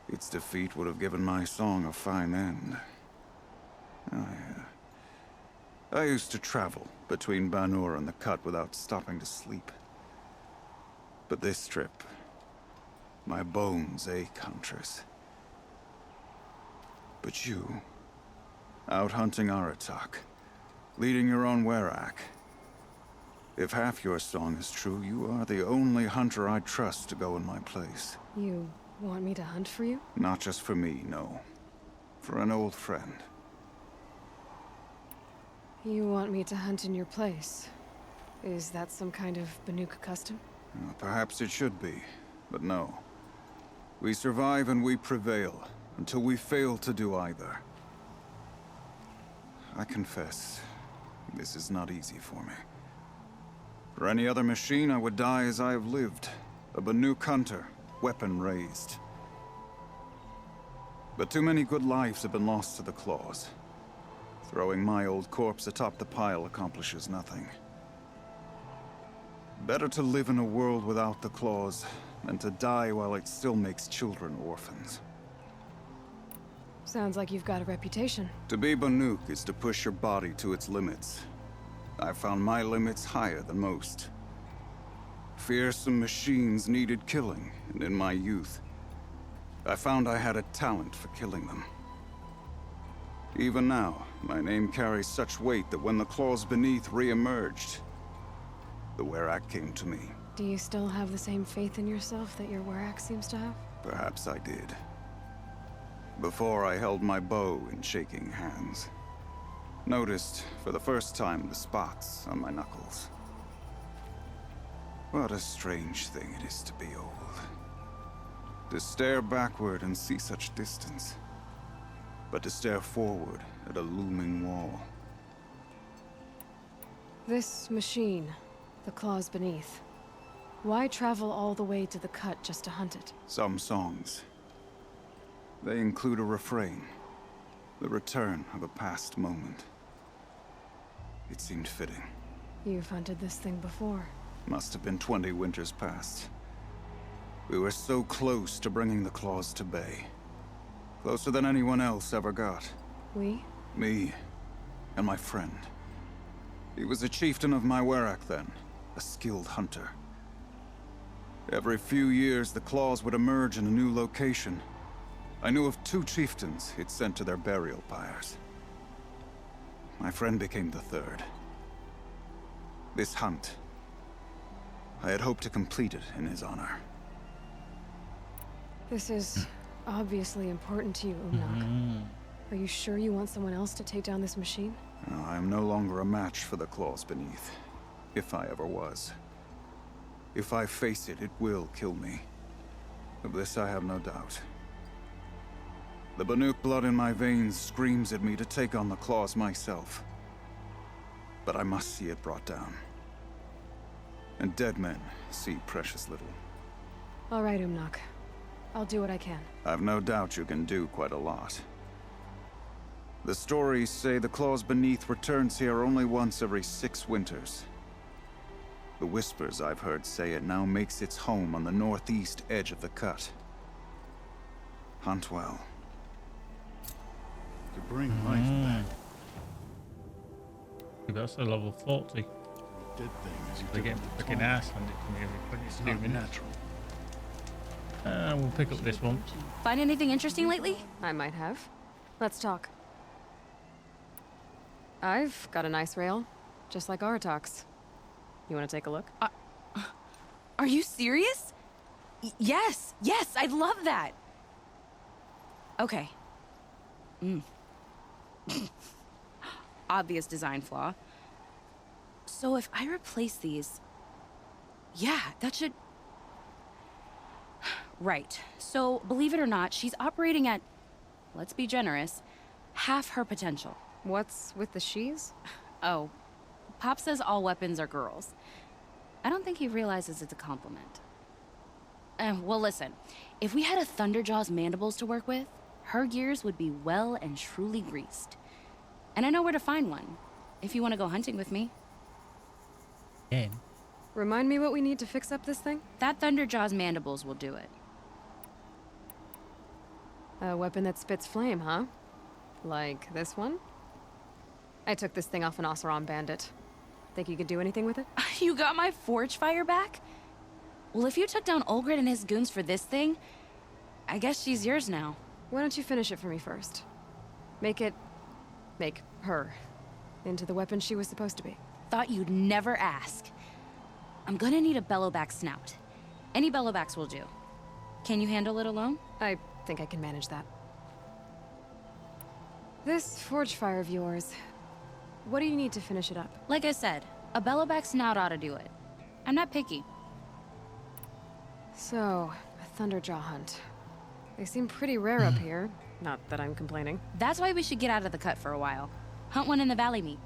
Its defeat would have given my song a fine end. I used to travel between Banur and the Cut without stopping to sleep. But this trip, my bones ache, Huntress. But you, out hunting Aratak, leading your own Werak. If half your song is true, you are the only hunter I trust to go in my place. You want me to hunt for you? Not just for me, no. For an old friend. You want me to hunt in your place? Is that some kind of Banuk custom? Perhaps it should be, but no. We survive and we prevail, until we fail to do either. I confess, this is not easy for me. For any other machine, I would die as I have lived. A Banuk hunter, weapon raised. But too many good lives have been lost to the claws. Throwing my old corpse atop the pile accomplishes nothing. Better to live in a world without the claws than to die while it still makes children orphans. Sounds like you've got a reputation. To be Banuk is to push your body to its limits. I found my limits higher than most. Fearsome machines needed killing, and in my youth, I found I had a talent for killing them. Even now, my name carries such weight that when the claws beneath re-emerged, the Werak came to me. Do you still have the same faith in yourself that your Werak seems to have? Perhaps I did. Before I held my bow in shaking hands. Noticed, for the first time, the spots on my knuckles. What a strange thing it is to be old. To stare backward and see such distance. But to stare forward at a looming wall. This machine, the claws beneath. Why travel all the way to the Cut just to hunt it? Some songs. They include a refrain. The return of a past moment. It seemed fitting. You've hunted this thing before. Must have been 20 winters past. We were so close to bringing the claws to bay. Closer than anyone else ever got. We? Me. And my friend. He was a chieftain of my Werak then. A skilled hunter. Every few years, the claws would emerge in a new location. I knew of 2 chieftains he'd sent to their burial pyres. My friend became the 3rd. This hunt, I had hoped to complete it in his honor. This is obviously important to you, Umnak. Are you sure you want someone else to take down this machine? I am no longer a match for the claws beneath, if I ever was. If I face it, it will kill me. Of this I have no doubt. The Banuk blood in my veins screams at me to take on the claws myself. But I must see it brought down. And dead men see precious little. All right, Umnak. I'll do what I can. I've no doubt you can do quite a lot. The stories say the claws beneath returns here only once every 6 winters. The whispers I've heard say it now makes its home on the northeast edge of the Cut. Hunt well. To bring life back. That's a level 40. Dead things you They get fucking ass handed to me every It's 2 not minutes. natural. We'll pick up this one. Find anything interesting lately? I might have. Let's talk. I've got a nice rail, just like Aratak's. You want to take a look? Are you serious? Yes, I'd love that. Okay. Obvious design flaw. So if I replace these... Yeah, that should... Right. So, believe it or not, she's operating at, let's be generous, half her potential. What's with the she's? Oh, Pop says all weapons are girls. I don't think he realizes it's a compliment. Well, listen. If we had a Thunderjaw's mandibles to work with, her gears would be well and truly greased. And I know where to find one, if you want to go hunting with me. Yeah. Remind me what we need to fix up this thing? That Thunderjaw's mandibles will do it. A weapon that spits flame, huh? Like this one? I took this thing off an Oseram bandit. Think you could do anything with it? You got my forge fire back? Well, if you took down Olgrid and his goons for this thing, I guess she's yours now. Why don't you finish it for me first? Make her into the weapon she was supposed to be. Thought you'd never ask. I'm gonna need a bellowback snout. Any bellowbacks will do. Can you handle it alone? I think I can manage that. This forge fire of yours, what do you need to finish it up? Like I said, a bellowback snout ought to do it. I'm not picky. So, a Thunderjaw hunt. They seem pretty rare up here. Not that I'm complaining. That's why we should get out of the cut for a while. Hunt one in the valley meet.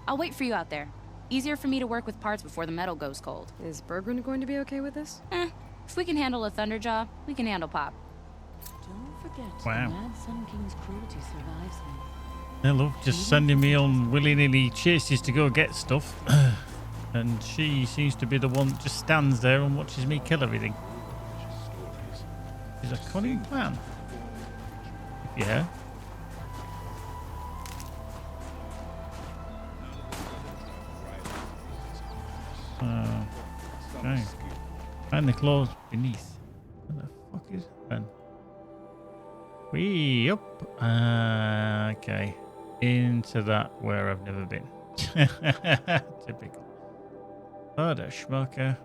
I'll wait for you out there. Easier for me to work with parts before the metal goes cold. Is Bergren going to be okay with this? If we can handle a Thunderjaw, we can handle Pop. Don't forget, Wow. the Mad Sun King's cruelty survives me. They love just sending me on willy-nilly chases to go get stuff. And she seems to be the one that just stands there and watches me kill everything. It's a cunning plan. Yeah. Okay. Find the claws beneath. What the fuck is that? Wee up. Okay. Into that where I've never been. Typical. What a schmucker.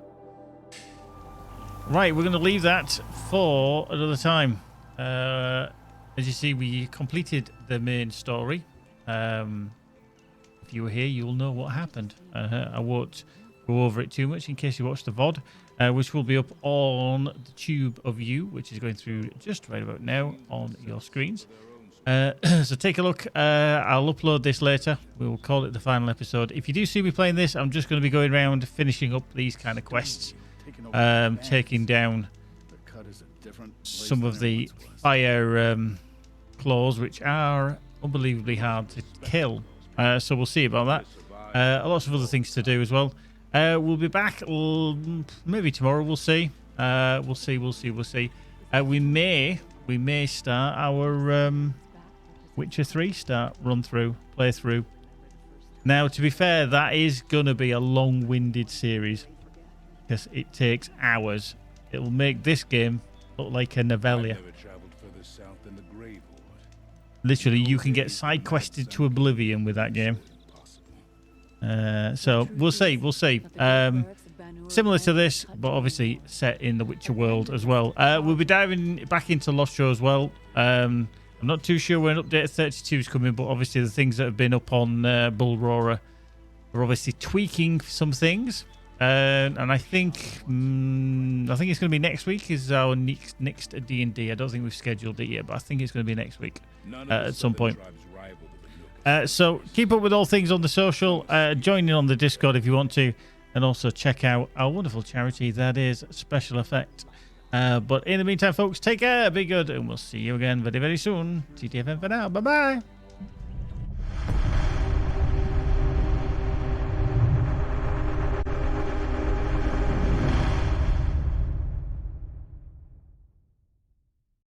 Right, we're going to leave that for another time. As you see, we completed the main story. If you were here, you'll know what happened. I won't go over it too much in case you watched the VOD, which will be up on the tube of you, which is going through just right about now on your screens. So take a look. I'll upload this later. We will call it the final episode. If you do see me playing this, I'm just going to be going around finishing up these kind of quests, taking down some of the fire claws, which are unbelievably hard to kill. So we'll see about that. Lots of other things to do as well. We'll be back maybe tomorrow. We'll see. We'll see. We may start our Witcher 3 playthrough. Now, to be fair, that is going to be a long-winded series because it takes hours. It will make this game look like a novella. Literally, you can get side quested to oblivion with that game. So we'll see. Similar to this, but obviously set in the Witcher world as well. We'll be diving back into Lost Shore as well. I'm not too sure when update 32 is coming, but obviously the things that have been up on Bull Roarer are obviously tweaking some things. And I think it's going to be next week is our next D&D. I don't think we've scheduled it yet, but I think it's going to be next week at some point. So keep up with all things on the social. Join in on the Discord if you want to. And also check out our wonderful charity that is Special Effect. But in the meantime, folks, take care, be good, and we'll see you again very, very soon. TTFN for now. Bye-bye.